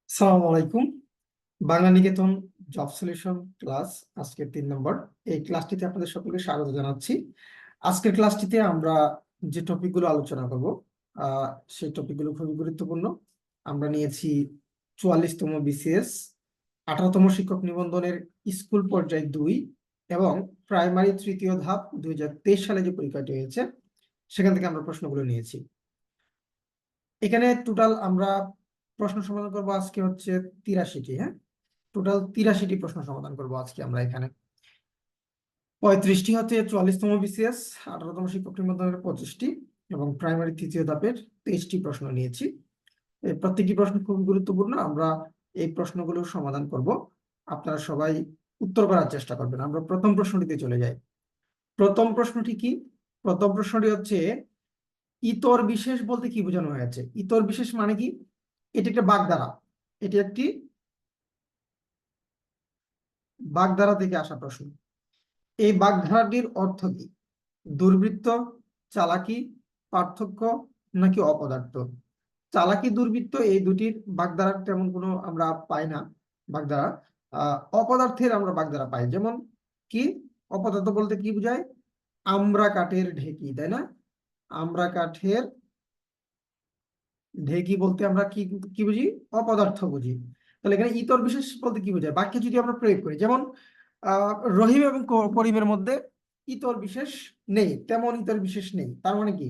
সালাম আলাইকুম। বাংলা নিকেতন job solution class আজকের 3 নম্বর। এই ক্লাসটিতে আপনাদের সকলকে স্বাগত জানাচ্ছি। আজকের ক্লাসটিতে আমরা যে টপিকগুলো আলোচনা করব আহ সেই টপিকগুলো খুবই গুরুত্বপূর্ণ। আমরা নিয়েছি 44তম বিসিএস, 18তম শিক্ষক নিবন্ধনের স্কুল পর্যায় 2 এবং প্রাইমারি তৃতীয় ধাপ 2023 সালে যে পরীক্ষাটি হয়েছে সেখান থেকে আমরা প্রশ্নগুলো নিয়েছি। এখানে টোটাল আমরা প্রশ্ন সমাধান করবো আজকে হচ্ছে 83টি। হ্যাঁ, টোটাল 83টি প্রশ্ন সমাধান করবো আজকে আমরা এখানে। 35টি হচ্ছে 44তম বিসিএস, 18তম শিক্ষক নিবন্ধনের 25টি এবং প্রাইমারি তৃতীয় ধাপের 23টি প্রশ্ন নিয়েছি। এই প্রত্যেকটি প্রশ্ন খুব গুরুত্বপূর্ণ। আমরা এই প্রশ্নগুলোর সমাধান করব, আপনারা সবাই উত্তর করার চেষ্টা করবেন। আমরা প্রথম প্রশ্নটিতে চলে যাই। প্রথম প্রশ্নটি কি? প্রথম প্রশ্নটি হচ্ছে ইতর বিশেষ বলতে কি বোঝানো হয়েছে? ইতর বিশেষ মানে কি? এটি একটা বাগধারা, এটি একটি বাগধারা থেকে আসা প্রশ্ন। এই বাগধারাটির অর্থ কি? দুর্বৃত্ত, চালাকি, পার্থক্য নাকি অপদার্থ? চালাকি দুর্বৃত্ত এই দুটির বাগধারা তেমন কোনো আমরা পাই না বাগধারা। অপদার্থের আমরা বাগধারা পাই। যেমন কি? অপদার্থ বলতে কি বোঝায়? আমরা কাঠের ঢেকি, তাই না? আমরা কাঠের ঢেকি বলতে আমরা কি কি বুঝি? অপদার্থ বুঝি। তাহলে এখানে ইতর বিশেষ বলতে কি বোঝায়? বাক্যে যদি আমরা প্রয়োগ করি, যেমন রহিম এবং করিমের মধ্যে ইতর বিশেষ নেই, তেমন ইতর বিশেষ নেই। তার মানে কি?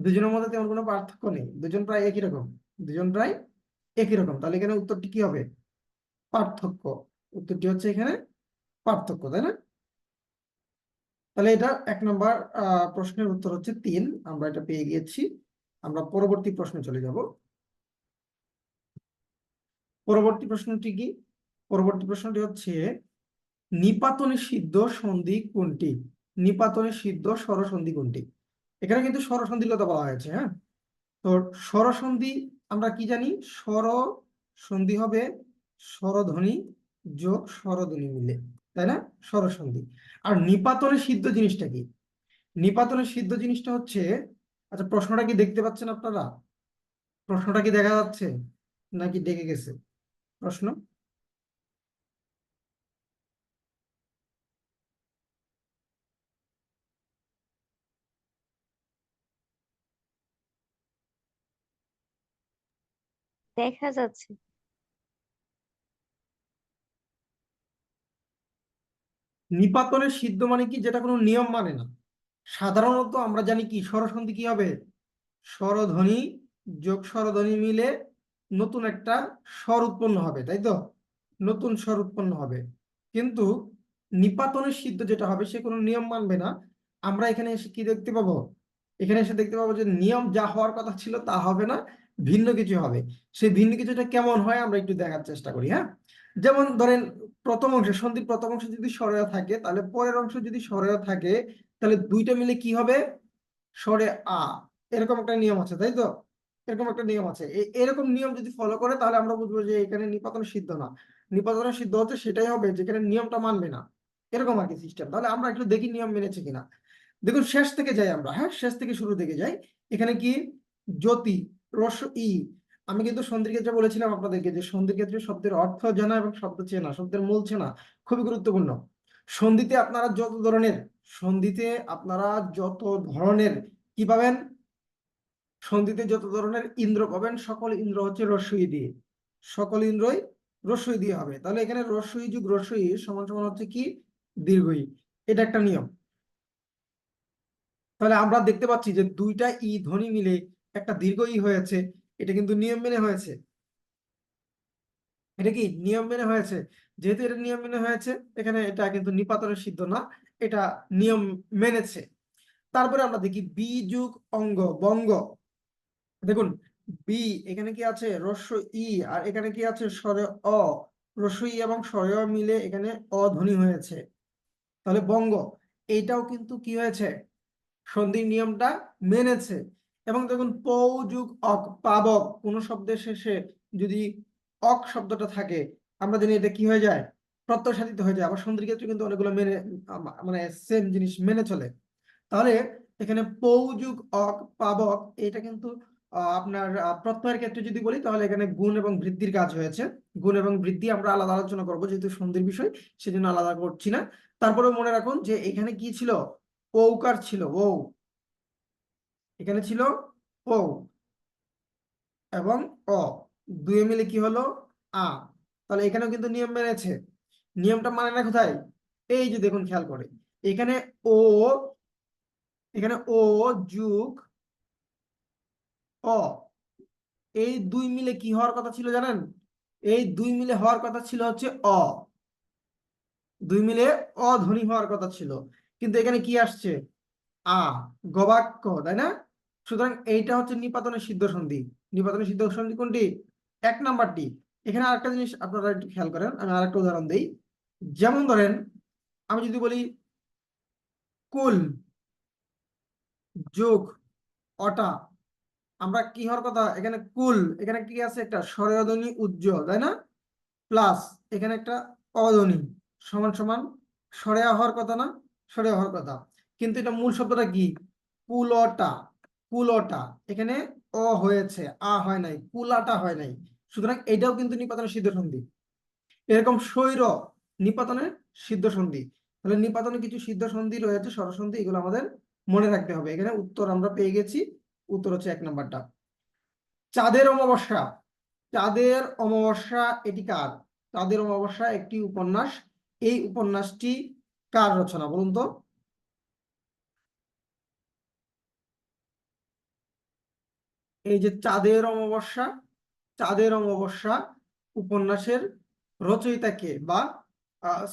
দুজনের মধ্যে তেমন কোনো পার্থক্য নেই, দুজন প্রায় একই রকম, দুজন প্রায় একই রকম। তাহলে এখানে উত্তরটি কি হবে? পার্থক্য। উত্তরটি হচ্ছে এখানে পার্থক্য, তাই না? তাহলে এটা 1 নম্বর প্রশ্নের উত্তর হচ্ছে 3। আমরা এটা পেয়ে গিয়েছি। আমরা পরবর্তী প্রশ্নে চলে যাব। পরবর্তী প্রশ্নটি কি? পরবর্তী প্রশ্নটি হচ্ছে নিপাতনে সিদ্ধ সন্ধি কোনটি? নিপাতনে সিদ্ধ স্বরসন্ধি কোনটি? এখানে কিন্তু স্বরসন্ধির কথা বলা হয়েছে। হ্যাঁ, তো স্বরসন্ধি আমরা কি জানি? স্বরসন্ধি হবে স্বরধ্বনি যোগ স্বরধ্বনি মিলে, তাই না? স্বরসন্ধি। আর নিপাতনে সিদ্ধ জিনিসটা কি? নিপাতনে সিদ্ধ জিনিসটা হচ্ছে, আচ্ছা প্রশ্নটা কি দেখতে পাচ্ছেন আপনারা? প্রশ্নটা কি দেখা যাচ্ছে নাকি ডেকে গেছে প্রশ্ন? দেখা যাচ্ছে। নিপাতনে সিদ্ধ মানে কি? যেটা কোনো নিয়ম মানে না। সাধারণত আমরা জানি কি স্বরসন্ধি কি হবে? স্বরধ্বনি যোগ স্বরধ্বনি মিলে নতুন একটা স্বর উৎপন্ন হবে, তাই তো? নতুন স্বর উৎপন্ন হবে। কিন্তু নিপাতনের সিদ্ধ যেটা হবে সে কোনো নিয়ম মানবে না। আমরা এখানে এসে কি দেখতে পাবো? এখানে এসে দেখতে পাবো যে নিয়ম যা হওয়ার কথা ছিল তা হবে না, ভিন্ন কিছু হবে। সেই ভিন্ন কিছুটা কেমন হয় আমরা একটু দেখার চেষ্টা করি। হ্যাঁ, যেমন ধরেন প্রথম অংশে, সন্ধির প্রথম অংশ যদি স্বরেয় থাকে, তাহলে পরের অংশ যদি স্বরেয় থাকে, তাহলে দুইটা মিলে কি হবে? স্বরে আ। এরকম একটা নিয়ম আছে, তাই তো? এরকম একটা নিয়ম আছে। এরকম নিয়ম যদি ফলো করে তাহলে আমরা বুঝবো যে এখানে নিপাতন সিদ্ধ না। নিপাতন সিদ্ধ হচ্ছে সেটাই হবে যেখানে নিয়মটা মানবে না, এরকম আর কি সিস্টেম। তাহলে আমরা একটু দেখি নিয়ম মেনেছে কিনা। দেখুন শেষ থেকে যাই আমরা। হ্যাঁ, শেষ থেকে শুরু থেকে যাই। এখানে কি? জ্যোতি, রস ই। আমি কিন্তু সন্ধির ক্ষেত্রে বলেছিলাম আপনাদেরকে যে সন্ধির ক্ষেত্রে শব্দের অর্থ জানা এবং শব্দ চেনা, শব্দের মূল চেনা খুবই গুরুত্বপূর্ণ। সন্ধিতে আপনারা যত ধরনের সন্ধিতে আপনারা যত ধরনের কি পাবেন? সন্ধিতে যত ধরনের ইন্দ্র পাবেন সকল ইন্দ্র হচ্ছে রস্বই দিয়ে, সকল ইন্দ্রই রস্বই দিয়ে হবে। তাহলে এখানে রস্বই যুগ রস্বই সমান সমান হচ্ছে কি? দীর্ঘই। এটা একটা নিয়ম। তাহলে আমরা দেখতে পাচ্ছি যে দুইটা ই ধ্বনি মিলে একটা দীর্ঘ ই হয়েছে। এটা কিন্তু নিয়ম মেনে হয়েছে। এটা কি নিয়ম মেনে হয়েছে? যেহেতু এটা নিয়ম মেনে হয়েছে, এখানে এটা কিন্তু নিপাতনের সিদ্ধ না, এটা নিয়ম মেনেছে। তারপরে আমরা দেখি বি যুগ অঙ্গ বঙ্গ। দেখুন বি, এখানে কি আছে? রস্য ই। আর এখানে কি আছে? স্বরে অ। রস্য ই এবং স্বরে অ মিলে এখানে অধ্বনি হয়েছে। তাহলে বঙ্গ। এইটাও কিন্তু কি হয়েছে? সন্ধির নিয়মটা মেনেছে। এবং দেখুন পৌ যুগ অক পাবক, কোন শব্দের শেষে যদি অক শব্দটা থাকে আমরা জানি এটা কি হয়ে যায়? প্রত্যয় সাধিত হয়ে যায়। আবার সন্ধির ক্ষেত্রে কিন্তু অনেকগুলো মেনে মানে সেম জিনিস মেনে চলে। তাহলে এখানে পৌ যুগ অক পাবক, এটা কিন্তু আপনার প্রত্যয়ের ক্ষেত্রে যদি বলি তাহলে এখানে গুণ এবং বৃদ্ধির কাজ হয়েছে। গুণ এবং বৃদ্ধি আমরা আলাদা আলোচনা করবো, যেহেতু সন্ধির বিষয় সেজন্য আলাদা করছি না। তারপরে মনে রাখুন যে এখানে কি ছিল, ঔকার ছিল, ও এখানে ছিল ও এবং অ, দুয়ে মিলে কি হলো আ। তাহলে এখানেও কিন্তু নিয়ম মেনেছে। নিয়মটা মানে না কোথায়, এই যে দেখুন খেয়াল করে এখানে ও, এখানে ও যুগ অ, এই দুই মিলে কি হওয়ার কথা ছিল জানেন, এই দুই মিলে হওয়ার কথা ছিল হচ্ছে অ, দুই মিলে অধ্বনি হওয়ার কথা ছিল, কিন্তু এখানে কি আসছে আ, গবাক্য, তাই না? সুতরাং এইটা হচ্ছে নিপাতনের সিদ্ধ সন্ধি। নিপাতনের সিদ্ধ সন্ধি কোনটি, এক নাম্বারটি। এখানে আরেকটা জিনিস আপনারা একটু খেয়াল করেন, আমি আরেকটা উদাহরণ দিই। যেমন ধরেন আমি যদি বলি কুল যোগ অটা, আমরা কি হওয়ার কথা এখানে কুল, এখানে কি আছে একটা স্বরধ্বনি উজ্জ্বল, তাই না? প্লাস এখানে একটা অধ্বনি সমান সমান সরেয়া হওয়ার কথা না, সরেয়া হওয়ার কথা। কিন্তু এটা মূল শব্দটা কি, কুলটা, কুলটা, এখানে অ হয়েছে আ হয় নাই, কুলাটা হয় নাই। সুতরাং এটাও কিন্তু নিপাতনের সিদ্ধ সন্ধি। এরকম স্বৈর নিপাতনের সিদ্ধ সন্ধি। তাহলে নিপাতনে কিছু সিদ্ধ সন্ধি রয়েছে, স্বরসন্ধি, এগুলো আমাদের মনে রাখতে হবে। এখানে উত্তর আমরা পেয়ে গেছি, উত্তর হচ্ছে এক নাম্বারটা। চাঁদের অমাবস্যা, চাঁদের অমাবস্যা এটি কার, চাঁদের অমাবস্যা একটি উপন্যাস। এই উপন্যাসটি কার রচনা বলুন তো? এই যে চাঁদের অমাবস্যা, চাঁদের অমাবস্যা উপন্যাসের রচয়িতাকে, বা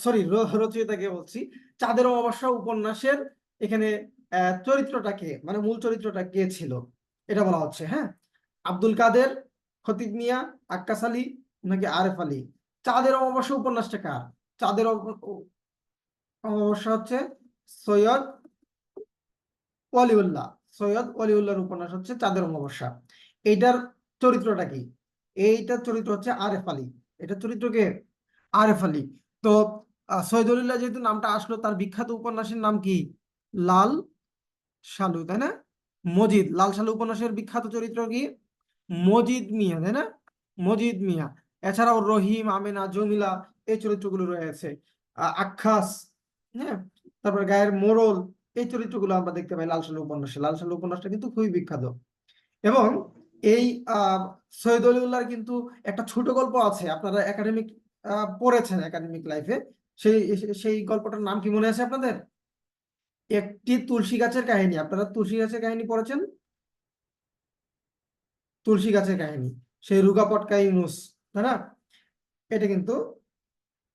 সরি রচয়িতাকে বলছি, চাঁদের অমাবস্যা উপন্যাসের এখানে চরিত্রটাকে, মানে মূল চরিত্রটা কে ছিল এটা বলা হচ্ছে। হ্যাঁ, আব্দুল কাদের, খতিব মিয়া, আক্কাস আলী, নাকি আরেফ আলী? চাঁদের অমাবস্যা উপন্যাসটা কার? চাঁদের অমাবস্যা হচ্ছে সৈয়দ ওয়ালিউল্লাহ, সৈয়দ ওয়ালিউল্লাহর উপন্যাস হচ্ছে চাঁদের অমাবস্যা। এইটার চরিত্রটা কি, এইটার চরিত্র হচ্ছে আরেফ আলী। এটার চরিত্র কে, আরেফ আলী। তো সৈয়দ ওয়ালিউল্লাহ যেহেতু নামটা আসলো, তার বিখ্যাত উপন্যাসের নাম কি, লাল সালু, তাই না? মজিদ, লাল সালু উপন্যাসের বিখ্যাত চরিত্র কি, মজিদ মিয়া, তাই না? মজিদ মিয়া। এছাড়াও রহিম, আমেনা, জমিলা, এই চরিত্রগুলো রয়েছে। আক্কাস, হ্যাঁ, তারপর গায়ের মোড়ল, এই চরিত্রগুলো আমরা দেখতে পাই লাল সালু উপন্যাসে। লাল সালু উপন্যাসটা কিন্তু খুবই বিখ্যাত। এবং এই সৈয়দ অলিউল্লাহর কিন্তু একটা ছোট গল্প আছে, আপনারা একাডেমিক পড়েছেন একাডেমিক লাইফে। সেই সেই গল্পটার নাম কি মনে আছে আপনাদের? একটি তুলসী গাছের কাহিনী। আপনারা তুলসী গাছের কাহিনী পড়েছেন? তুলসী গাছের কাহিনী, সেই রুগা পটকা ইউনুস, তাই না? এটা কিন্তু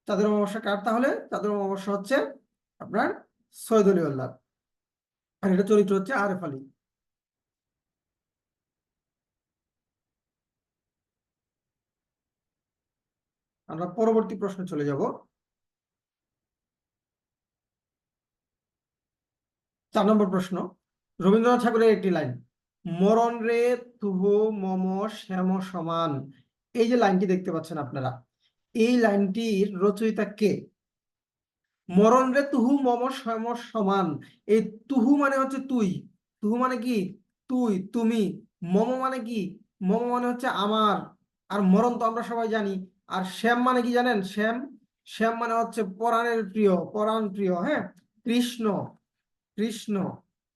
চাঁদের অমাবস্যা কার, তাহলে চাঁদের অমাবস্যা হচ্ছে আপনার সৈয়দ অলিউল্লাহ, আর এটা চরিত্র হচ্ছে আরেফ আলী। আমরা পরবর্তী প্রশ্নে চলে যাব। 4 নম্বর প্রশ্ন, রবীন্দ্রনাথ ঠাকুরের একটি লাইন, মরণ রে তুহু মম শ্যাম সমান। এই যে লাইনটি দেখতে পাচ্ছেন আপনারা, এই লাইনটির রচয়িতা কে? মরণ রে তুহু মম শ্যাম সমান, এই তুহু মানে হচ্ছে তুই, তুহু মানে কি, তুই, তুমি। মম মানে কি, মম মানে হচ্ছে আমার, আর মরণ তো আমরা সবাই জানি। আর শ্যাম মানে কি জানেন, শ্যাম, শ্যাম মানে হচ্ছে পরাণের প্রিয়, পরাণ প্রিয়, হ্যাঁ, কৃষ্ণ, কৃষ্ণ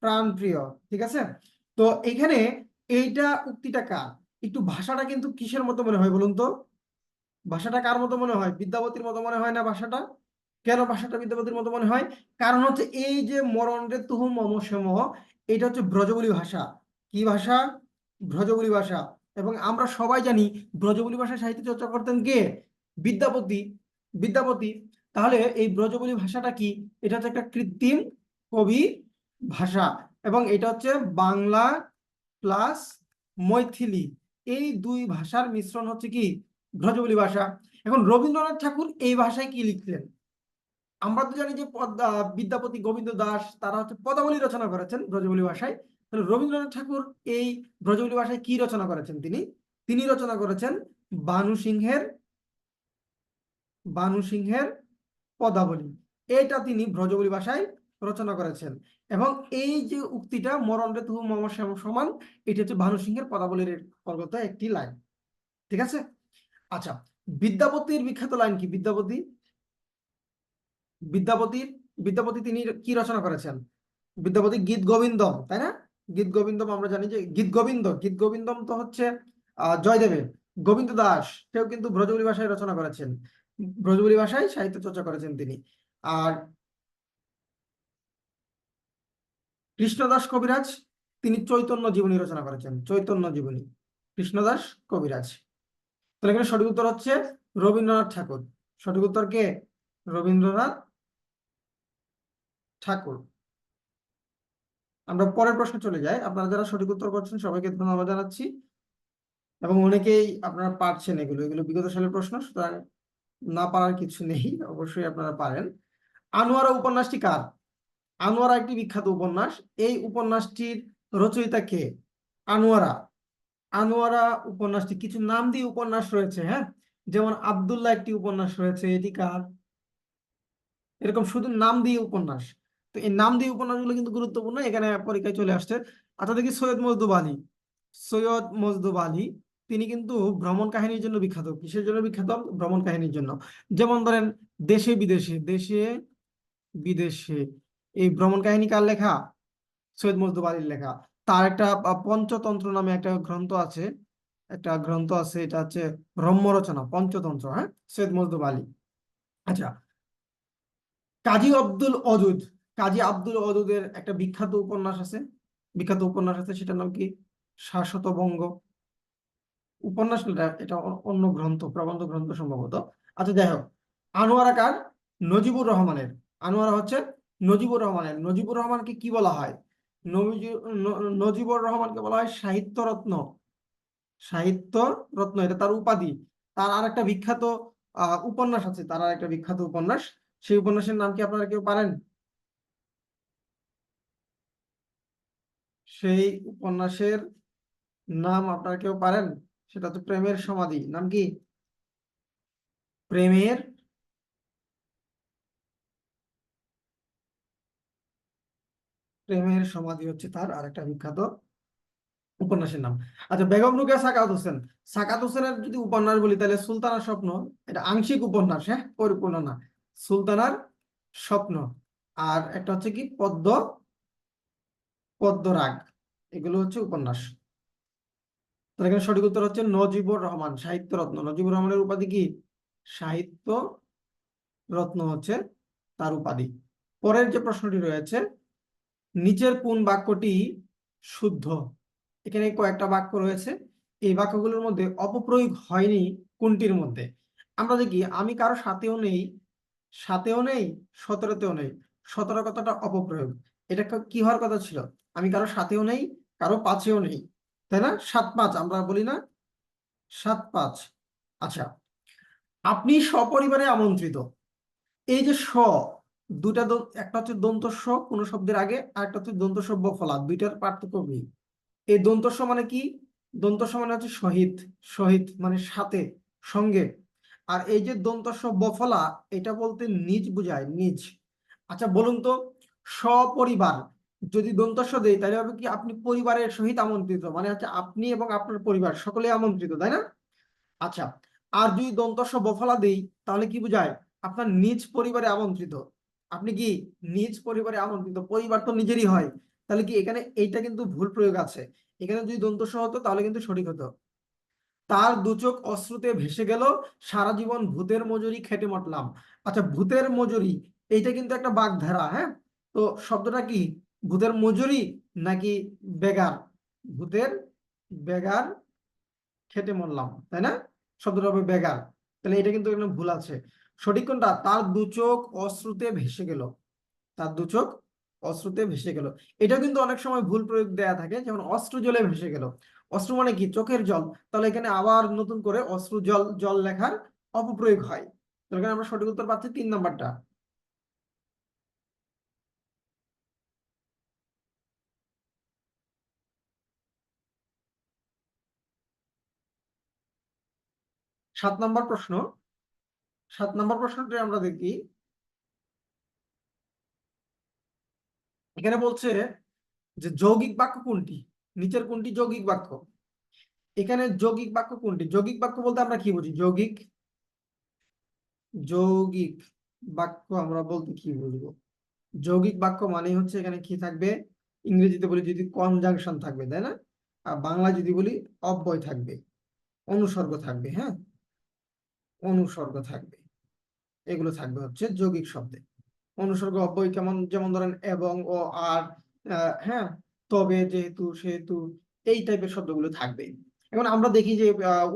প্রাণ প্রিয়, ঠিক আছে? তো এখানে এইটা উক্তিটা কার, একটু ভাষাটা কিন্তু কিসের মতো মনে হয় বলুন তো? ভাষাটা কার মতো মনে হয়, বিদ্যাপতির মতো মনে হয় না ভাষাটা? কেন ভাষাটা বিদ্যাপতির মতো মনে হয়? কারণ হচ্ছে এই যে মরণ রে তুহু মম শ্যাম, এটা হচ্ছে ব্রজবুলি ভাষা। কি ভাষা? ব্রজবুলি ভাষা। এবং আমরা সবাই জানি ব্রজবুলি ভাষায় সাহিত্য চর্চা করতেন কে, বিদ্যাপতি, বিদ্যাপতি। তাহলে এই ব্রজবুলি ভাষাটা কি, এটা হচ্ছে একটা কৃত্রিম কবি ভাষা, এবং এটা হচ্ছে বাংলা প্লাস মৈথিলি, এই দুই ভাষার মিশ্রণ হচ্ছে কি ব্রজবুলি ভাষা। এখন রবীন্দ্রনাথ ঠাকুর এই ভাষায় কি লিখলেন? আমরা তো জানি যে বিদ্যাপতি, গোবিন্দ দাস, তারা হচ্ছে পদাবলী রচনা করেছেন ব্রজবুলি ভাষায়। তাহলে রবীন্দ্রনাথ ঠাকুর এই ব্রজবুলি ভাষায় কি রচনা করেছেন? তিনি তিনি রচনা করেছেন বানু সিংহের, বানু সিংহের পদাবলী। এটা তিনি ব্রজবুলি ভাষায় রচনা করেছেন। এবং এই যে উক্তিটা মরণ রে তুহু মম শ্যাম সমান, এটি হচ্ছে ভানু সিংহের পদাবলীর অন্তর্গত একটি লাইন। ঠিক আছে। আচ্ছা, বিদ্যাপতির বিখ্যাত লাইন কি? বিদ্যাপতির বিদ্যাপতি তিনি কি রচনা করেছেন? বিদ্যাপতি গীত গোবিন্দম, তাই না? গীত গোবিন্দম আমরা জানি যে গীত গোবিন্দম তো হচ্ছে জয়দেবের। গোবিন্দ দাস সেও কিন্তু ব্রজবুলি ভাষায় রচনা করেছেন, ব্রজবুলি ভাষায় সাহিত্য চর্চা করেছেন তিনি। আর কৃষ্ণদাস কবিরাজ তিনি চৈতন্য জীবনী রচনা করেছেন, চৈতন্য জীবনী, কৃষ্ণদাস কবিরাজ। তাহলে এখানে সঠিক উত্তর হচ্ছে রবীন্দ্রনাথ ঠাকুর। সঠিক উত্তর কে? রবীন্দ্রনাথ ঠাকুর। আমরা পরের প্রশ্নে চলে যাই। আপনারা যারা সঠিক উত্তর করছেন সবাইকে ধন্যবাদ জানাচ্ছি, এবং অনেকেই আপনারা পারছেন এগুলো, এগুলো বিগত সালের প্রশ্ন, সুতরাং না পারার কিছু নেই, অবশ্যই আপনারা পারেন। আনোয়ারা উপন্যাসটি কার? আনোয়ারা একটি বিখ্যাত উপন্যাস। এই উপন্যাসটির রচয়িতা কে? আনোয়ারা। আনোয়ারা উপন্যাসটি, কিছু নাম দিয়ে উপন্যাস রয়েছে, হ্যাঁ, যেমন আব্দুল্লাহ একটি উপন্যাস রয়েছে, এটি কার? এরকম শুধু নাম দিয়ে উপন্যাস। তো এই নাম দিয়ে উপন্যাসগুলো কিন্তু গুরুত্বপূর্ণ, এখানে পরীক্ষায় চলে আসছে। আচ্ছা দেখি, সৈয়দ মজদুব আলী। সৈয়দ মজদুব আলী তিনি কিন্তু ভ্রমণ কাহিনীর জন্য বিখ্যাত। কিসের জন্য বিখ্যাত? ভ্রমণ কাহিনীর জন্য। যেমন ধরেন দেশে বিদেশে, দেশে বিদেশে, এই ভ্রমণ কাহিনী কার লেখা? সৈয়দ মজদুব আলীর লেখা। তার একটা পঞ্চতন্ত্র নামে একটা গ্রন্থ আছে, এটা হচ্ছে রম্য রচনা, পঞ্চতন্ত্র, হ্যাঁ, সৈয়দ মজদুব আলী। আচ্ছা, কাজী আব্দুল অদুদ, কাজী আব্দুল অদুদের একটা বিখ্যাত উপন্যাস আছে, সেটার নাম কি? শাশ্বত বঙ্গ। উপন্যাস না, এটা অন্য গ্রন্থ, প্রবন্ধ গ্রন্থ সম্ভবত। আচ্ছা যাই হোক, আনোয়ারা কার? নজিবুর রহমানের। আনোয়ারা হচ্ছে নজিবুর রহমানের। নজিবুর রহমানকে কি বলা হয়? নজিবুর রহমানকে বলা হয় সাহিত্য রত্ন। সাহিত্য রত্ন, এটা তার উপাধি। তার আর একটা বিখ্যাত উপন্যাস আছে, তার আর একটা বিখ্যাত উপন্যাস। সেই উপন্যাসের নাম কি আপনারা কেউ পারেন? সেই উপন্যাসের নাম আপনারা কেউ পারেন? সেটা তো প্রেমের সমাধি। নাম কি? প্রেমের প্রেমের সমাধি হচ্ছে তার আরেকটা বিখ্যাত উপন্যাসের নাম। আচ্ছা, বেগম রোকেয়া সাখাওয়াত হোসেন। সাখাওয়াত হোসেনের যদি উপন্যাস বলি তাহলে সুলতানার স্বপ্ন, এটা আংশিক উপন্যাস, হ্যাঁ, পরিপূর্ণ না। সুলতানার স্বপ্ন। আর একটা হচ্ছে কি পদ্মরাগ, এগুলো হচ্ছে উপন্যাস। তাহলে এখানে সঠিক উত্তর হচ্ছে নজিবুর রহমান, সাহিত্য রত্ন। নজিবুর রহমানের উপাধি কি? সাহিত্য রত্ন হচ্ছে তার উপাধি। পরের যে প্রশ্নটি রয়েছে, নিচের কোন বাক্যটি শুদ্ধ? এখানে কয়েকটা বাক্য রয়েছে, এই বাক্যগুলোর মধ্যে অপপ্রয়োগ হয়নি কোনটির মধ্যে? আমরা দেখি, আমি কারো সাথেও নেই, সাথেও নেই, সতেরোতেও নেই। সতেরো কথাটা অপপ্রয়োগ। এটা কি হওয়ার কথা ছিল? আমি কারো সাথেও নেই, কারো পাঁচেও নেই, তাই না? সাত পাঁচ আমরা বলি না, সাত পাঁচ। আচ্ছা, আপনি সপরিবারে আমন্ত্রিত, এই যে একটা হচ্ছে দন্ত স কোন শব্দের আগে, আর একটা হচ্ছে দন্ত স বফলা, দুইটার পার্থক্য কি? এই দন্ত স মানে কি? দন্ত স মানে হচ্ছে শহীদ, শহীদ মানে সাথে, সঙ্গে। আর এই যে দন্ত স বফলা, এটা বলতে নিজ বুঝায়, নিজ। আচ্ছা বলুন তো, সপরিবার যদি দন্ত স দেই তাহলে হবে কি? আপনি পরিবারের সহিত আমন্ত্রিত, মানে হচ্ছে আপনি এবং আপনার পরিবার সকলে আমন্ত্রিত, তাই না? আচ্ছা, আর যদি দন্তস্ব বফলা দেই তাহলে কি বোঝায়? আপনার নিজ পরিবারে আমন্ত্রিত। আপনি কি নিজ পরিবারে আমন্ত্রিত? পরিবার তো নিজেরই হয়। তাহলে কি এখানে এইটা কিন্তু ভুল প্রয়োগ আছে। এখানে যদি দন্তস্ব হতো তাহলে কিন্তু সঠিক হতো। তার দু চোখ অশ্রুতে ভেসে গেল, সারা জীবন ভূতের মজুরি খেটে মটলাম। আচ্ছা, ভূতের মজুরি, এইটা কিন্তু একটা বাগধারা, হ্যাঁ। তো শব্দটা কি? ভূতের মজুরি নাকি বেগার? ভূতের বেগার খেটে মরলাম, তাই না? শব্দটা হবে বেগার। তাহলে এটা কিন্তু এখানে ভুল আছে। সঠিক কোনটা? তার দু চোখ অশ্রুতে ভেসে গেল, তার দু চোখ অশ্রুতে ভেসে গেল। এটা কিন্তু অনেক সময় ভুল প্রয়োগ দেয়া থাকে, যেমন অশ্রু জলে ভেসে গেল। অশ্রু মানে কি? চোখের জল। তাহলে এখানে আবার নতুন করে অশ্রু জল জল লেখার অপপ্রয়োগ হয়। তাহলে এখানে আমরা সঠিক উত্তর পাচ্ছি 3 নাম্বারটা। 7 নম্বর প্রশ্ন। 7 নম্বর প্রশ্নটি আমরা দেখি, এখানে বলছে যে যৌগিক বাক্য কোনটি, নিচের কোনটি যৌগিক বাক্য। এখানে যৌগিক বাক্য কোনটি? যৌগিক বাক্য বলতে আমরা কি বুঝি? যৌগিক যৌগিক বাক্য আমরা বলতে কি বুঝবো? যৌগিক বাক্য মানে হচ্ছে এখানে কি থাকবে, ইংরেজিতে বলি যদি কনজাংশন থাকবে, তাই না? আর বাংলা যদি বলি অব্যয় থাকবে, অনুসর্গ থাকবে, হ্যাঁ, অনুসর্গ থাকবে, এগুলো থাকবে হচ্ছে যৌগিক শব্দে। অনুসর্গ অব্যয় কেমন, যেমন ধরেন এবং, ও, আর, হ্যাঁ, তবে, যেহেতু, সেহেতু, এই টাইপের শব্দগুলো থাকবে। এখন আমরা দেখি যে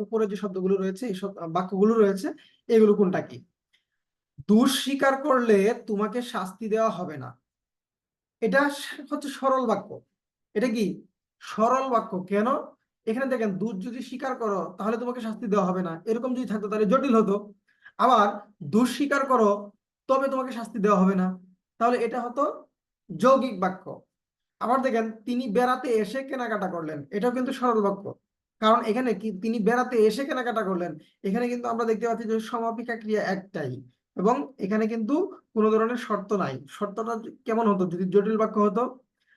উপরে যে শব্দগুলো রয়েছে, এই সব বাক্যগুলো রয়েছে, এগুলো কোনটা কি? দোষ স্বীকার করলে তোমাকে শাস্তি দেওয়া হবে না, এটা হচ্ছে সরল বাক্য। এটা কি সরল বাক্য? কেন? এখানে দেখেন, দোষ যদি স্বীকার করো তাহলে তোমাকে শাস্তি দেওয়া হবে না, এরকম যদি থাকতো তাহলে জটিল হতো। আবার দোষ স্বীকার করো তবে তোমাকে শাস্তি দেওয়া হবে না, তাহলে এটা হতো যৌগিক বাক্য। আবার দেখেন, তিনি বেড়াতে এসে কেনাকাটা করলেন, এটাও কিন্তু সরল বাক্য। কারণ এখানে কি, তিনি বেড়াতে এসে কেনাকাটা করলেন, এখানে কিন্তু আমরা দেখতে পাচ্ছি যে সমাপিকা ক্রিয়া একটাই, এবং এখানে কিন্তু কোনো ধরনের শর্ত নাই। শর্তটা কেমন হতো যদি জটিল বাক্য হতো?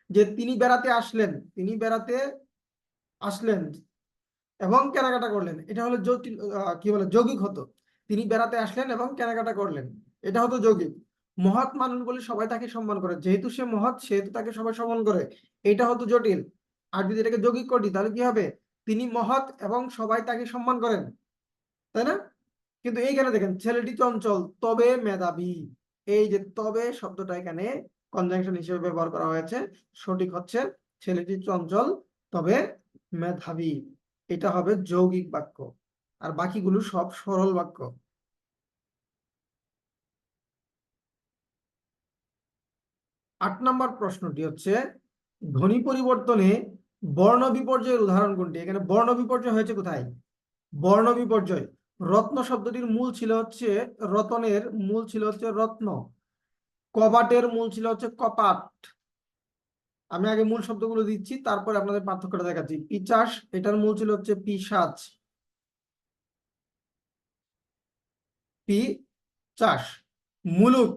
যে তিনি বেড়াতে আসলেন, তিনি বেড়াতে আসলেন এবং কেনাকাটা করলেন, এটা হলো জটিল, কি বলে, যৌগিক হতো। তিনি বেড়াতে আসলেন এবং কেনাকাটা করলেন, এটা হতো যৌগিক। মহৎ মানুষ বলে সবাই তাকে সম্মান করে, যেহেতু সে মহৎ সেহেতু তাকে সবাই সম্মান করে, এটা হতো জটিল। আর যদি এটাকে যৌগিক করি তাহলে কি হবে? তিনি মহৎ এবং সবাই তাকে সম্মান করেন, তাই না? কিন্তু এইখানে দেখেন, ছেলেটি চঞ্চল তবে মেধাবী, এই যে তবে শব্দটা এখানে কনজাংশন হিসেবে ব্যবহার করা হয়েছে, সঠিক হচ্ছে ছেলেটি চঞ্চল তবে মেধাবী, এটা হবে যৌগিক বাক্য। আর বাকিগুলো সব সরল বাক্য। 8 নম্বর প্রশ্নটি হচ্ছে, ধ্বনি পরিবর্তনে বর্ণ বিপর্যয়ের উদাহরণ কোনটি? এখানে বর্ণ বিপর্যয় হয়েছে কোথায়? বর্ণ বিপর্যয়, রত্ন শব্দটির মূল ছিল হচ্ছে, রতনের মূল ছিল হচ্ছে রত্ন, কবাটের মূল ছিল হচ্ছে কপাট। আমি আগে মূল শব্দগুলো দিচ্ছি, তারপরে আপনাদের পার্থক্যটা দেখাচ্ছি। পিচাস, এটার মূল ছিল হচ্ছে পিশাচ, পিচাস। মুলুক,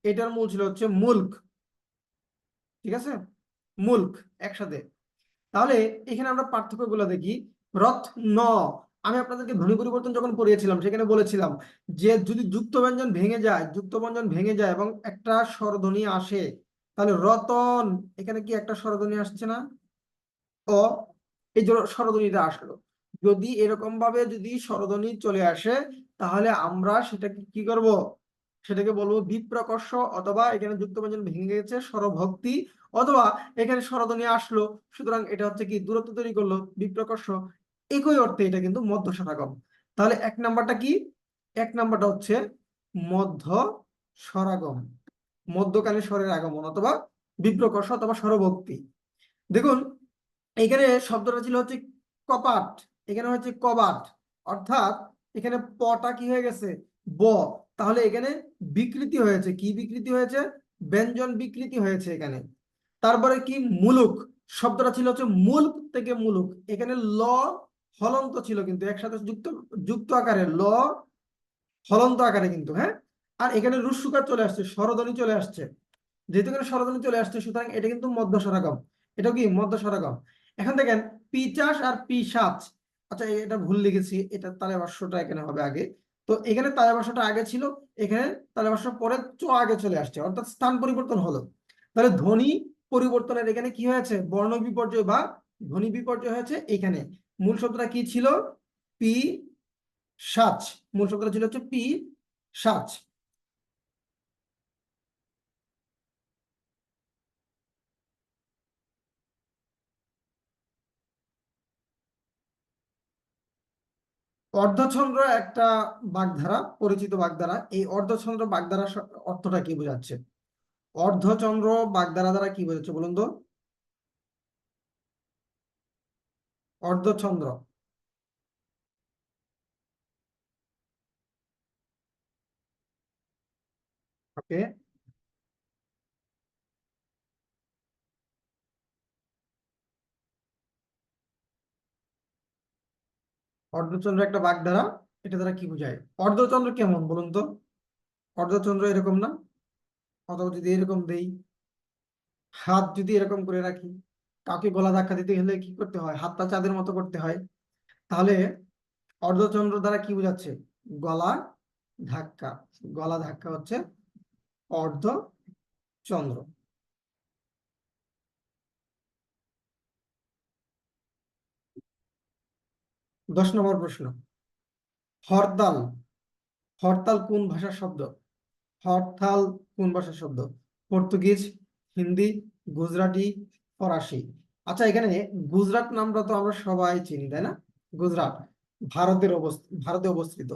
এটার মূল ছিল হচ্ছে মুল্ক, ঠিক আছে, মুল্ক একসাথে। তাহলে এখানে আমরা পার্থক্যগুলো দেখি। রত্ন, আমি আপনাদেরকে ধ্বনি পরিবর্তন যখন পড়িয়েছিলাম সেখানে বলেছিলাম যে যদি যুক্ত ব্যঞ্জন ভেঙে যায়, যুক্ত ব্যঞ্জন ভেঙে যায় এবং একটা স্বরধ্বনি আসে, তাহলে রতন, এখানে কি একটা স্বরধ্বনি আসছে না? ও, এই যে স্বরধ্বনিটা আসলো, যদি এরকম ভাবে যদি স্বরধ্বনি চলে আসে তাহলে আমরা সেটাকে কি করব? সেটাকে বলবো বিপ্রকর্ষ, অথবা এখানে যুক্ত ব্যঞ্জন ভেঙে গেছে স্বরভক্তি, অথবা এখানে স্বরধ্বনি আসলো সুতরাং এটা হচ্ছে কি দূরত্ব তৈরি করলো, বিপ্রকর্ষ। একই অর্থে এটা কিন্তু মধ্য স্বরাগম। তাহলে 1 নাম্বারটা কি? 1 নাম্বারটা হচ্ছে মধ্য স্বরাগম, মধ্যকালীন স্বরের আগমন, অথবা বিপ্রকর্ষ অথবা স্বরভক্তি। দেখুন, এখানে শব্দটা ছিল হচ্ছে কপাট, এখানে হচ্ছে কবাট, অর্থাৎ এখানে পটা কি হয়ে গেছে? ব। তাহলে এখানে বিকৃতি হয়েছে, কি বিকৃতি হয়েছে? ব্যঞ্জন বিকৃতি হয়েছে এখানে। তারপরে কি, মুলুক, শব্দটা ছিল হচ্ছে মুল্ক থেকে মুলুক, এখানে ল হলন্ত ছিল কিন্তু একসাথে যুক্ত, যুক্ত আকারে ল হলন্ত আকারে কিন্তু, হ্যাঁ। আর এখানে রুস্বকার চলে আসছে, স্বরধ্বনি চলে আসছে, যেহেতু এখানে স্বরধ্বনি চলে আসছে সুতরাং এটা কিন্তু মধ্য স্বরাগম, এটা কি মধ্য স্বরাগম। এখন দেখেন, পিচাস আর পিশাচ, আচ্ছা এটা ভুল লিখেছি, এটা তালে ভাষ্যটা এখানে হবে আগে। তো এখানে তালে ভাষ্যটা আগে ছিল, এখানে তালে ভাষ্য পরে চ আগে চলে আসছে, অর্থাৎ স্থান পরিবর্তন হলো। তাহলে ধ্বনি পরিবর্তনের এখানে কি হয়েছে? বর্ণ বিপর্যয় বা ধ্বনি বিপর্যয় হয়েছে এখানে। মূল শব্দটা কি ছিল? পি সাচ, মূল শব্দটা ছিল হচ্ছে পি সাচ। অর্ধচন্দ্র একটা বাগধারা, পরিচিত বাগধারা, এই অর্ধচন্দ্র বাগধারা অর্থটা কি বোঝাচ্ছে? অর্ধচন্দ্র বাগধারা দ্বারা কি বোঝাচ্ছে বলুন তো? অর্ধচন্দ্র, ওকে, অর্ধচন্দ্র একটা বাগধারা, এটা দ্বারা কি বোঝায়? অর্ধচন্দ্র কেমন বলুন তো? অর্ধচন্দ্র এরকম না? অথবা যদি এরকম দেই, হাত যদি এরকম করে রাখি, কাউকে গলা ধাক্কা দিতে হলে কি করতে হয়? হাতটা চাঁদের মতো করতে হয়। তাহলে অর্ধচন্দ্র দ্বারা কি বোঝাচ্ছে? গলা ধাক্কা। গলা ধাক্কা হচ্ছে অর্ধচন্দ্র। 10 নম্বর প্রশ্ন, হরতাল। হরতাল কোন ভাষার শব্দ? হরতাল কোন ভাষার শব্দ? পর্তুগিজ, হিন্দি, গুজরাটি, ফরাসি। আচ্ছা, এখানে গুজরাট নামটা তো আমরা সবাই চিনি, তাই না? গুজরাট ভারতে অবস্থিত।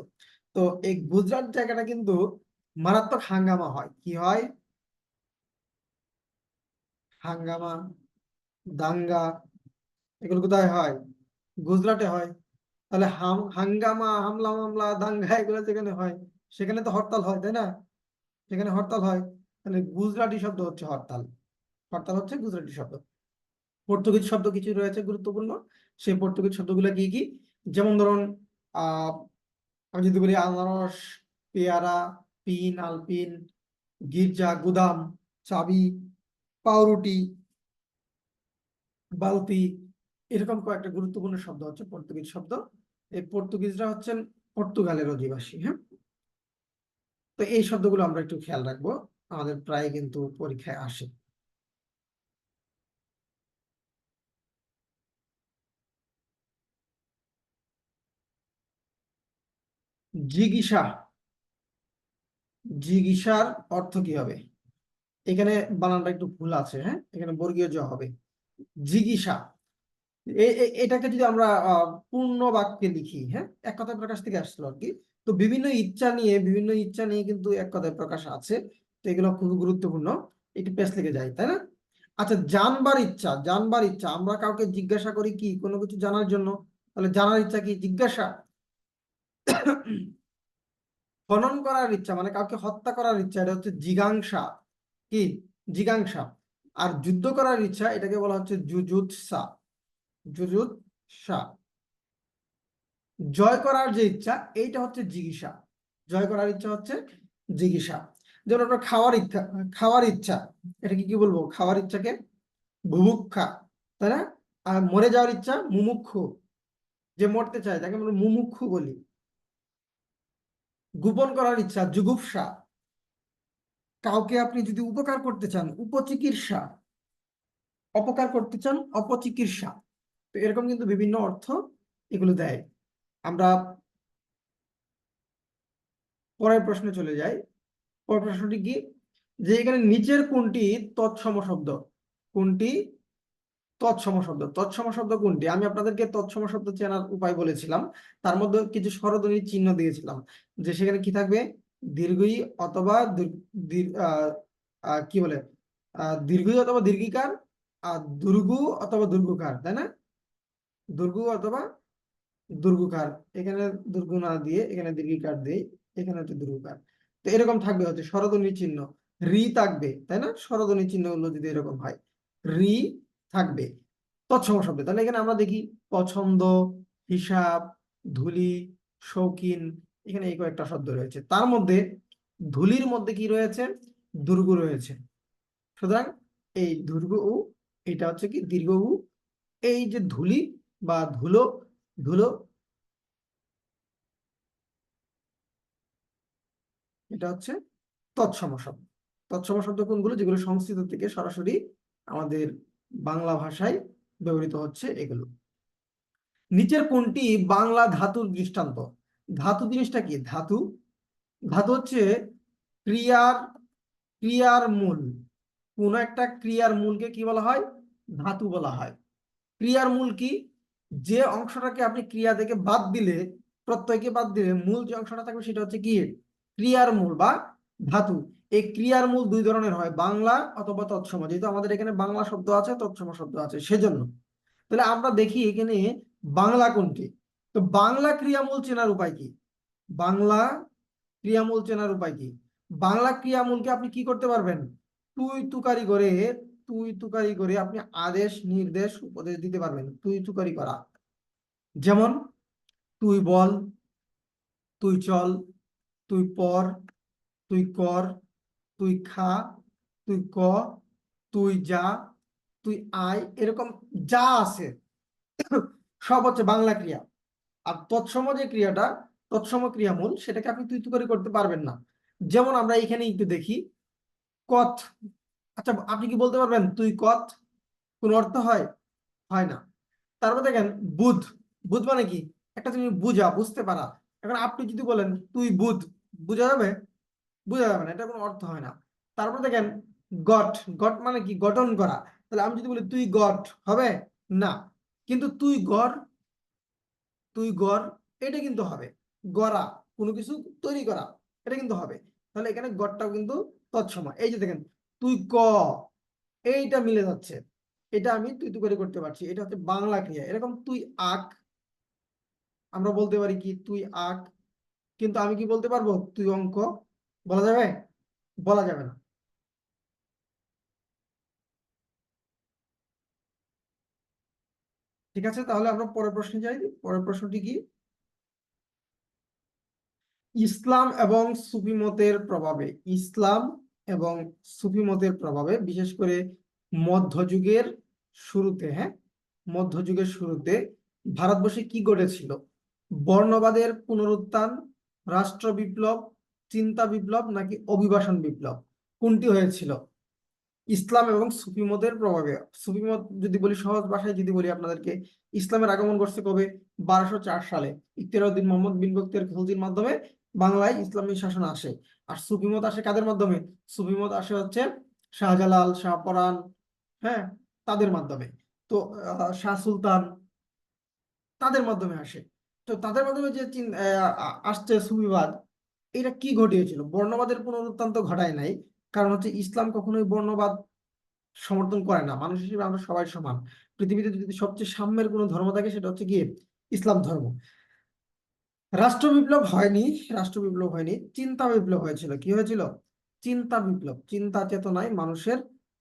তো এই গুজরাট জায়গাটা কিন্তু মারাত্মক হাঙ্গামা হয়। কি হয়? হাঙ্গামা, দাঙ্গা, এগুলো কোথায় হয়? গুজরাটে হয়। তাহলে হাঙ্গামা, হামলা মামলা, দাঙ্গা এগুলো যেখানে হয়, সেখানে তো হরতাল হয়, তাই না? সেখানে হরতাল হয়। তাহলে গুজরাটি শব্দ হচ্ছে হরতাল। হরতাল হচ্ছে গুজরাটি শব্দ। পর্তুগিজ শব্দ কিছু রয়েছে গুরুত্বপূর্ণ। সেই পর্তুগিজ শব্দগুলো কি কি? যেমন ধরুন, আহ আমি যদি বলি আনারস, পেয়ারা, পিন, আলপিন, গির্জা, গুদাম, চাবি, পাউরুটি, বালতি, এরকম কয়েকটা গুরুত্বপূর্ণ শব্দ হচ্ছে পর্তুগিজ শব্দ। এই পর্তুগিজরা হচ্ছেন পর্তুগালের অধিবাসী। হ্যাঁ, তো এই শব্দগুলো আমরা একটু খেয়াল রাখবো, আমাদের প্রায় কিন্তু পরীক্ষায় আসে। জিগিসা। জিগিসার অর্থ কি হবে? এখানে বানানটা একটু ভুল আছে। হ্যাঁ, এখানে বর্গীয় জ হবে। জিগিসা, এটাকে যদি আমরা পূর্ণ বাক্যে লিখি, হ্যাঁ, এক কথায় প্রকাশ থেকে আসলো আর কি। তো বিভিন্ন ইচ্ছা নিয়ে কিন্তু এক কথায় প্রকাশ আছে। তো এগুলো খুবই গুরুত্বপূর্ণ। একটু পেশ লিখে যায়, তাই না? আচ্ছা, জানবার ইচ্ছা। জানবার ইচ্ছা, আমরা কাউকে জিজ্ঞাসা করি কি কোনো কিছু জানার জন্য, তাহলে জানার ইচ্ছা কি? জিজ্ঞাসা। খনন করার ইচ্ছা মানে কাউকে হত্যা করার ইচ্ছা, এটা হচ্ছে জিজ্ঞাসা। কি? জিজ্ঞাসা। আর যুদ্ধ করার ইচ্ছা, এটাকে বলা হচ্ছে জুজুৎসা। জুজুৎসা। জয় করার যে ইচ্ছা, এইটা হচ্ছে জিজ্ঞাসা। জয় করার ইচ্ছা হচ্ছে জিজ্ঞাসা। যেমন আপনার খাওয়ার ইচ্ছা, এটা কি কি বলবো? খাওয়ার ইচ্ছাকে বুভুক্ষা, তাই না? আর মরে যাওয়ার ইচ্ছা মুমুক্ষু। যে মরতে চায় তাকে আমরা মুমুক্ষু বলি। গোপন করার ইচ্ছা জুগুপ্সা। কাউকে আপনি যদি উপকার করতে চান, উপচিকিৎসা। অপকার করতে চান, অপচিকিৎসা। তো এরকম কিন্তু বিভিন্ন অর্থ এগুলো দেয়। আমরা পরের প্রশ্নে চলে যাই। পরের প্রশ্নটি কি? যে এখানে নিচের কোনটি তৎসম শব্দ? কোনটি তৎসম শব্দ? তৎসম শব্দ কোনটি? আমি আপনাদেরকে তৎসম শব্দ চেনার উপায় বলেছিলাম। তার মধ্যে কিছু স্বরধ্বনির চিহ্ন দিয়েছিলাম, যে সেখানে কি থাকবে? দীর্ঘই অথবা কি বলে, দীর্ঘই অথবা দীর্ঘিকার, আর দুর্গু অথবা দুর্গুকার, তাই না? দুর্গু অথবা দুর্গুকার। এখানে দুর্গু না দিয়ে এখানে দীর্ঘিকার দিয়ে, এখানে হচ্ছে দুর্গুকার। তো এরকম থাকবে হচ্ছে স্বরধ্বনির চিহ্ন। রি থাকবে, তাই না? স্বরধ্বনির চিহ্ন গুলো যদি এরকম হয়, রি থাকবে তৎসম শব্দে। তাহলে এখানে আমরা দেখি পছন্দ, হিসাব, ধুলি, শৌখিন, এখানে এই কয়েকটা শব্দ রয়েছে। তার মধ্যে ধুলির মধ্যে কি রয়েছে? দুর্গু রয়েছে। সুতরাং এই দুর্গু উ, এটা হচ্ছে কি দীর্ঘ উ। এই যে ধুলি বা ধুলো, ধুলো, এটা হচ্ছে তৎসম শব্দ। তৎসম শব্দ কোনগুলো? যেগুলো সংস্কৃত থেকে সরাসরি আমাদের বাংলা ভাষায় ব্যবহৃত হচ্ছে এগুলো। নিচের কোনটি বাংলা ধাতুর দৃষ্টান্ত? ধাতু জিনিসটা কি? ধাতু, ধাতু হচ্ছে ক্রিয়ার ক্রিয়ার মূল। কোন একটা ক্রিয়ার মূলকে কি বলা হয়? ধাতু বলা হয়। ক্রিয়ার মূল কি? যে অংশটাকে আপনি ক্রিয়া থেকে বাদ দিলে, প্রত্যয়কে বাদ দিলে মূল যে অংশটা থাকবে সেটা হচ্ছে কি? ক্রিয়ার মূল বা ধাতু। এই ক্রিয়ার মূল দুই ধরনের হয়, বাংলা অথবা তৎসম। যেহেতু আমাদের এখানে বাংলা শব্দ আছে, তৎসম শব্দ আছে, সেজন্য। তাহলে আমরা দেখি এখানে বাংলা কোনটি। তো বাংলা ক্রিয়ামূল চেনার উপায় কি? বাংলা ক্রিয়ামূল চেনার উপায় কি? বাংলা ক্রিয়ামূলকে আপনি কি করতে পারবেন? তুই তুকারি করে, তুই তুকারি করে আপনি আদেশ, নির্দেশ, উপদেশ দিতে পারবেন। তুই তুকারি করা। যেমন তুই বল, তুই চল, তুই পর, তুই কর, তুই খা, তুই ক, তুই যা, তুই আয়, এরকম যা আছে সব হচ্ছে বাংলা ক্রিয়া। আর তৎসম যে ক্রিয়াটা, তৎসম ক্রিয়ামূল, সেটাকে আপনি তুই করে করতে পারবেন না। যেমন আমরা এখানে একটু দেখি, কথ। আচ্ছা, আপনি কি বলতে পারবেন তুই কথ কোন অর্থ হয়? হয় না। তারপর দেখেন বুধ। বুধ মানে কি? একটা জিনিস বুঝা, বুঝতে পারা। এখন আপনি যদি বলেন তুই বুধ, বুঝা যাবে? বুঝা যাবে না, এটা কোনো অর্থ হয় না। তারপর দেখেন গট। গট মানে কি? গঠন করা। তাহলে আমি যদি বলি তুই গট, হবে না। কিন্তু তুই গড়, তুই গড়, এটা কিন্তু হবে। গড়া, কোনো কিছু তৈরি করা, এটা কিন্তু হবে। তাহলে এখানে গড়টাও কিন্তু তৎসময়। এই যে দেখেন তুই ক, এইটা মিলে যাচ্ছে। এটা আমি তুই করে করতে পারছি, এটা হচ্ছে বাংলা ক্রিয়া। এরকম তুই আঁক, আমরা বলতে পারি কি তুই আঁক। কিন্তু আমি কি বলতে পারবো তুই অঙ্ক? বলা যাবে? বলা যাবে না। ঠিক আছে, তাহলে আমরা পরের প্রশ্নে যাই। পরের প্রশ্নটি কি? ইসলাম এবং সুফি মতের প্রভাবে, ইসলাম এবং সুফি মতের প্রভাবে, বিশেষ করে মধ্যযুগের শুরুতে, হ্যাঁ, মধ্যযুগের শুরুতে ভারতবর্ষে কি ঘটেছিল? বর্ণবাদের পুনরুত্থান, রাষ্ট্র বিপ্লব, চিন্তা বিপ্লব, নাকি অভিবাসন বিপ্লব? কোনটি হয়েছিল ইসলাম এবং সুফি মতের প্রভাবে? সুফি মত যদি বলি, সহজ ভাষায় যদি বলি আপনাদেরকে, ইসলামের আগমন ঘটছে কবে? 1204 সালে। ইখতিয়ারউদ্দিন মোহাম্মদ বিন বখতিয়ার খলজির মাধ্যমে বাংলায় ইসলামী শাসন আসে। আর সুফি মত আসে কাদের মাধ্যমে? সুফি মত আসে হচ্ছে শাহজালাল, শাহপরাণ, হ্যাঁ, তাদের মাধ্যমে। তো শাহ সুলতান, তাদের মাধ্যমে আসে। তো তাদের মাধ্যমে যে আসছে সুফিবাদ, এটা কি ঘটিয়েছিল? বর্ণবাদের পুনরুত্থান তো ঘটায় নাই। কারণ হচ্ছে ইসলাম কখনোই বর্ণবাদ সমর্থন করে না। মানুষ হিসেবে আমরা সবাই সমান। পৃথিবীতে যদি সবচেয়ে সাম্যের কোনো ধর্ম থাকে, সেটা হচ্ছে গিয়ে ইসলাম ধর্ম। রাষ্ট্র বিপ্লব হয়নি, রাষ্ট্র বিপ্লব হয়নি, চিন্তা বিপ্লব হয়েছিল। কি হয়েছিল? চিন্তা বিপ্লব। চিন্তা চেতনায় মানুষের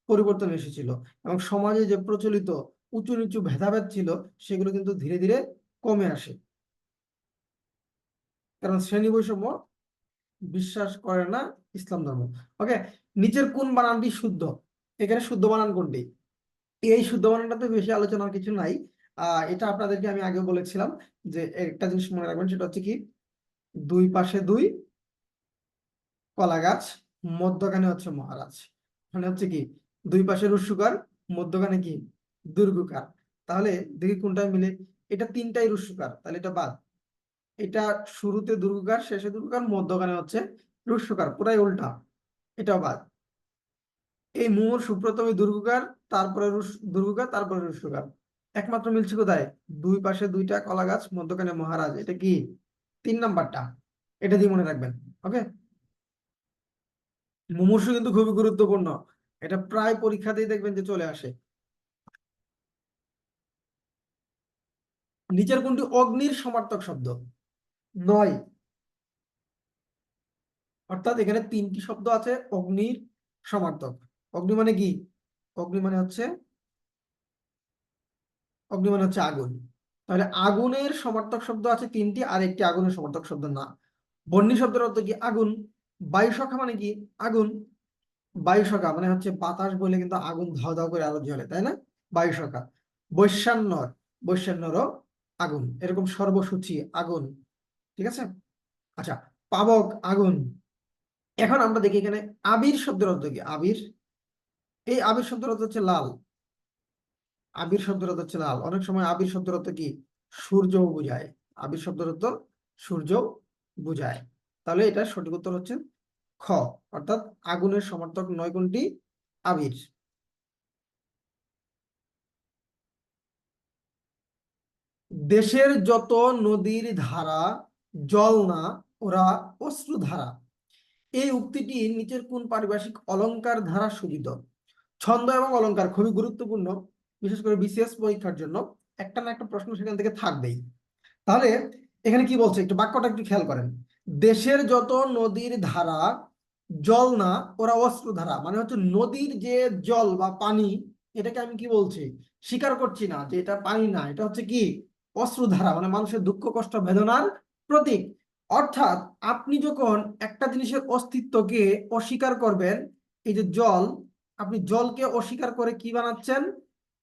পরিবর্তন এসেছিল, এবং সমাজে যে প্রচলিত উঁচু নিচু ভেদাভেদ ছিল, সেগুলো কিন্তু ধীরে ধীরে কমে আসে। কারণ শ্রেণী বৈষম্য বিশ্বাস করে না ইসলাম ধর্ম। ওকে, নিচের কোন বানানটি শুদ্ধ? এখানে শুদ্ধ বানান কোনটি? এই শুদ্ধ বানানটাতে বেশি আলোচনার কিছু নাই। এটা আপনাদেরকে আমি আগে বলেছিলাম যে একটা জিনিস মনে রাখবেন, সেটা হচ্ছে কি, দুই পাশে দুই কলা গাছ, মধ্যখানে হচ্ছে মহারাজ। মানে হচ্ছে কি, দুই পাশে রস্যুকার, মধ্যখানে কি দীর্ঘকার। তাহলে দেখি কোনটা মিলে। এটা তিনটাই রস্যুকার, তাহলে এটা বাদ। এটা শুরুতে দীর্ঘকার, শেষে দীর্ঘকার, মধ্যখানে হচ্ছে রস্যুকার, পুরাই উল্টা, এটাও বাদ। এই মুমূর্ষু প্রথমে দীর্ঘকার, তারপরে দীর্ঘকার, তারপরে রস্যকার। একমাত্র মিলছে কোথায়? দুই পাশে দুইটা কলা গাছ, মধ্যখানে মহারাজ। এটা কি 3 নাম্বারটা? এটা দিয়ে মনে রাখবেন। ওকে, মুমূর্ষু কিন্তু খুবই গুরুত্বপূর্ণ। এটা প্রায় পরীক্ষাতেই দেখবেন যে চলে আসে। নিচের কোনটি অগ্নির সমার্থক শব্দ নয়? অর্থাৎ এখানে 3টি শব্দ আছে অগ্নির সমার্থক। অগ্নি মানে কি? অগ্নি মানে হচ্ছে, অগ্নি মানে হচ্ছে আগুন। তাহলে আগুনের সমার্থক শব্দ আছে 3টি, আর একটি আগুনের সমার্থক শব্দ না। বহ্নি শব্দের অর্থ কি? আগুন। বায়ু সখা মানে কি? আগুন। বায়ু সখা মানে হচ্ছে বাতাস বলে কিন্তু আগুন ধাও ধাও করে আলো জ্বলে, তাই না? বায়ু সখা। বৈশ্যান্নর, বৈশ্যান্নরও আগুন। এরকম সর্বসূচি আগুন। ঠিক আছে। আচ্ছা, পাবক আগুন। এখন আমরা দেখি এখানে আবির শব্দের অর্থ কি? আবির, এই আবির শব্দের অর্থ হচ্ছে লাল। আবির শব্দের অর্থ হচ্ছে লাল। অনেক সময় আবির শব্দের অর্থ কি? সূর্য বোঝায়। আবির শব্দের অর্থ সূর্য বোঝায়। তাহলে এটা সঠিক উত্তর হচ্ছে খ, অর্থাৎ আগুনের সমার্থক নয় কোনটি? আবির। দেশের যত নদীর ধারা জল না, ওরা অশ্রুধারা। এই উক্তিটি নিচের কোন পারিভাষিক অলংকার ধারা সূচিত? ছন্দ এবং অলংকার খুবই গুরুত্বপূর্ণ, বিশেষ করে বিসিএস পরীক্ষার জন্য। একটা না একটা প্রশ্ন সেখান থেকে থাকবেই। তাহলে এখানে কি বলছে, একটু বাক্যটা একটু খেয়াল করেন। দেশের যত নদীর ধারা জল না, ওরা অশ্রুধারা। মানে হচ্ছে নদীর যে জল বা পানি, এটাকে আমি কি বলছি? স্বীকার করছি না যে এটা পানি না, এটা হচ্ছে কি অশ্রুধারা। মানে মানুষের দুঃখ কষ্ট বেদনার প্রতীক। অর্থাৎ আপনি যখন একটা জিনিসের অস্তিত্বকে অস্বীকার করবেন, এই যে জল, আপনি জলকে অস্বীকার করে কি বানাচ্ছেন?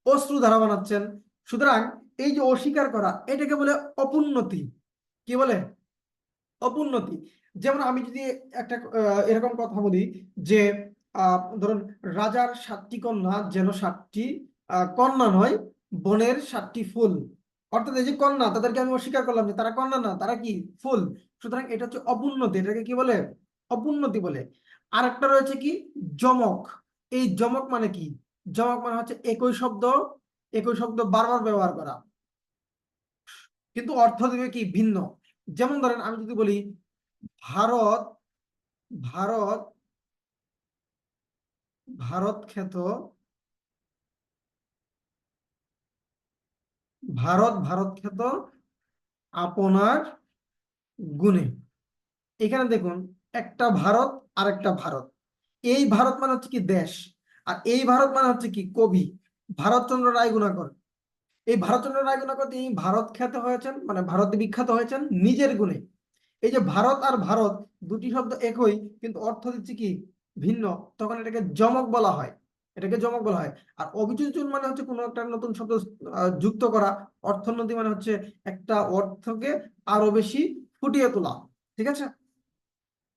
অশ্রুধারা বানাচ্ছেন। সুতরাং এই যে অস্বীকার করা, এটাকে বলে অপুন্নতি। কি বলে? অপুন্নতি। যেমন আমি যদি একটা এরকম কথা বলি যে ধরুন, রাজার 7টি কন্যা যেন 7টি কন্যা নয়, বনের 7টি ফুল। অর্থাৎ এই যে কন্যা, তাদেরকে আমি অস্বীকার করলাম যে তারা কন্যা না, তারা কি? ফুল। সুতরাং এটা হচ্ছে অপুন্নতি, এটাকে কি বলে? অপুন্নতি বলে। আরেকটা রয়েছে কি? যমক। এই যমক মানে কি? যমক মানে হচ্ছে একই শব্দ বারবার ব্যবহার করা, কিন্তু অর্থ দেবে কি ভিন্ন। যেমন ধরেন আমি যদি বলি ভারত, ভারত, ভারত খ্যাত, ভারত খ্যাত আপনার গুণে। এখানে দেখুন, একটা ভারত আর একটা ভারত। এই ভারত মানে হচ্ছে কি দেশ, আর এই ভারত মানে হচ্ছে কি কবি, ভারতচন্দ্র রায়গুণাকর। এই ভারতচন্দ্র রায়গুণাকর তিনি ভারত খ্যাত হয়েছেন, মানে ভারতে বিখ্যাত হয়েছেন নিজের গুণে। এই যে ভারত আর ভারত, দুটি শব্দ একই কিন্তু অর্থ দিচ্ছে কি ভিন্ন, তখন এটাকে যমক বলা হয়। এটাকে যমক বলা হয়। আর অভিযোজন মানে হচ্ছে কোনো একটা নতুন শব্দ যুক্ত করা। অর্থোন্নতি মানে হচ্ছে একটা অর্থকে আরো বেশি ফুটিয়ে তোলা। ঠিক আছে?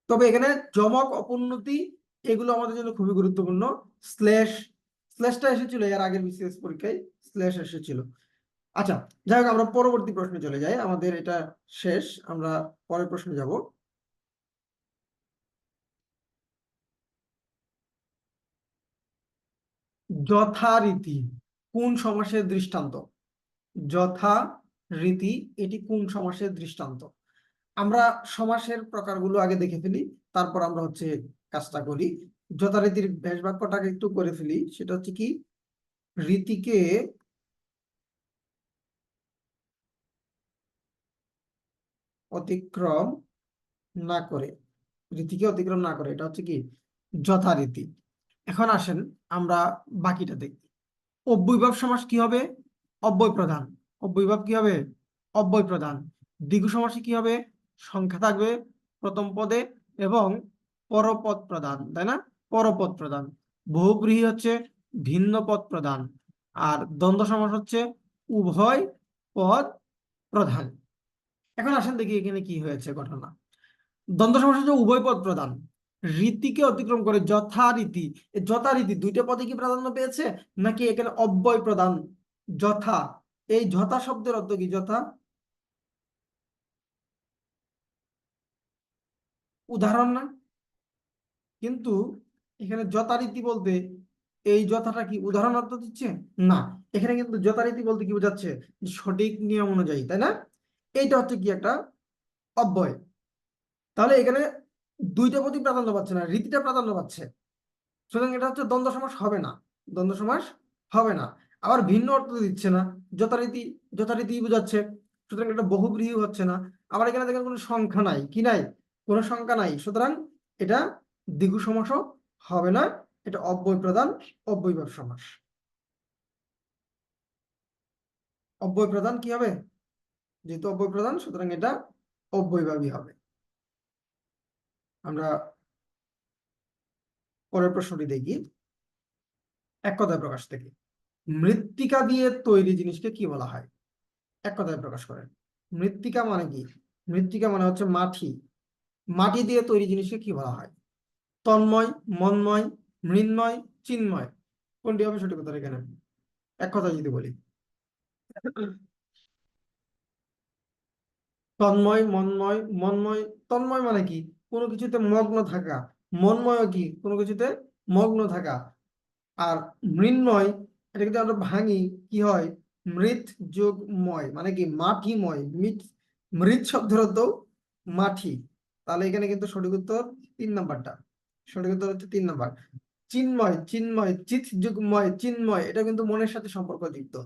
তবে এখানে যমক, অপোন্নতি এগুলো আমাদের জন্য খুবই গুরুত্বপূর্ণ। স্ল্যাশ, স্ল্যাশটা এসেছিল এর আগের বিসিএস পরীক্ষায়, স্ল্যাশ এসেছিল। আচ্ছা, যাই হোক, আমরা পরবর্তী প্রশ্নে চলে যাই, আমাদের এটা শেষ, আমরা পরের প্রশ্নে যাব। যথারীতি কোন সমাসের দৃষ্টান্ত? যথারীতি এটি কোন সমাসের দৃষ্টান্ত? আমরা সমাসের প্রকারগুলো আগে দেখে ফেলি, তারপর আমরা হচ্ছে কাজটা করি। যথারীতির ব্যাস বাক্যটাকে একটু করে ফেলি, সেটা হচ্ছে কি? রীতিকে অতিক্রম না করে, রীতিকে অতিক্রম না করে, এটা হচ্ছে কি? যথারীতি। এখন আসেন আমরা বাকিটা দেখি। অব্যয়ভাব সমাস কি হবে? অব্যয় প্রধান। অব্যয়ভাব কি হবে? অব্যয় প্রধান। দ্বিগু সমাসে কি হবে? সংখ্যা থাকবে প্রথম পদে এবং পরপদ প্রধান, তাই না? পরপদ প্রধান। বহুব্রীহি হচ্ছে ভিন্ন পদ প্রধান। আর দ্বন্দ্ব সমাস হচ্ছে উভয় পদ প্রধান। এখন আসেন দেখি এখানে কি হয়েছে ঘটনা। দ্বন্দ্ব সমাস হচ্ছে উভয় পদ প্রধান, রীতিকে অতিক্রম করে যথারীতি। যথারীতি দুইটা পদে কি প্রাধান্য পেয়েছে, নাকি এখানে অব্যয় প্রধান? যথা, এই যথা শব্দের অর্থ কি? যথা উদাহরণ না? কিন্তু এখানে যথারীতি বলতে এই যথাটা কি উদাহরণ অর্থ দিচ্ছে? না। এখানে কিন্তু যথারীতি বলতে কি বোঝাচ্ছে? সঠিক নিয়ম অনুযায়ী, তাই না? এইটা হচ্ছে কি একটা অব্যয়। তাহলে এখানে দুইটা পদই প্রাধান্য পাচ্ছে না, রীতিটা প্রাধান্য পাচ্ছে। সুতরাং এটা হচ্ছে দ্বন্দ্ব সমাস হবে না, দ্বন্দ্ব সমাস হবে না। আবার ভিন্ন অর্থ দিচ্ছে না, যথারীতি, যথারীতি বোঝাচ্ছে। সুতরাং এটা বহুব্রীহি হচ্ছে না। আবার এখানে দেখেন কোনো সংখ্যা নাই, কি নাই? কোনো সংখ্যা নাই। সুতরাং এটা দ্বিগু সমাসও হবে না, এটা অব্যয় প্রধান, অব্যয়ভাব সমাস। অব্যয় প্রধান কি হবে? যেহেতু অব্যয় প্রধান, সুতরাং এটা অব্যয়ভাবী হবে। আমরা পরের প্রশ্নটি দেখি, এক কথায় প্রকাশ থেকে। মৃত্তিকা দিয়ে তৈরি জিনিসকে কি বলা হয়? এক কথায় প্রকাশ করেন। মৃত্তিকা মানে কি? মৃত্তিকা মানে হচ্ছে মাটি। মাটি দিয়ে তৈরি জিনিসকে কি বলা হয়? তন্ময়, মন্ময়, মৃন্ময়, চিন্ময়, কোনটি হবে সঠিক উত্তর এখানে? এক কথায় যদি বলি, তন্ময়, মন্ময়, মন্ময়। তন্ময় মানে কি? কোনো কিছুতে মগ্ন থাকা। মন্ময় কি? কোনো কিছুতে মগ্ন থাকা। আর মৃন্ময়, এটা যদি আমরা ভাঙি কি হয়? মৃৎ যোগ ময় মানে কি? মাটিময়। মৃৎ শব্দের অর্থ মাটি। তাহলে এখানে কিন্তু সঠিক উত্তর 3 নাম্বারটা। সঠিক উত্তর হচ্ছে 3 নাম্বার। চিন্ময়, চিন্ময়, চিৎ যুগময়, চিন্ময়, এটা কিন্তু মনের সাথে সম্পর্কযুক্ত।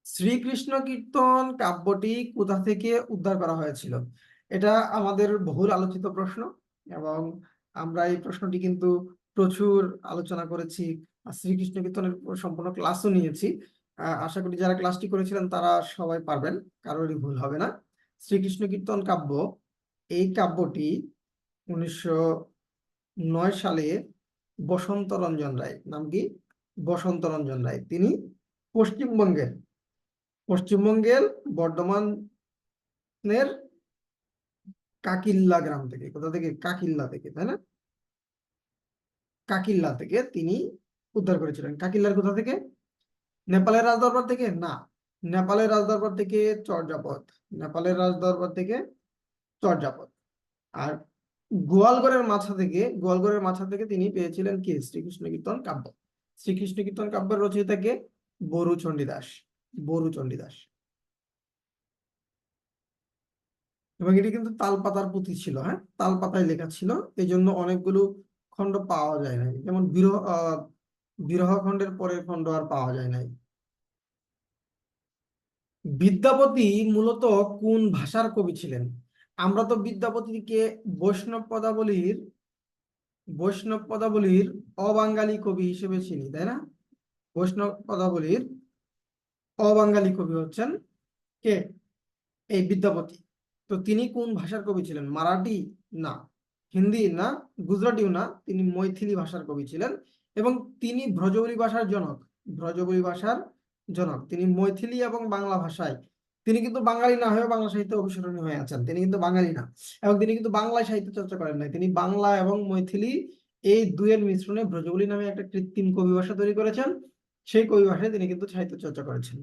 শ্রীকৃষ্ণ কীর্তন কাব্যটি কোথা থেকে উদ্ধার করা হয়েছিল? এটা আমাদের বহুল আলোচিত প্রশ্ন, এবং আমরা এই প্রশ্নটি কিন্তু প্রচুর আলোচনা করেছি, আর শ্রীকৃষ্ণ কীর্তনের সম্পূর্ণ ক্লাসও নিয়েছি। আশা করি যারা ক্লাসটি করেছিলেন তারা সবাই পারবেন, কারোরই ভুল হবে না। শ্রীকৃষ্ণ কীর্তন কাব্য, এই কাব্যটি 1909 সালে বসন্ত রঞ্জন রায়, নাম কি? বসন্ত রঞ্জন রায়, তিনি পশ্চিমবঙ্গের পশ্চিমবঙ্গের বর্ধমানের কাকিল্লা গ্রাম থেকে, কোথা থেকে? কাকিল্লা থেকে, তাই না? কাকিল্লা থেকে তিনি উদ্ধার করেছিলেন। কাকিল্লার কোথা থেকে? নেপালের রাজদরবার থেকে না, নেপালের রাজদরবার থেকে চর্যাপদ, নেপালের রাজদরবার থেকে চর্যাপদ। আর গোয়ালগড়ের মাথা থেকে তিনি পেয়েছিলেন কি? শ্রীকৃষ্ণ কীর্তন কাব্য। শ্রীকৃষ্ণ কীর্তন কাব্যের রচয়িতা কে? বরু চণ্ডীদাস, বরু চণ্ডীদাস। এবং এটি কিন্তু তালপাতার পুঁথি ছিল, হ্যাঁ, তালপাতায় লেখা ছিল, এই জন্য অনেকগুলো খণ্ড পাওয়া যায় নাই, যেমন বিরহ খণ্ডের পরের খণ্ড আর পাওয়া যায় নাই। বিদ্যাপতি মূলত কোন ভাষার কবি ছিলেন? আমরা তো বিদ্যাপতিকে বৈষ্ণব পদাবলীর অবাঙালি কবি হিসেবে চিনি, তাই না? বৈষ্ণব পদাবলীর অবাঙালি কবি হচ্ছেন কে? এই বিদ্যাপতি। তো তিনি কোন ভাষার কবি ছিলেন? মারাঠি না, হিন্দি না, গুজরাটিও না, তিনি মৈথিলি ভাষার কবি ছিলেন। এবং তিনি ব্রজবুলি ভাষার জনক, ব্রজবুলি ভাষার জনক। তিনি মৈথিলি এবং বাংলা ভাষায়, তিনি কিন্তু বাঙালি না হয়ে বাংলা সাহিত্যে অভিসরণী হয়ে আছেন, তিনি কিন্তু বাঙালি না। এবং তিনি কিন্তু বাংলায় সাহিত্য চর্চা করেন নাই, তিনি বাংলা এবং মৈথিলি এই দুয়ের মিশ্রণে ব্রজবুলি নামে একটা কৃত্রিম কবি ভাষা তৈরি করেছেন। সেই কবি ভাষায় তিনি কিন্তু সাহিত্য চর্চা করেছেন।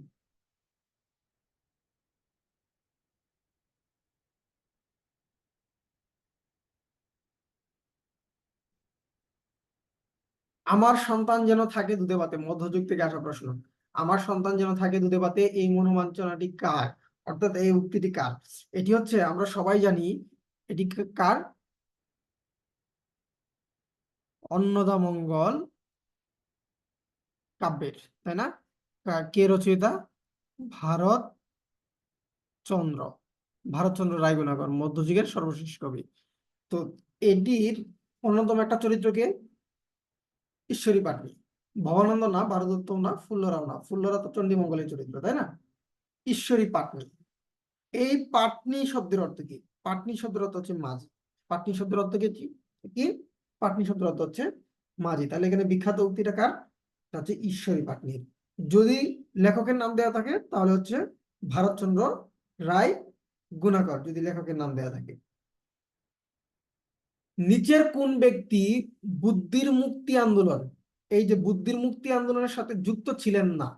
আমার সন্তান যেন থাকে দুধে ভাতে, মধ্যযুগ থেকে আসা প্রশ্ন। আমার সন্তান যেন থাকে দুধে ভাতে, এই মনোবাঞ্ছনাটি কার? অর্থাৎ এই উক্তিটি কার? এটি হচ্ছে, আমরা সবাই জানি, এটি কার? অন্নদামঙ্গল কাব্যের, তাই না? কে রচয়িতা? ভারত চন্দ্র, ভারতচন্দ্র রায়গুণাকর, মধ্যযুগের সর্বশেষ কবি। তো এটির অন্যতম একটা চরিত্রকে ঈশ্বরী পাটনি, ভবানন্দ না, ভারতোত্তম না, ফুল্লরাও না, ফুল্লরা তো চণ্ডীমঙ্গলের চরিত্র, তাই না? ঈশ্বরী পাটনি। এই পাটনি শব্দের অর্থ কি? পাটনি শব্দের অর্থ হচ্ছে মাঝি। পাটনি শব্দের অর্থ কি? কি? পাটনি শব্দের অর্থ হচ্ছে মাঝি। তাহলে এখানে বিখ্যাত উক্তিটা কার? এটা হচ্ছে ঈশ্বরী পাটনির। যদি লেখকের নাম দেওয়া থাকে তাহলে হচ্ছে ভারতচন্দ্র রায় গুণাকর, যদি লেখকের নাম দেওয়া থাকে। নিচের কোন ব্যক্তি বুদ্ধির মুক্তি আন্দোলন, এই যে বুদ্ধির মুক্তি আন্দোলনের সাথে যুক্ত ছিলেন না?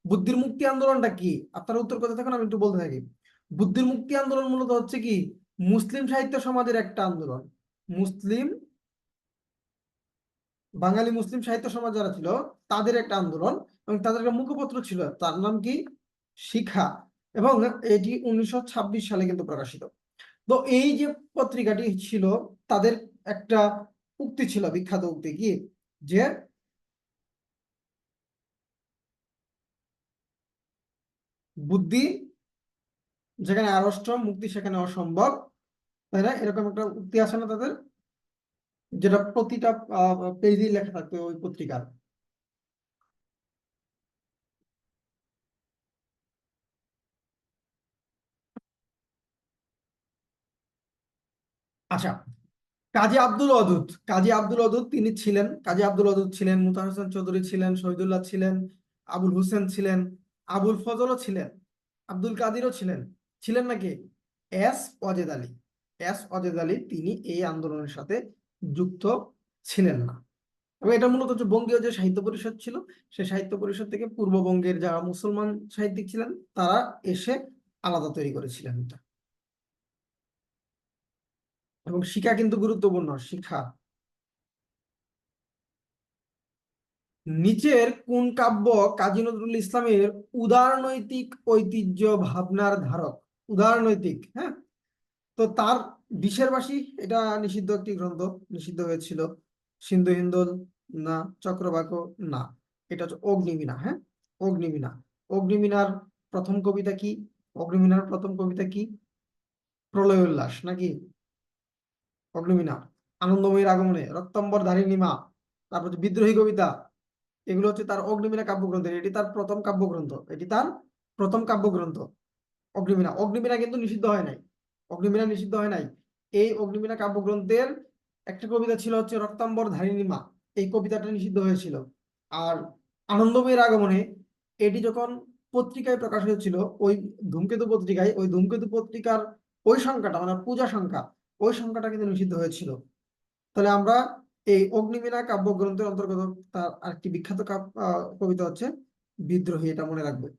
বুদ্ধির মুক্তি আন্দোলনটা কি? আপনারা উত্তর করতে থাকুন, আমি একটু বলতে থাকি। বুদ্ধির মুক্তি আন্দোলন মূলত হচ্ছে কি? মুসলিম সাহিত্য সমাজের একটা আন্দোলন। মুসলিম, বাঙালি মুসলিম সাহিত্য সমাজ যারা ছিল তাদের একটা আন্দোলন, এবং তাদের একটা মুখপত্র ছিল, তার নাম কি? শিখা। এবং এটি 1926 সালে কিন্তু প্রকাশিত। তো এই যে পত্রিকাটি ছিল, তাদের একটা উক্তি ছিল, বিখ্যাত উক্তি কি? যে বুদ্ধি যেখানে আড়ষ্ট, মুক্তি সেখানে অসম্ভব, তাই না? এরকম একটা উক্তি আছে না তাদের, যেটা প্রতিটা পেজেই লেখা থাকতো ওই পত্রিকার। আচ্ছা, কাজী আব্দুল ওদুদ তিনি ছিলেন, কাজী আব্দুল ওদুদ ছিলেন, মুতাহার হোসেন চৌধুরী ছিলেন, শহীদুল্লাহ ছিলেন, আবুল হোসেন ছিলেন, আবুল ফজলও ছিলেন, আব্দুল কাদিরও ছিলেন। ছিলেন নাকি? এস ওয়াজেদ আলী, এস ওয়াজেদ আলী তিনি এই আন্দোলনের সাথে যুক্ত ছিলেন না। এবং এটা মূলত হচ্ছে বঙ্গীয় যে সাহিত্য পরিষদ ছিল, সেই সাহিত্য পরিষদ থেকে পূর্ববঙ্গের যারা মুসলমান সাহিত্যিক ছিলেন তারা এসে আলাদা তৈরি করেছিলেন এটা। এবং শিক্ষা কিন্তু গুরুত্বপূর্ণ, শিক্ষা। নিচের কোন কাব্য কাজী নজরুল ইসলামের উদারনৈতিক ঐতিহ্য ভাবনার ধারক? উদারনৈতিক, হ্যাঁ। তো তার বিশের বাসী, এটা নিষিদ্ধ একটি গ্রন্থ, নিষিদ্ধ হয়েছিল। সিন্ধু হিন্দোল না, চক্রবাক না, এটা হচ্ছে অগ্নিবীণা, হ্যাঁ, অগ্নিবীণা। অগ্নিবীণার প্রথম কবিতা কি? অগ্নিবীণার প্রথম কবিতা কি? প্রলয় উল্লাস নাকি? অগ্নিবীণা। আনন্দময়ীর আগমনে, রক্তাম্বর ধারিণী মা, তারপর হচ্ছে বিদ্রোহী কবিতা, এগুলো হচ্ছে তার অগ্নিবীণা কাব্যগ্রন্থ, এটি তার প্রথম কাব্যগ্রন্থ, এটি তার প্রথম কাব্যগ্রন্থ। অগ্নিবীণা, অগ্নিবীণা কিন্তু নিষিদ্ধ হয় নাই, অগ্নিবীণা নিষিদ্ধ হয় নাই। এই অগ্নিবীণা কাব্যগ্রন্থের একটা কবিতা ছিল হচ্ছে রক্তাম্বর ধারিণী মা, এই কবিতাটা নিষিদ্ধ হয়েছিল। আর আনন্দময়ীর আগমনে, এটি যখন পত্রিকায় প্রকাশ হয়েছিল, ওই ধূমকেতু পত্রিকায়, ওই ধূমকেতু পত্রিকার ওই সংখ্যাটা মানে পূজা সংখ্যা, ওই সংখ্যাটা কিন্তু নিষিদ্ধ হয়েছিল। তাহলে আমরা এই অগ্নিবীণা কাব্যগ্রন্থের অন্তর্গত তার আরেকটি বিখ্যাত কবিতা হচ্ছে বিদ্রোহী, এটা মনে রাখবে।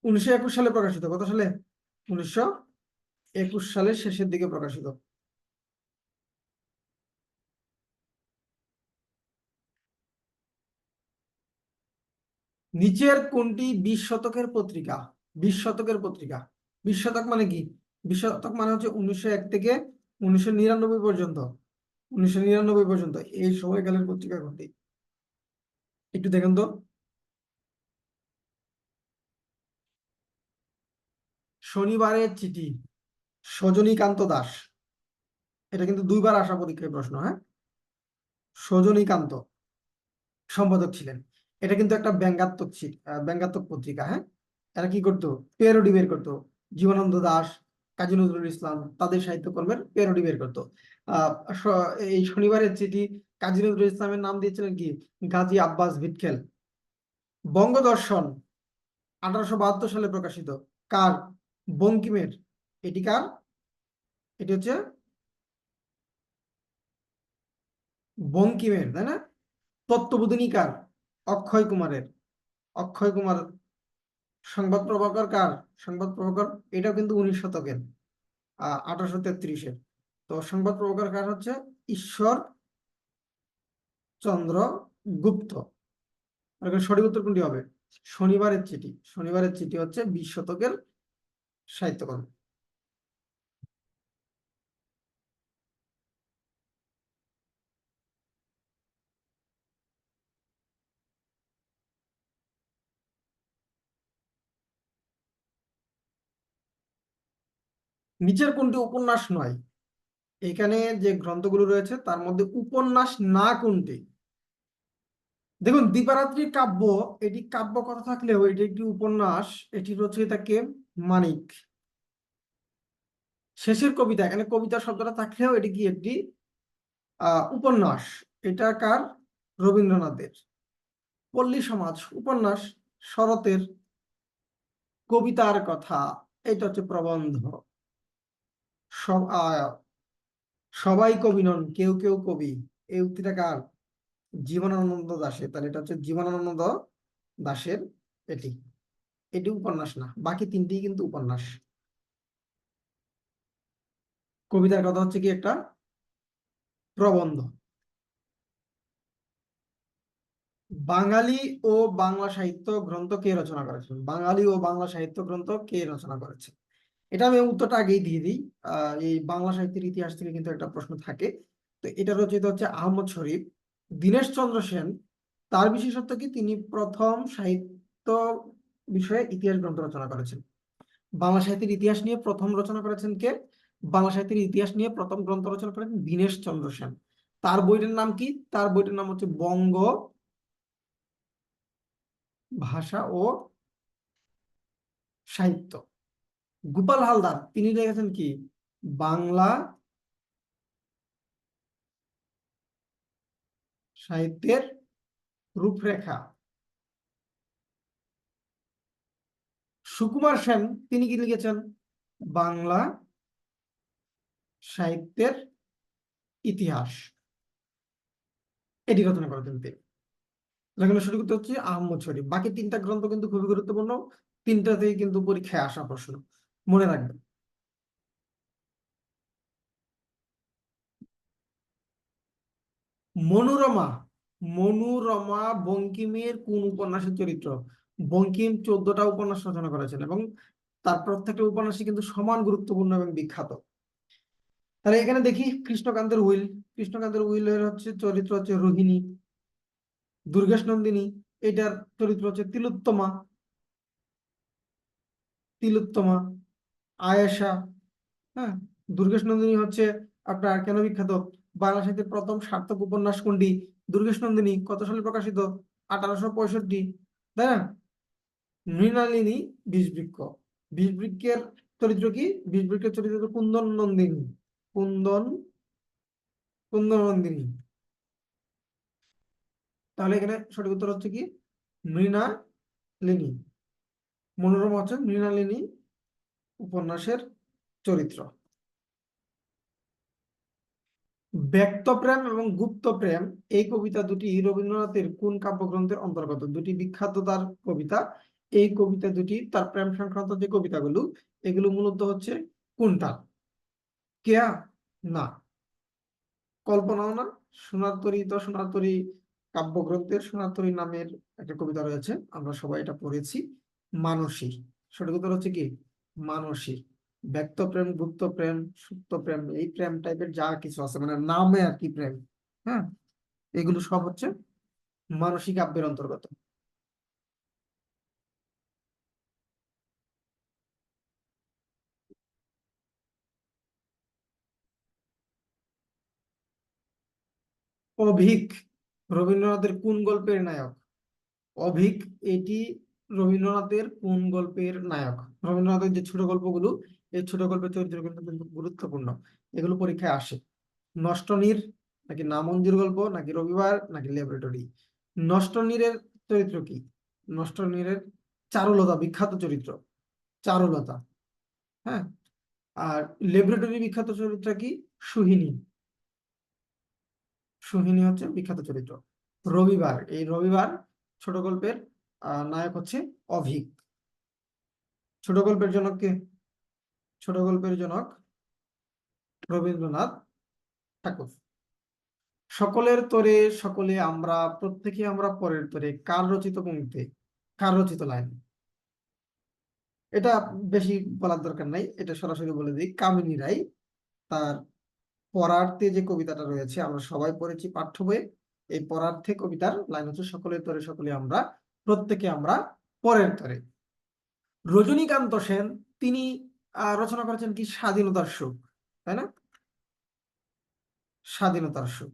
1921 সালে প্রকাশিত, কত সালে? 1921 সালের শেষের দিকে প্রকাশিত। নিচের কোনটি 20 শতকের পত্রিকা? 20 শতকের পত্রিকা, 20 শতক মানে কি? 20 শতক মানে হচ্ছে 1901 থেকে 1999 পর্যন্ত, 1999 পর্যন্ত এই সময়কালের পত্রিকা কোনটি? একটু দেখেন তো। শনিবারের চিঠি, সজনীকান্ত দাস, এটা কিন্তু দুইবার আসা পরীক্ষায় প্রশ্ন, হ্যাঁ। সজনীকান্ত সম্পাদক ছিলেন। এটা কিন্তু একটা ব্যঙ্গাত্মক ব্যঙ্গাত্মক পত্রিকা, হ্যাঁ। এরা কি করতো? পেরোডি বের করতো। জীবনানন্দ দাশ, কাজী নজরুল ইসলাম, তাদের সাহিত্যকর্মের পেরোডি বের করতো। এই শনিবারের চিঠি কাজী নজরুল ইসলামের নাম দিয়েছিলেন কি? গাজী আব্বাস ভিটকেল। বঙ্গদর্শন 1872 সালে প্রকাশিত, কার? বঙ্কিমের। এটি কার? এটি হচ্ছে বঙ্কিমের, তাই না? তত্ত্ববোধিনী কার? অক্ষয় কুমারের। অক্ষয় কুমার। সংবাদ প্রভাকর কার? সংবাদ প্রভাকর এটাও কিন্তু 19 শতকের, 1833-এর। তো সংবাদ প্রভাকর কার হচ্ছে? ঈশ্বর চন্দ্র গুপ্ত। সঠিক উত্তর কোনটি হবে? শনিবারের চিঠি, শনিবারের চিঠি হচ্ছে 20 শতকের সাহিত্যকর্ম। নিচের কোনটি উপন্যাস নয়? এখানে যে গ্রন্থগুলো রয়েছে তার মধ্যে উপন্যাস না কোনটি? দেখুন, দিবারাত্রি কাব্য, এটি কাব্য কথা থাকলেও এটি একটি উপন্যাস। এটি রচয়িতা কে? মানিক। শেষের কবিতা, এখানে কবিতা শব্দটা থাকলেও এটি কি একটি উপন্যাস। এটা কার? রবীন্দ্রনাথের। পল্লী সমাজ উপন্যাস। শরতের কবিতার কথা, এটা হচ্ছে প্রবন্ধ। সব সবাই কবি নন, কেউ কেউ কবি, এই উক্তিটা কার? জীবনানন্দ দাশের। তাহলে এটা হচ্ছে জীবনানন্দ দাশের। এটি এটি উপন্যাস না, বাকি তিনটি কিন্তু উপন্যাস। কবিতার কথা হচ্ছে কি একটা প্রবন্ধ। বাঙালি ও বাংলা সাহিত্য গ্রন্থ কে রচনা করেছেন? বাঙালি ও বাংলা সাহিত্য গ্রন্থ কে রচনা করেছেন? এটা আমি উত্তরটা আগেই দিয়ে দিই। এই বাংলা সাহিত্যের ইতিহাস থেকে কিন্তু একটা প্রশ্ন থাকে। তো এটা রচিত হচ্ছে আহমদ শরীফ। দীনেশ চন্দ্র সেন, তার বিশেষত্ব কি? তিনি প্রথম সাহিত্য বিষয়ে ইতিহাস গ্রন্থ রচনা করেছেন। বাংলা সাহিত্যের ইতিহাস নিয়ে প্রথম রচনা করেছেন কে? বাংলা সাহিত্যের ইতিহাস নিয়ে প্রথম গ্রন্থ রচনা করেছেন দীনেশ চন্দ্র সেন। তার বইটার নাম কি? তার বইটার নাম হচ্ছে বঙ্গ ভাষা ও সাহিত্য। গোপাল হালদার, তিনি লিখেছেন কি? বাংলা সাহিত্যের রূপরেখা। সুকুমার সেন, তিনি কি লিখেছেন? বাংলা সাহিত্যের ইতিহাস, এটি রচনা করেছেন তিনি। এখানে সঠিক উত্তর হচ্ছে আহমদ শরীফ। বাকি তিনটা গ্রন্থ কিন্তু খুবই গুরুত্বপূর্ণ, তিনটা থেকে কিন্তু পরীক্ষায় আসা প্রশ্ন, মনে রাখবেন। মনোরমা, মনোরমা বঙ্কিমের কোন উপন্যাসের চরিত্র? বঙ্কিম 14টা উপন্যাস রচনা করেছেন এবং তার প্রত্যেকটা উপন্যাসই কিন্তু সমান গুরুত্বপূর্ণ এবং বিখ্যাত। তাহলে এখানে দেখি কৃষ্ণকান্তের উইল। কৃষ্ণকান্তের উইলের হচ্ছে চরিত্র হচ্ছে রোহিণী। দুর্গেশ নন্দিনী, এটার চরিত্র হচ্ছে তিলোত্তমা। তিলোত্তমা, আয়েশা, হ্যাঁ। দুর্গেশ নন্দিনী হচ্ছে আপনার কেন বিখ্যাত? বাংলা সাহিত্যের প্রথম সার্থক উপন্যাস কোনটি? দুর্গেশ নন্দিনী। কত সালে প্রকাশিত? 1865। তাই না? মৃণালিনী বিষবৃক্ষ। বিষবৃক্ষের চরিত্র কি? বিষবৃক্ষের চরিত্র হচ্ছে কুন্দন নন্দিনী। কুন্দন কুন্দন নন্দিনী। তাহলে এখানে সঠিক উত্তর হচ্ছে কি? মৃণালিনী। মনোরমা হচ্ছে মৃণালিনী উপন্যাসের চরিত্র। ব্যক্তপ্রেম এবং গুপ্তপ্রেম এই কবিতা দুটি রবীন্দ্রনাথের কোন কাব্যগ্রন্থের অন্তর্গত? দুটি বিখ্যাত তার কবিতা। এই কবিতা দুটি, তার প্রেম সংক্রান্ত যে কবিতাগুলো, এগুলো মূলত হচ্ছে কোনটা? কেয়া? না। কল্পনাও না। সোনার তরী তো সোনার তরী কাব্যগ্রন্থের সোনার তরী নামের একটা কবিতা রয়েছে, আমরা সবাই এটা পড়েছি। মানসী। সঠিক উত্তর হচ্ছে কি? মানসী। ব্যক্ত প্রেম, গুপ্ত প্রেম, সুপ্ত প্রেম, এই প্রেম টাইপের যা কিছু আছে, মানে নামে আর কি প্রেম, হ্যাঁ, এগুলো সব হচ্ছে মানসী কাব্যের অন্তর্গত। অভিক রবীন্দ্রনাথের কোন গল্পের নায়ক? অভিক এটি রবীন্দ্রনাথের কোন গল্পের নায়ক? রবীন্দ্রনাথের যে ছোট গল্পগুলো, এই ছোট গল্পের চরিত্র কিন্তু গুরুত্বপূর্ণ, এগুলো পরীক্ষায় আসে। নষ্টনীড়, নাকি নামঞ্জুর গল্প, নাকি রবিবার, নাকি ল্যাবরেটরি? নষ্টনীড়ের চরিত্র কি? নষ্টনীড়ের চারুলতা বিখ্যাত চরিত্র, চারুলতা। হ্যাঁ। আর ল্যাবরেটরি বিখ্যাত চরিত্র কি? সুহিনী। সুহিনী হচ্ছে বিখ্যাত চরিত্র। রবিবার, এই রবিবার ছোট গল্পের নায়ক হচ্ছে অভিক। ছোট গল্পের জনক কে? ছোট গল্পের জনক রবীন্দ্রনাথ ঠাকুর। সকলের তরে সকলে আমরা, প্রত্যেকে আমরা পরের তরে কার রচিত পংক্তি? কার রচিত লাইন? এটা বেশি বলার দরকার নাই, এটা সরাসরি বলে দিই, কামিনী রায়। তার পরার্থে যে কবিতাটা রয়েছে, আমরা সবাই পড়েছি পাঠ্য বইয়ে। এই পরার্থে কবিতার লাইন হচ্ছে সকলের তরে সকলে আমরা, প্রত্যেকে আমরা পরের তরে। রজনীকান্ত সেন, তিনি রচনা করেছেন কি? স্বাধীনতার সুখ, তাই না? স্বাধীনতার সুখ।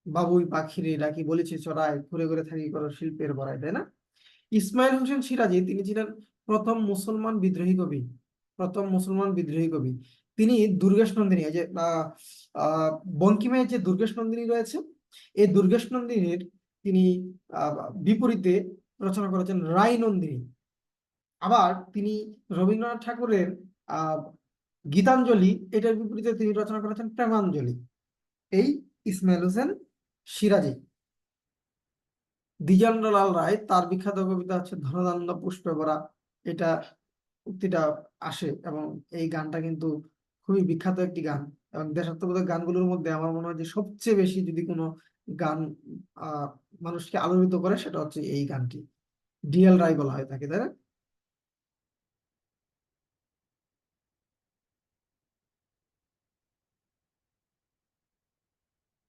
বাবুই পাখিরে ডাকি বলেছি চড়াই, ঘুরে ঘুরে থাকি করো শিল্পের বড়াই, তাই না? ইসমাইল হোসেন সিরাজি, তিনি ছিলেন প্রথম মুসলমান বিদ্রোহী কবি। প্রথম মুসলমান বিদ্রোহী কবি। তিনি দুর্গেশ নন্দিনী, এই যে আহ বঙ্কিমের যে দুর্গেশ নন্দিনী রয়েছে, এই দুর্গেশ নন্দিনীর তিনি আহ বিপরীতে রচনা করেছেন রায় নন্দিনী। আবার তিনি রবীন্দ্রনাথ ঠাকুরের আহ গীতাঞ্জলি, এটার বিপরীতে তিনি রচনা করেছেন প্রেমাঞ্জলি। এই ইসমাইল হোসেন সিরাজি। দ্বিজেন্দ্রলাল রায়, তার বিখ্যাত কবিতা হচ্ছে ধনধান্য পুষ্পে ভরা, এটা উক্তিটা আসে, এবং এই গানটা কিন্তু খুবই বিখ্যাত একটি গান। এবং দেশাত্মবোধক গানগুলোর মধ্যে আমার মনে হয় যে সবচেয়ে বেশি যদি কোনো গান আহ মানুষকে আলোড়িত করে, সেটা হচ্ছে এই গানটি। ডিএল রায় বলা হয় তাকে, তাই না?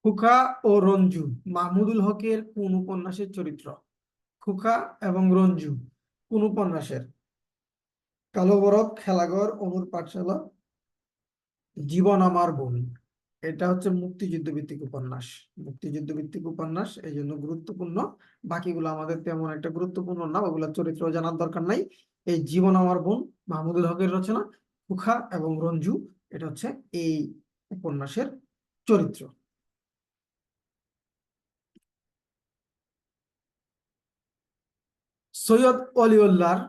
খুকা ও রঞ্জু মাহমুদুল হকের কোন উপন্যাসের চরিত্র? খুকা এবং রঞ্জু কোন উপন্যাসের? কালো বরফ, খেলাঘর, অনুর পাঠশালা, জীবন আমার বোন। এটা হচ্ছে মুক্তিযুদ্ধ ভিত্তিক উপন্যাস। মুক্তিযুদ্ধ ভিত্তিক উপন্যাস, এই জন্য গুরুত্বপূর্ণ। বাকিগুলো আমাদের তেমন একটা গুরুত্বপূর্ণ না, ওগুলো চরিত্র জানার দরকার নাই। এই জীবন আমার বোন মাহমুদুল হকের রচনা। খুখা এবং রঞ্জু, এটা হচ্ছে এই উপন্যাসের চরিত্র। সৈয়দ অলিউল্লাহর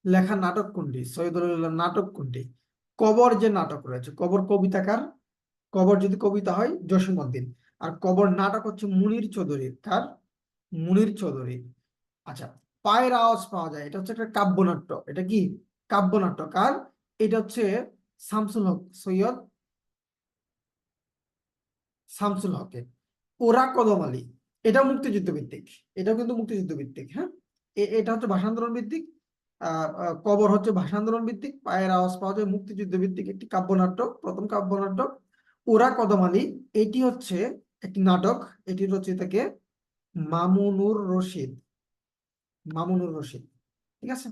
লেখা নাটক কোনটি? সৈয়দ অলিউল্লাহর নাটক কোনটি? কবর যে নাটক রয়েছে, কবর কবিতাকার, কবর যদি কবিতা হয় জসীমউদ্দিন, আর কবর নাটক হচ্ছে মুনির চৌধুরীর। কার? মুনির চৌধুরী। আচ্ছা, পায়ের আওয়াজ পাওয়া যায়, এটা হচ্ছে একটা কাব্যনাট্য। এটা কি? কাব্যনাট্য। কার? এটা হচ্ছে শামসুল হক, সৈয়দ শামসুল হকের। ওরা কদম আলী, এটা মুক্তিযুদ্ধ ভিত্তিক। এটাও কিন্তু মুক্তিযুদ্ধ ভিত্তিক, হ্যাঁ। এটা হচ্ছে ভাষান্দোলন ভিত্তিক। কবর হচ্ছে ভাষান্দোলন ভিত্তিক। পায়ের আওয়াজ পাওয়া যায় মুক্তিযুদ্ধ ভিত্তিক একটি কাব্যনাট্য, প্রথম কাব্যনাট্য। ওরা কদম আলী, এটি হচ্ছে একটি নাটক। এটির রচয়িতাকে মামুনুর রশিদ। মামুনুর রশিদ, ঠিক আছে।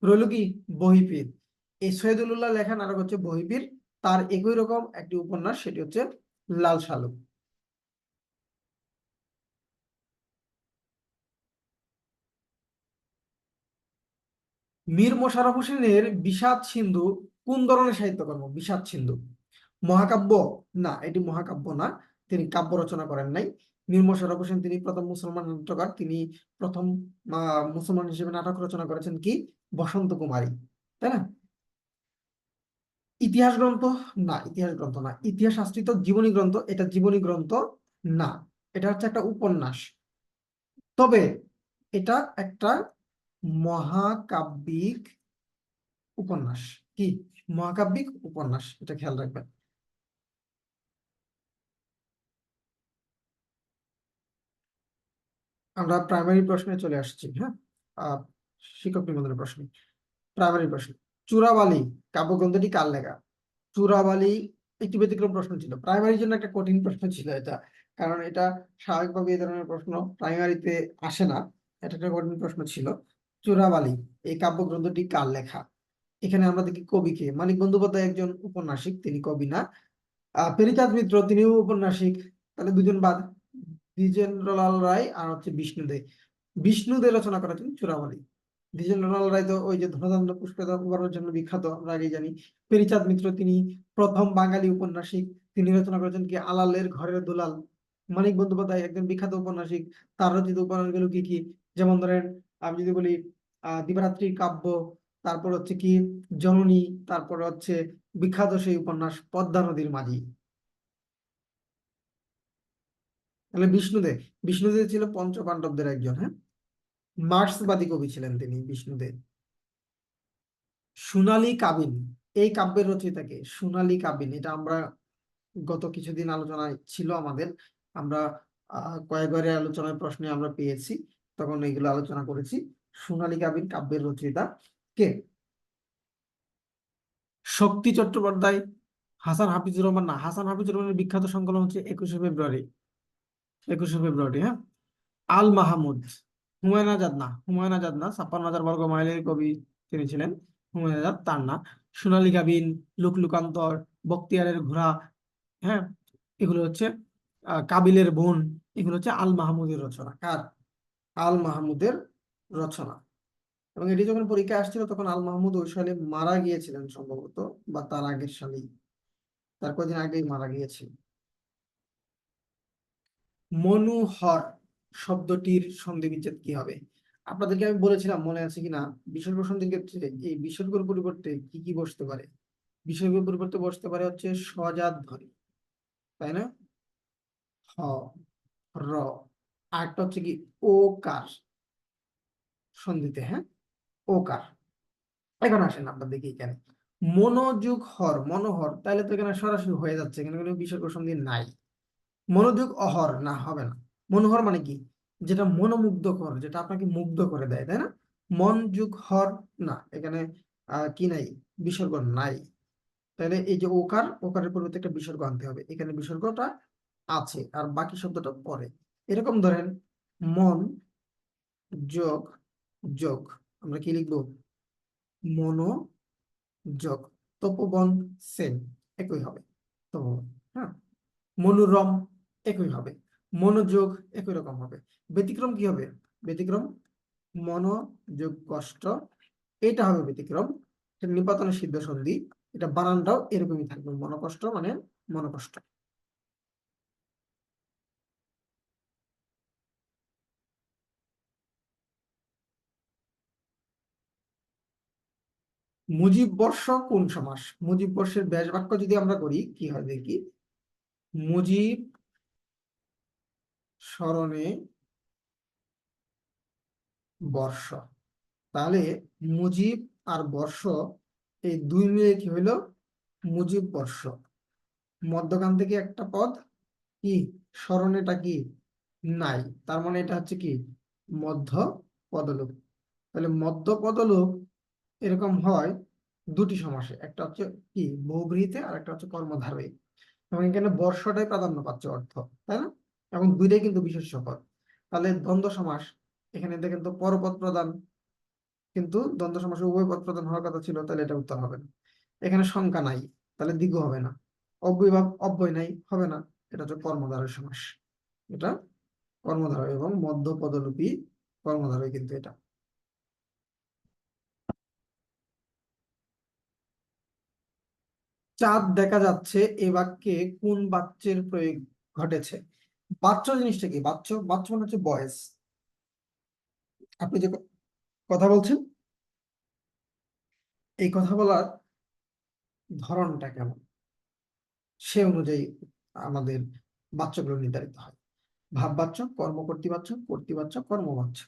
রইল কি? বহিপীর। এই সৈয়দুল্লাহ লেখা নাটক হচ্ছে বহিপীর। তার একই রকম একটি উপন্যাস, সেটি হচ্ছে লাল সালু। মীর মোশাররফ হোসেনের বিষাদ সিন্ধু কোন ধরনের সাহিত্যকর্ম? বিষাদ সিন্ধু মহাকাব্য? না, এটি মহাকাব্য না, তিনি কাব্য রচনা করেন নাই। মীর মোশাররফ হোসেন তিনি প্রথম মুসলমান নাট্যকার, তিনি প্রথম মুসলমান হিসেবে নাটক রচনা করেছেন কি বসন্ত কুমারী, তাই না? ইতিহাস গ্রন্থ? না, ইতিহাস গ্রন্থ না। ইতিহাস আশ্রিত জীবনী গ্রন্থ? এটা জীবনী গ্রন্থ না, এটা হচ্ছে একটা উপন্যাস। তবে এটা একটা মহাকাব্যিক উপন্যাস। কি মহাকাব্যিক উপন্যাস, এটা খেয়াল রাখবেন। আমরা প্রাইমারি প্রশ্নে চলে আসছি, হ্যাঁ। আহ শিক্ষক নিবন্ধনের প্রশ্ন, প্রাইমারি প্রশ্ন। চূড়াবালি কাব্যগ্রন্থটি কার লেখা? চূড়াবালি একটি ব্যতিক্রম প্রশ্ন ছিল, প্রাইমারির জন্য একটা কঠিন প্রশ্ন ছিল এটা, কারণ এটা স্বাভাবিকভাবে এই ধরনের প্রশ্ন প্রাইমারিতে আসে না। এটা একটা কঠিন প্রশ্ন ছিল। চূড়াবালি এই কাব্যগ্রন্থটি কার লেখা? এখানে আমরা দেখি কবিকে, মানিক বন্দ্যোপাধ্যায় একজন উপন্যাসিক, তিনি কবি না। পেরিচাঁদ মিত্র তিনিও উপন্যাসিক, তাহলে দুজন বাদ। দ্বিজেন্দ্রলাল রায় আর হচ্ছে বিষ্ণু দে। বিষ্ণু দে রচনা করেছেন চূড়াবালি। দ্বিজেন্দ্রলাল রায় তো ওই যে ধনধান্য পুষ্পের জন্য বিখ্যাত, আমরা আগেই জানি। পেরিচাঁদ মিত্র তিনি প্রথম বাঙালি উপন্যাসিক, তিনি রচনা করেছেন কি আলালের ঘরের দুলাল। মানিক বন্দ্যোপাধ্যায় একজন বিখ্যাত উপন্যাসিক, তার রচিত উপন্যাসগুলো কি কি, যেমন ধরেন আমি যদি বলি দিবারাত্রি কাব্য, তারপর হচ্ছে কি জননী, তারপর হচ্ছে বিখ্যাত সেই উপন্যাস পদ্মা নদীর মাঝি। তাহলে বিষ্ণুদেব, বিষ্ণুদেব ছিল পঞ্চ পাণ্ডবদের একজন, হ্যাঁ। মার্ক্সবাদী কবি ছিলেন তিনি বিষ্ণুদেব। সোনালী কাবিন এই কাব্যের রচয়িতাকে, সোনালী কাবিন এটা আমরা গত কিছুদিন আলোচনায় ছিল আমাদের, আমরা কয়েকবারের আলোচনায় প্রশ্নে আমরা পেয়েছি, তখন এইগুলো আলোচনা করেছি। সোনালী কাবিন কাব্যের রচয়িতা কে? শক্তি চট্টোপাধ্যায়, হাসান হাফিজুর রহমান? না, হাসান হাফিজুর রহমানের বিখ্যাত সংকলন হচ্ছে 21শে ফেব্রুয়ারি, 21শে ফেব্রুয়ারি, হ্যাঁ। আল মাহমুদ, হুমায়ুন আজাদ? না, হুমায়ুন আজাদ না, 56,000 বর্গ মাইলের কবি তিনি ছিলেন, হুমায়ুন আজাদ তার না। সোনালী কাবিন, লুকলুকান্তর, বখতিয়ারের ঘোড়া, হ্যাঁ, এগুলো হচ্ছে কাবিলের বোন, এগুলো হচ্ছে আল মাহমুদের রচনা। কার? আল মাহমুদের রচনা। এবং এটি যখন পরীক্ষায় আসছিল তখন আল মাহমুদ ওই সালে মারা গিয়েছিলেন সম্ভবত, বা তার আগের সালেই, তার কদিন আগেই মারা গিয়েছিলেন। মনোহর শব্দটির সন্ধিবিচ্ছেদ কি হবে? আপনাদেরকে আমি বলেছিলাম, মনে আছে কিনা, বিসর্গ সন্ধির ক্ষেত্রে এই বিসর্গের পরিবর্তে কি কি বসতে পারে? বিসর্গের পরিবর্তে বসতে পারে হচ্ছে সজাত ধ্বনি, তাই না? হ, র, আরেকটা হচ্ছে কি ওকার সন্ধিতে, হ্যাঁ, ওকার। এখন আসেন আমরা দেখি এখানে মনোযোগ হর, মনোহর, তাহলে তো এখানে সরাসরি হয়ে যাচ্ছে, এখানে কোনো বিসর্গ সন্ধি নাই। মনোযোগ অহর, না, হবে না। মনোহর মানে কি? যেটা মনোমুগ্ধকর, যেটা আপনাকে মুগ্ধ করে দেয়, তাই না? মন যুগ হর, না, এখানে কি নাই, বিসর্গ নাই। তাহলে এই যে ওকার, ওকারের পরিবর্তে একটা বিসর্গ আনতে হবে, এখানে বিসর্গটা আছে আর বাকি শব্দটা পরে। এরকম ধরেন মন যোগ যোগ, আমরা কি লিখবো? মনো যোগ তপোবন, সেম, একই হবে তপোবন, হ্যাঁ। মনোরম একই হবে, মনোযোগ একই রকম হবে। ব্যতিক্রম কি হবে? ব্যতিক্রম মনোযোগ কষ্ট, এটা হবে ব্যতিক্রম। এটা নিপাতনের সিদ্ধ সন্ধি, এটা বানানটাও এরকমই থাকবে, মনোকষ্ট মানে মনোকষ্ট। মুজিব বর্ষ কোন সমাস? মুজিব বর্ষের ব্যাস বাক্য যদি আমরা করি কি হয় দেখি। মুজিব স্মরণে বর্ষ, তাহলে মুজিব আর বর্ষ এই দুই মিলে কি হইলো? মুজিব বর্ষ। মধ্যখান থেকে একটা পদ কি, স্মরণেটা কি নাই, তার মানে এটা হচ্ছে কি মধ্য পদলোপ। তাহলে মধ্য পদলোপ এরকম হয় দুটি সমাসে, একটা হচ্ছে কি বহুব্রীহিতে আর একটা হচ্ছে কর্মধারয়ে। এবং এখানে বর্ষটাই প্রাধান্য পাচ্ছে অর্থ, তাই না? এবং দুইটাই কিন্তু বিশেষ্য পদ। তাহলে দ্বন্দ্ব সমাস, এখানে দেখেন তো পরপদ প্রধান, কিন্তু দ্বন্দ্ব সমাসে উভয় পদ প্রধান হওয়ার কথা ছিল, তাহলে এটা উত্তর হবে না। এখানে সংখ্যা নাই, তাহলে দ্বিগু হবে না। অব্যয়ভাব, অব্যয় নাই, হবে না। এটা হচ্ছে কর্মধারয় সমাস, এটা কর্মধারয় এবং মধ্য পদলোপী কর্মধারয় কিন্তু এটা। চাঁদ দেখা যাচ্ছে এ বাক্যে কোন বাচ্যের প্রয়োগ ঘটেছে? বাচ্য জিনিসটা কি? বাচ্য বাচ্য মানে হচ্ছে বয়েস। আপনি যে কথা বলছেন, এই কথা বলার ধরনটা কেমন, সে অনুযায়ী আমাদের বাচ্যগুলো নির্ধারিত হয়। ভাববাচ্য, কর্মকর্তৃবাচ্য, কর্তৃবাচ্য, কর্মবাচ্য।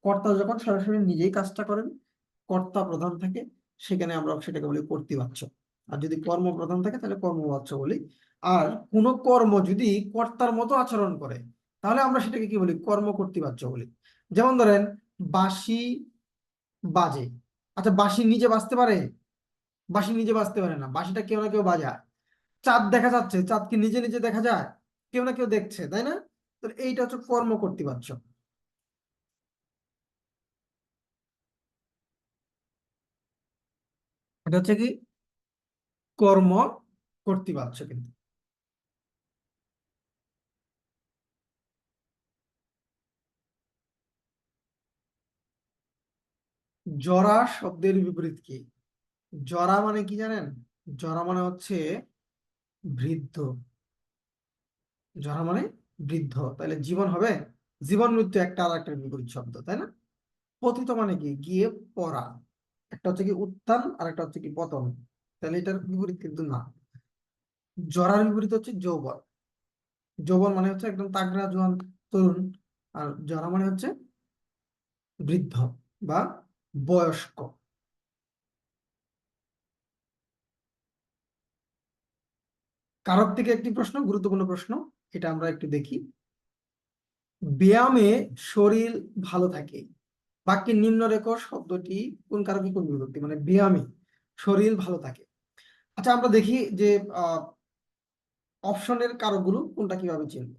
কর্তা যখন সরাসরি নিজেই কাজটা করেন, কর্তা প্রধান থাকে, সেখানে আমরা সেটাকে বলি কর্তৃবাচ্য। আর যদি কর্ম প্রধান থাকে তাহলে কর্মবাচ্য বলি। আর কোন কর্ম যদি কর্তার মতো আচরণ করে তাহলে আমরা সেটাকে কি বলি? কর্মকর্তৃবাচ্য বলি। যেমন ধরেন বাঁশি বাজে। আচ্ছা, বাঁশি নিজে বাজতে পারে? বাঁশি নিজে বাজতে পারে না, বাঁশিটা কেউ না কেউ বাজায়। চাঁদ দেখা যাচ্ছে, চাঁদ কি নিজে নিজে দেখা যায়? কেউ না কেউ দেখছে, তাই না? তো এইটা হচ্ছে কর্মকর্তৃবাচ্য। এটা হচ্ছে কি? কর্ম কর্তৃবাচ্য। কিন্তু জরা শব্দের বিপরীত কি? জরা মানে কি জানেন? জরা মানে হচ্ছে বৃদ্ধ। জরা মানে বৃদ্ধ, তাহলে জীবন হবে? জীবন মৃত্যু একটা আর একটা বিপরীত শব্দ, তাই না? পতিত মানে কি? গিয়ে পড়া। একটা হচ্ছে কি উত্থান আর একটা হচ্ছে কি পতন, তাহলে এটার বিপরীত কিন্তু না। জরার বিপরীত হচ্ছে যৌবন। যৌবন মানে হচ্ছে একদম তাগড়া জোয়ান তরুণ, আর জরা মানে হচ্ছে বৃদ্ধ বা বয়স্ক। কারক থেকে একটি প্রশ্ন, গুরুত্বপূর্ণ প্রশ্ন, এটা আমরা একটু দেখি। ব্যায়ামে শরীর ভালো থাকে, বাক্যের নিম্নরেখ শব্দটি কোন কারকে কোন বিভক্তি? মানে ব্যায়ামে শরীর ভালো থাকে। আচ্ছা, আমরা দেখি যে অপশনের কারকগুলো কোনটা কিভাবে চিনব।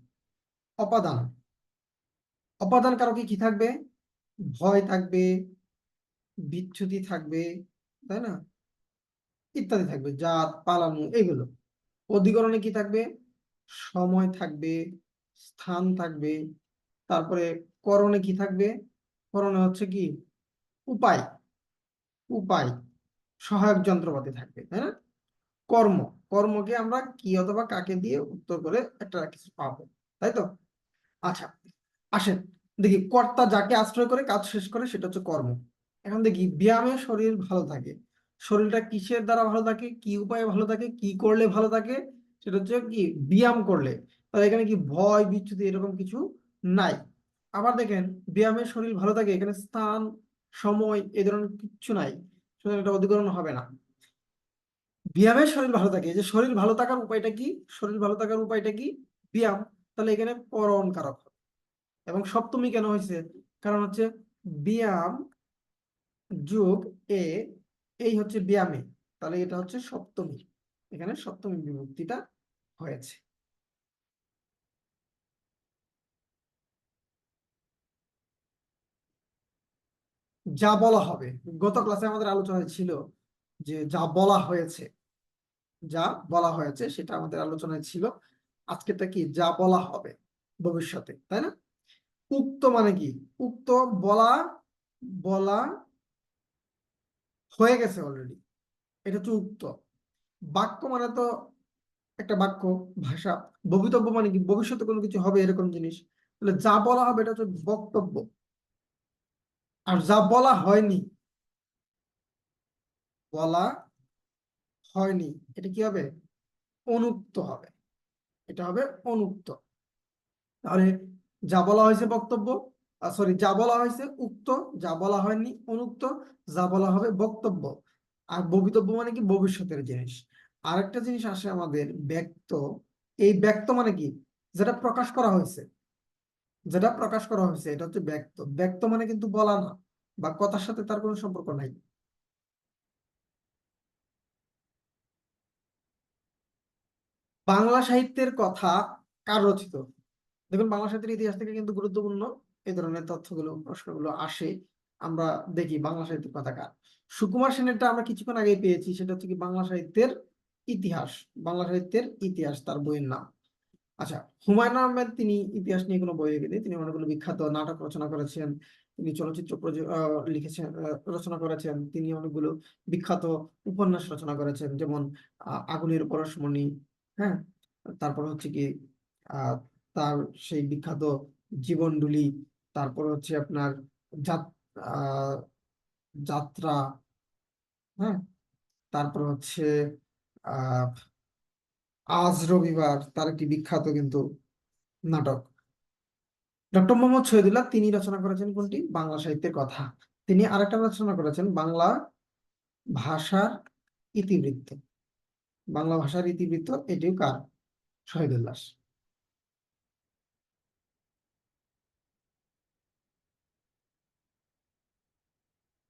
অপাদান, অপাদান কারকে কি থাকবে? ভয় থাকবে, বিচ্যুতি থাকবে, তাই না? ইত্যাদি থাকবে, জাত, পালানো, এগুলো। অধিকরণে কি থাকবে? সময় থাকবে, স্থান থাকবে। তারপরে করণে কি থাকবে? করণে হচ্ছে কি? উপায়, উপায়, সহায়ক যন্ত্রপাতি থাকবে, তাই না? কর্ম, কর্মকে আমরা কি অথবা কাকে দিয়ে উত্তর করে একটা কিছু পাবো, তাই তো? আচ্ছা, আসেন দেখি কর্তা যাকে আশ্রয় করে কাজ শেষ করে সেটা হচ্ছে কর্ম। এখন দেখি ব্যায়ামে শরীর ভালো থাকে। শরীরটা কিসের দ্বারা ভালো থাকে, কি উপায়ে ভালো থাকে, কি করলে ভালো থাকে? সেটা হচ্ছে কি? ব্যায়াম করলে। তাহলে এখানে কি ভয় বিচ্যুতি এরকম কিছু নাই। আবার দেখেন ব্যায়ামে শরীর ভালো থাকে, এখানে স্থান, সময় এ ধরনের কিচ্ছু নাই, সুতরাং এটা অধিকরণ হবে না। ব্যায়ামের শরীর ভালো থাকে, এই যে শরীর ভালো থাকার উপায়টা কি? শরীর ভালো থাকার উপায়টা কি? ব্যায়াম। তাহলে এখানে করণ কারক। এবং সপ্তমী কেন হয়েছে? কারণ হচ্ছে ব্যায়াম যোগ এ, এই হচ্ছে ব্যায়ামে, তাহলে এটা হচ্ছে সপ্তমী। এখানে সপ্তমী বিভক্তিটা হয়েছে। যা বলা হবে, গত ক্লাসে আমাদের আলোচনায় ছিল যে যা বলা হয়েছে, যা বলা হয়েছে সেটা আমাদের আলোচনায় ছিল। আজকেরটা কি? যা বলা হবে ভবিষ্যতে, তাই না? উক্ত মানে কি? উক্ত বলা, বলা হয়ে গেছে অলরেডি, এটা হচ্ছে উক্ত। বাক্য মানে তো একটা বাক্য, ভাষা। ভবিতব্য মানে কি? ভবিষ্যতে কোনো কিছু হবে এরকম জিনিস। তাহলে যা বলা হবে এটা হচ্ছে বক্তব্য। আর যা বলা হয়নি, বলা হয়নি, এটা কি হবে? অনুক্ত হবে। এটা হবে অনুক্ত। তাহলে যা বলা হয়েছে বক্তব্য, সরি, যা বলা হয়েছে উক্ত, যা বলা হয়নি অনুক্ত, যা বলা হবে বক্তব্য। আর ভবিতব্য মানে কি? ভবিষ্যতের জিনিস। আরেকটা জিনিস আসে আমাদের, ব্যক্ত। এই ব্যক্ত মানে কি? যেটা প্রকাশ করা হয়েছে, যেটা প্রকাশ করা হয়েছে এটা হচ্ছে ব্যক্ত। ব্যক্ত মানে কিন্তু বলা না, বা কথার সাথে তার কোনো সম্পর্ক নাই। বাংলা সাহিত্যের কথা কার রচিত? দেখুন বাংলা সাহিত্যের ইতিহাস থেকে কিন্তু গুরুত্বপূর্ণ এই ধরনের তথ্যগুলো, প্রশ্নগুলো আসে। আমরা দেখি বাংলা সাহিত্যের কথা কার। সুকুমার সেনেরটা আমরা কিছুক্ষণ আগে পেয়েছি, সেটা হচ্ছে কি? বাংলা সাহিত্যের ইতিহাস। বাংলা সাহিত্যের ইতিহাস তার বইয়ের নাম। আচ্ছা, হুমায়ুন আহমেদ তিনি ইতিহাস নিয়ে কোনো বই লিখেনি, তিনি অনেকগুলো বিখ্যাত নাটক রচনা করেছেন। তিনি চলচ্চিত্র লিখেছেন, রচনা করেছেন। তিনি অনেকগুলো বিখ্যাত উপন্যাস রচনা করেছেন, যেমন আগুনের পরশমণি। হ্যাঁ, তারপর হচ্ছে কি আহ তার সেই বিখ্যাত জীবনডুলি, তারপর হচ্ছে আপনার আহ যাত্রা। হ্যাঁ, তারপর হচ্ছে আহ আজ রবিবার, তার একটি বিখ্যাত কিন্তু নাটক। ডক্টর মোহাম্মদ শহীদুল্লাহ তিনি রচনা করেছেন কোনটি? বাংলা সাহিত্যের কথা। তিনি আরেকটা রচনা করেছেন বাংলা ভাষার ইতিবৃত্ত। বাংলা ভাষার ইতিবৃত্ত, এটিও কার? শহীদুল্লাহ।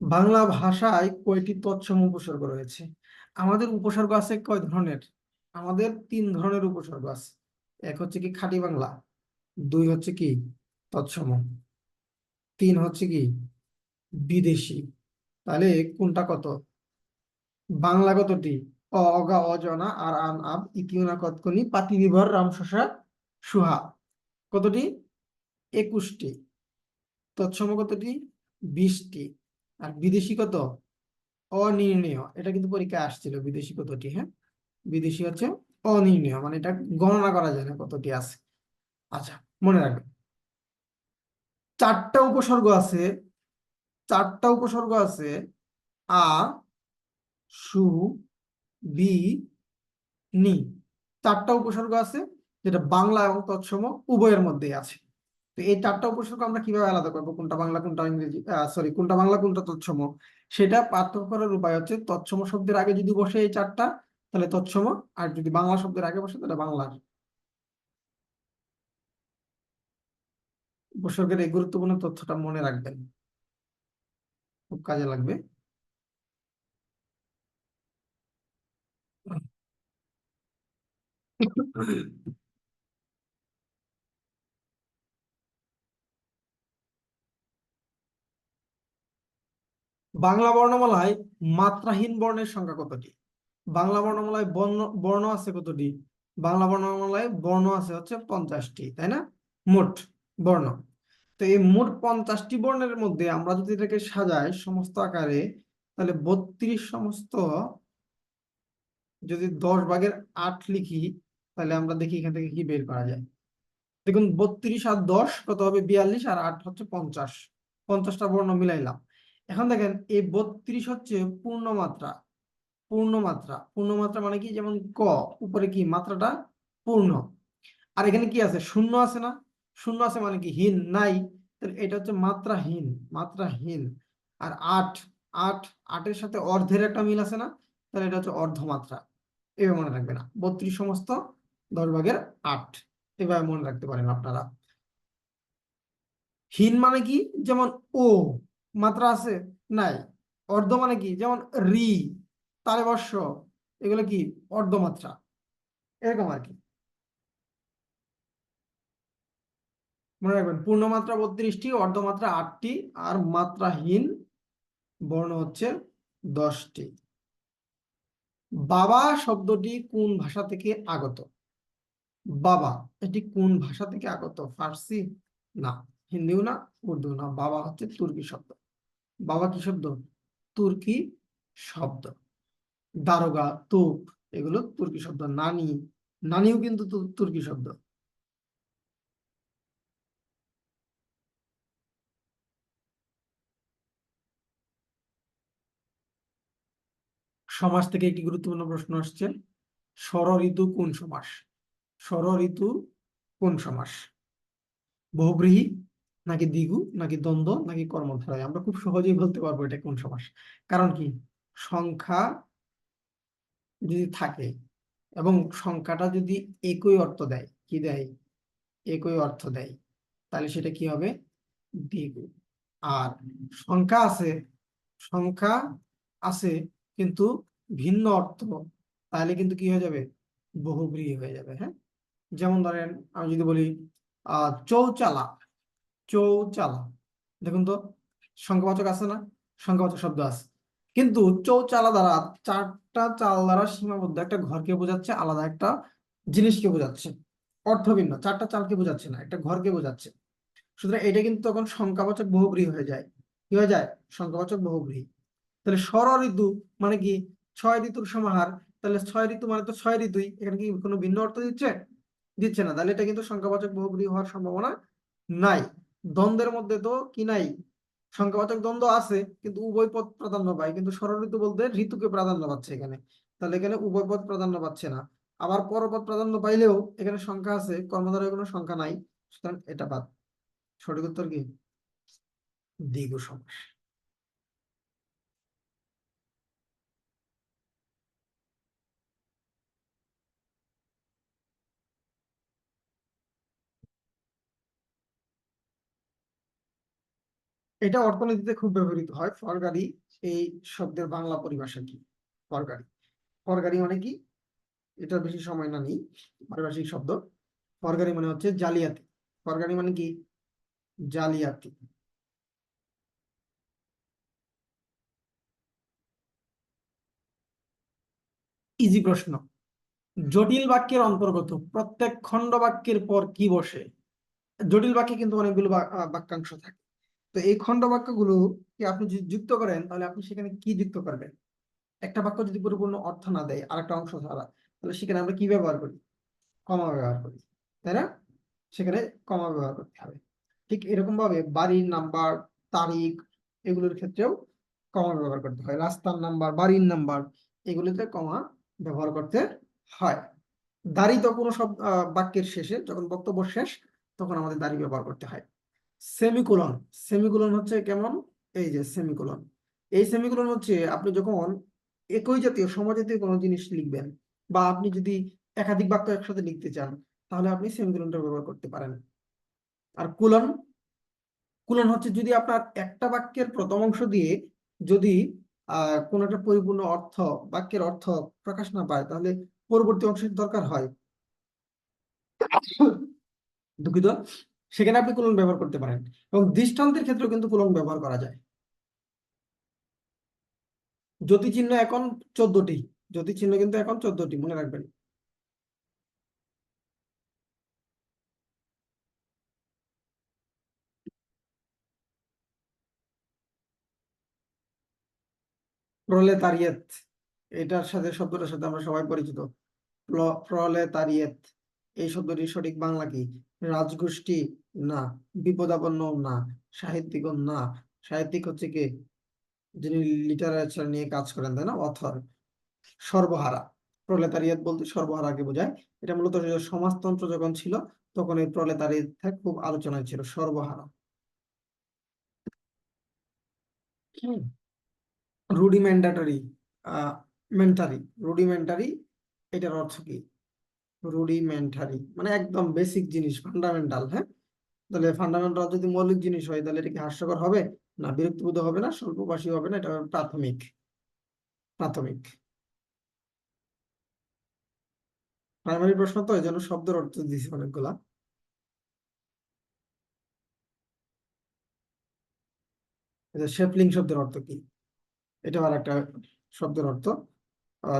বাংলা ভাষায় কয়টি তৎসম উপসর্গ রয়েছে? আমাদের উপসর্গ আছে কয় ধরনের? আমাদের 3 ধরনের উপসর্গ আছে। এক হচ্ছে কি খাঁটি বাংলা, 2 হচ্ছে কি তৎসম, 3 হচ্ছে কি বিদেশি। তাহলে কোনটা কত? বাংলা কতটি? অ, অগা, অজনা আর আন আব ইতিউনা কতকনি পাতি বিভর রাম শশা সুহা। কতটি? 21টি। তৎসম কতটি? 20টি। আর বিদেশি কত? অনির্ণেয়। এটা কিন্তু পরীক্ষায় আসছিল, বিদেশি কতটি। হ্যাঁ, বিদেশি হচ্ছে অনির্ণেয়, মানে এটা গণনা করা যায় না কতটি আছে। আচ্ছা, মনে রাখবেন 4টা উপসর্গ আছে। 4টা উপসর্গ আছে। আ, সু, বি, নি। 4টা উপসর্গ আছে, যেটা বাংলা এবং তৎসম উভয়ের মধ্যে আছে। তো এই 4টা উপসর্গ আমরা কিভাবে আলাদা করবো, কোনটা বাংলা কোনটা ইংরেজি, সরি, কোনটা বাংলা কোনটা তৎসম? সেটা পার্থক্য করার উপায় হচ্ছে তৎসম শব্দের আগে যদি বসে এই 4টা, তাহলে তৎসম। আর যদি বাংলা শব্দের আগে বসে, তাহলে বাংলার। উপসর্গের এই গুরুত্বপূর্ণ তথ্যটা মনে রাখবেন, খুব কাজে লাগবে। বাংলা বর্ণমালায় মাত্রাহীন বর্ণের সংখ্যা কতটি? বাংলা বর্ণমালায় বর্ণ বর্ণ আছে কতটি? বাংলা বর্ণমালায় বর্ণ আছে হচ্ছে 50টি, তাই না? মোট বর্ণ। তো এই মোট 50টি বর্ণের মধ্যে আমরা যদি এটাকে সাজাই সমস্ত আকারে, তাহলে 32 সমস্ত, যদি 10 ভাগের 8 লিখি, তাহলে আমরা দেখি এখান থেকে কি বের করা যায়। দেখুন, 32 আর 10 কত হবে? 42, আর 8 হচ্ছে 50। 50টা বর্ণ মিলাইলাম। এখন দেখেন, এই 32 হচ্ছে পূর্ণমাত্রা। পূর্ণমাত্রা, পূর্ণমাত্রা মানে কি? যেমন ক, উপরে কি মাত্রাটা পূর্ণ। আর এখানে কি আছে? শূন্য আছে না? শূন্য আছে মানে কি? হীন, নাই। তাহলে এটা হচ্ছে মাত্রাহীন। মাত্রাহীন। আর 8, 8, 8-এর সাথে অর্ধের একটা মিল আছে না? তাহলে এটা হচ্ছে অর্ধমাত্রা। এভাবে মনে রাখবে না, 32 সমস্ত 10 ভাগের 8, এভাবে মনে রাখতে পারেন আপনারা। হীন মানে কি? যেমন ও, মাত্রা আছে? নাই। অর্ধ মানে কি? যেমন রি, তালবর্ষ, এগুলো কি? অর্ধমাত্রা। এরকম আর কি। মনে রাখবেন, পূর্ণমাত্রা 32টি, অর্ধমাত্রা 8টি, আর মাত্রাহীন বর্ণ হচ্ছে 10টি। বাবা শব্দটি কোন ভাষা থেকে আগত? বাবা, এটি কোন ভাষা থেকে আগত? ফার্সি না, হিন্দিও না, উর্দু না। বাবা হচ্ছে তুর্কি শব্দ। বাবা কি শব্দ? তুর্কি শব্দ। দারোগা, তোপ, এগুলো তুর্কি শব্দ। নানি, নানিও কিন্তু তুর্কি শব্দ। সমাজ থেকে একটি গুরুত্বপূর্ণ প্রশ্ন আসছে, ষড়ঋতু কোন সমাস? ষড়ঋতু কোন সমাস? বহুব্রীহি, নাকি দ্বিগু, নাকি দ্বন্দ্ব, নাকি কর্মধারয়? আমরা খুব সহজেই বলতে পারবো এটা কোন সমাস। কারণ কি? সংখ্যা যদি থাকে এবং সংখ্যাটা যদি একই অর্থ দেয়, কি দেয়? একই অর্থ দেয়, তাহলে সেটা কি হবে? দ্বিগু। আর সংখ্যা আছে, সংখ্যা আছে কিন্তু ভিন্ন অর্থ, তাহলে কিন্তু কি হয়ে যাবে? বহুব্রীহি হয়ে যাবে। হ্যাঁ, যেমন ধরেন আমি যদি বলি চৌচালা। চৌচালা, দেখুন তো, সংখ্যাবাচক আছে না? সংখ্যাবাচক শব্দ আছে, কিন্তু চৌচালা দ্বারা 4টা চাল দ্বারা সীমাবদ্ধ একটা ঘরকে বোঝাচ্ছে, আলাদা একটা জিনিসকে বোঝাচ্ছে। অর্থ ভিন্ন, 4টা চালকে বোঝাচ্ছে না, একটা ঘরকে বোঝাচ্ছে। সুতরাং এটা কিন্তু তখন সংখ্যাবাচক বহুব্রীহি হয়ে যায়। কি হয়ে যায়? সংখ্যাবাচক বহুব্রীহি। তাহলে ষড় ঋতু মানে কি? 6 ঋতুর সমাহার। তাহলে 6 ঋতু মানে তো 6 ঋতুই, এখানে কি কোনো ভিন্ন অর্থ দিচ্ছে? দিচ্ছে না। তাহলে এটা কিন্তু সংখ্যাবাচক বহুব্রীহি হওয়ার সম্ভাবনা নাই। দ্বন্দ্বের মধ্যে তো কি নাই? সংখ্যাবাচক দ্বন্দ্ব আছে, কিন্তু উভয় পদ প্রাধান্য পায়, কিন্তু ষড় ঋতু বলতে ঋতুকে প্রাধান্য পাচ্ছে এখানে। তাহলে এখানে উভয় পদ প্রাধান্য পাচ্ছে না। আবার পরপদ প্রাধান্য পাইলেও এখানে সংখ্যা আছে, কর্মধারয় কোনো সংখ্যা নাই, সুতরাং এটা বাদ। সঠিক উত্তর কি? দ্বিগু সমাস। এটা অর্থনীতিতে খুব ব্যবহৃত হয়। ফরগারি এই শব্দের বাংলা পরিভাষা কি? ফরগারি, ফরগারি মানে কি? এটা বেশি সময় না নেই, পারিভাষিক শব্দ। ফরগারি মানে হচ্ছে জালিয়াতি। ফরগারি মানে কি? জালিয়াতি। ইজি প্রশ্ন। জটিল বাক্যের অন্তর্গত প্রত্যেক খণ্ড বাক্যের পর কি বসে? জটিল বাক্যে কিন্তু অনেকগুলো বাক্যাংশ থাকে। তো এই খণ্ড বাক্যগুলো কি আপনি যদি যুক্ত করেন, তাহলে আপনি সেখানে কি যুক্ত করবেন? একটা বাক্য যদি পরিপূর্ণ অর্থ না দেয় আরেকটা অংশ ছাড়া, তাহলে সেখানে আমরা কি ব্যবহার করি? কমা ব্যবহার করি, তাই না? সেখানে কমা ব্যবহার করতে হবে। ঠিক এরকম ভাবে বাড়ির নাম্বার, তারিখ, এগুলোর ক্ষেত্রেও কমা ব্যবহার করতে হয়। রাস্তার নাম্বার, বাড়ির নাম্বার, এগুলোতে কমা ব্যবহার করতে হয়। দাড়ি তো কোনো সব বাক্যের শেষে, যখন বক্তব্য শেষ, তখন আমাদের দাড়ি ব্যবহার করতে হয়। সেমিকোলন, সেমিকোলন হচ্ছে কেমন? এই যে সেমিকোলন, এই সেমিকোলন হচ্ছে আপনি যখন একই জাতীয় সমজাতীয় কোনো জিনিস লিখবেন, বা আপনি যদি একাধিক বাক্য একসাথে লিখতে চান, তাহলে আপনি সেমিকোলনটা ব্যবহার করতে পারেন। আর কোলন, কোলন হচ্ছে যদি আপনার একটা বাক্যের প্রথম অংশ দিয়ে যদি কোন একটা পরিপূর্ণ অর্থ, বাক্যের অর্থ প্রকাশ না পায়, তাহলে পরবর্তী অংশের দরকার হয়, দুঃখিত, সেখানে আপনি কোলন ব্যবহার করতে পারেন। এবং দৃষ্টান্তের ক্ষেত্রেও কিন্তু কোলন ব্যবহার করা যায়। জ্যোতি চিহ্ন এখন 14টি, জ্যোতি চিহ্ন কিন্তু এখন 14টি, মনে রাখবেন। প্রলেতারিয়েত, এটার সাথে, শব্দটার সাথে আমরা সবাই পরিচিত। প্রলেতারিয়েত, এই শব্দটির সঠিক বাংলা কি? রাজগোষ্ঠী না, বিপদাপন্ন না, সাহিত্যিক না। সাহিত্যিক হচ্ছে কি? যিনি লিটারেচার নিয়ে কাজ করেন, তাই না, অথর। সর্বহারা, প্রলেতারিয়েত বলতে সর্বহারাকে বোঝায়। এটা মূলত সমাজতন্ত্র যখন ছিল, তখন এই প্রলেতারিয়েত খুব আলোচনায় ছিল, সর্বহারা। রুডিমেন্টারি, মেন্টারি, রুডিমেন্টারি, এটার অর্থ কি? রুডিমেন্টারি মানে একদম বেসিক জিনিস, ফান্ডামেন্টাল। হ্যাঁ, তাহলে ফান্ডামেন্টাল যদি মৌলিক জিনিস হয়, তাহলে এটা কি হাস্যকর হবে? না, বিরক্তিবোধ হবে না, স্বল্পভাষী হবে না, এটা হবে প্রাথমিক। প্রাথমিক, প্রাইমারি প্রশ্ন তো, এই জন্য শব্দের অর্থ দিয়েছি অনেকগুলা। শেপলিং শব্দের অর্থ কি? এটা আর একটা শব্দের অর্থ,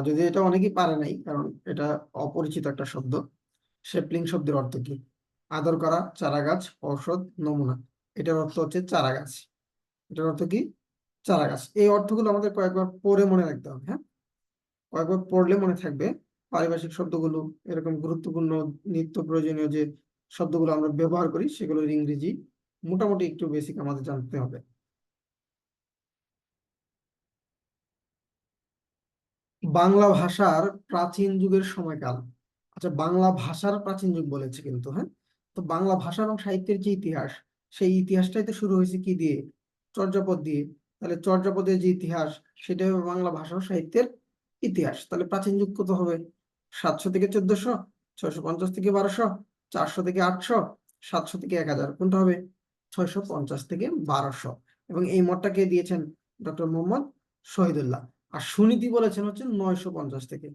যদি এটা অনেকেই পারে নাই, কারণ এটা অপরিচিত একটা শব্দ। শেপলিং শব্দের অর্থ কি? আদর করা, চারা গাছ, ঔষধ, নমুনা। এটার অর্থ হচ্ছে চারা গাছ। এটার অর্থ কি? চারা গাছ। এই অর্থগুলো আমাদের কয়েকবার পড়ে মনে রাখতে হবে। হ্যাঁ, কয়েকবার পড়লে মনে থাকবে। পারিভাষিক শব্দগুলো, এরকম গুরুত্বপূর্ণ নিত্য প্রয়োজনীয় যে শব্দগুলো আমরা ব্যবহার করি, সেগুলোর ইংরেজি মোটামুটি একটু বেসিক আমাদের জানতে হবে। বাংলা ভাষার প্রাচীন যুগের সময়কাল। আচ্ছা, বাংলা ভাষার প্রাচীন যুগ বলেছে কিন্তু, হ্যাঁ। তো বাংলা ভাষা এবং সাহিত্যের যে ইতিহাস, সেই ইতিহাসটাই তো শুরু হয়েছে কি দিয়ে? চর্যাপদ দিয়ে। তাহলে চর্যাপদের যে ইতিহাস, সেটা হবে বাংলা ভাষা ও সাহিত্যের ইতিহাস। তাহলে প্রাচীন যুগ কত হবে? 700 থেকে 1400, 650 থেকে 1200, 400 থেকে 800, 700 থেকে 1000, কোনটা হবে? 650 থেকে 1200। এবং এই মতটা কে দিয়েছেন? ডক্টর মোহাম্মদ শহীদুল্লাহ। আর সুনীতি বলেছেন হচ্ছে 950 থেকে,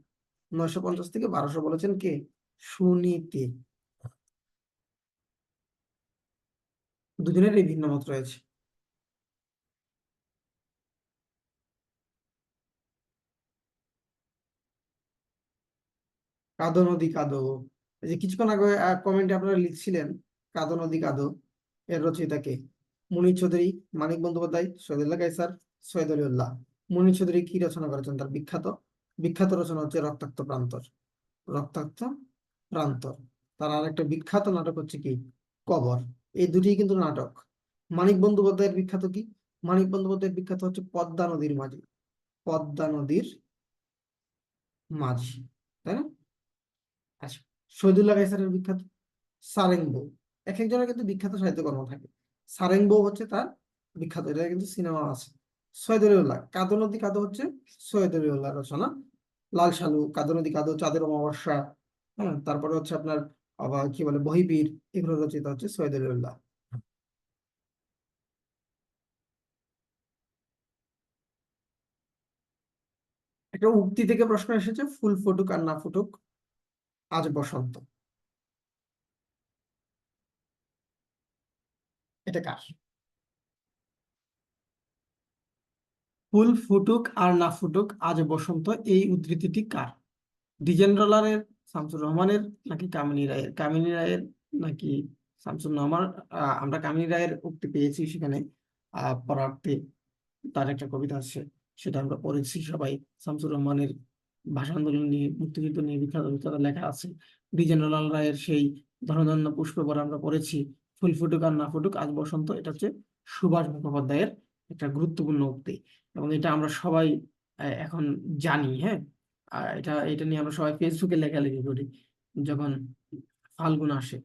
950 থেকে 1200 বলেছেন কে? সুনীতি। দুদিনের এই ভিন্ন মত রয়েছে। কাদো নদী কাদো, এই যে কিছুক্ষণ আগে কমেন্টে আপনারা লিখছিলেন কাদো নদী কাদো, এর রচয়িতা কে? মুনীর চৌধুরী, মানিক বন্দ্যোপাধ্যায়, শহীদুল্লাহ কায়সার, সৈয়দ আলিউল্লাহ। মুনীর চৌধুরী কি রচনা করেছেন? তার বিখ্যাত বিখ্যাত রচনা হচ্ছে রক্তাক্ত প্রান্তর। রক্তাক্ত প্রান্তর। তার আরেকটা বিখ্যাত নাটক হচ্ছে কি? কবর। এই দুটি কিন্তু নাটক। মানিক বন্দ্যোপাধ্যায়ের বিখ্যাত কি? মানিক বন্দ্যোপাধ্যায়ের বিখ্যাত হচ্ছে পদ্মা নদীর মাঝি। পদ্মা নদীর মাঝি, তাই না? আচ্ছা, শহীদুল্লাহ কায়সারের বিখ্যাত সারেঙ্গো। এক একজনের কিন্তু বিখ্যাত সাহিত্যকর্ম থাকে। সারেঙ্গো হচ্ছে তার বিখ্যাত, এটা কিন্তু সিনেমা আছে। সৈয়দ আলিউল্লাহ কাদো নদী কাদো হচ্ছে সৈয়দ আলিউল্লাহ রচনা। লাল সালু, কাদো নদী কাদো, চাঁদের অমাবস্যা, হ্যাঁ, তারপরে হচ্ছে আপনার আবার কি বলে বহিবীর, এগুলো রচিত হচ্ছে সৈয়দ আলিউল্লাহ। একটা উক্তি থেকে প্রশ্ন এসেছে, ফুল ফুটুক আর না ফুটুক আজ বসন্ত। এটা কার? ফুল ফুটুক আর না ফুটুক আজ বসন্ত, এই উদ্ধৃতিটি কার? ডিজেন্দ্রলালের, শামসুর রহমানের, নাকি কামিনী রায়ের? কামিনী রায়ের নাকি শামসুর রহমান? আমরা কামিনী রায়ের উক্তি পেয়েছি সেখানে পরার্থে। তার একটা কবিতা আছে, সেটা আমরা পড়েছি সবাই। শামসুর রহমানের ভাষা আন্দোলন নিয়ে, মুক্তিযুদ্ধ নিয়ে বিখ্যাত বিখ্যাত লেখা আছে। দ্বিজেন্দ্রলাল রায়ের সেই ধনধন্য পুষ্প পরে আমরা পড়েছি ফুল ফুটুক আর না ফুটুক আজ বসন্ত। এটা হচ্ছে সুভাষ মুখোপাধ্যায়ের একটা গুরুত্বপূর্ণ উক্তি, এবং এটা আমরা সবাই এখন জানি। হ্যাঁ, আর এটা এটা নিয়ে আমরা সবাই ফেসবুকে লেখালেখি করি যখন ফাল্গুন আসে।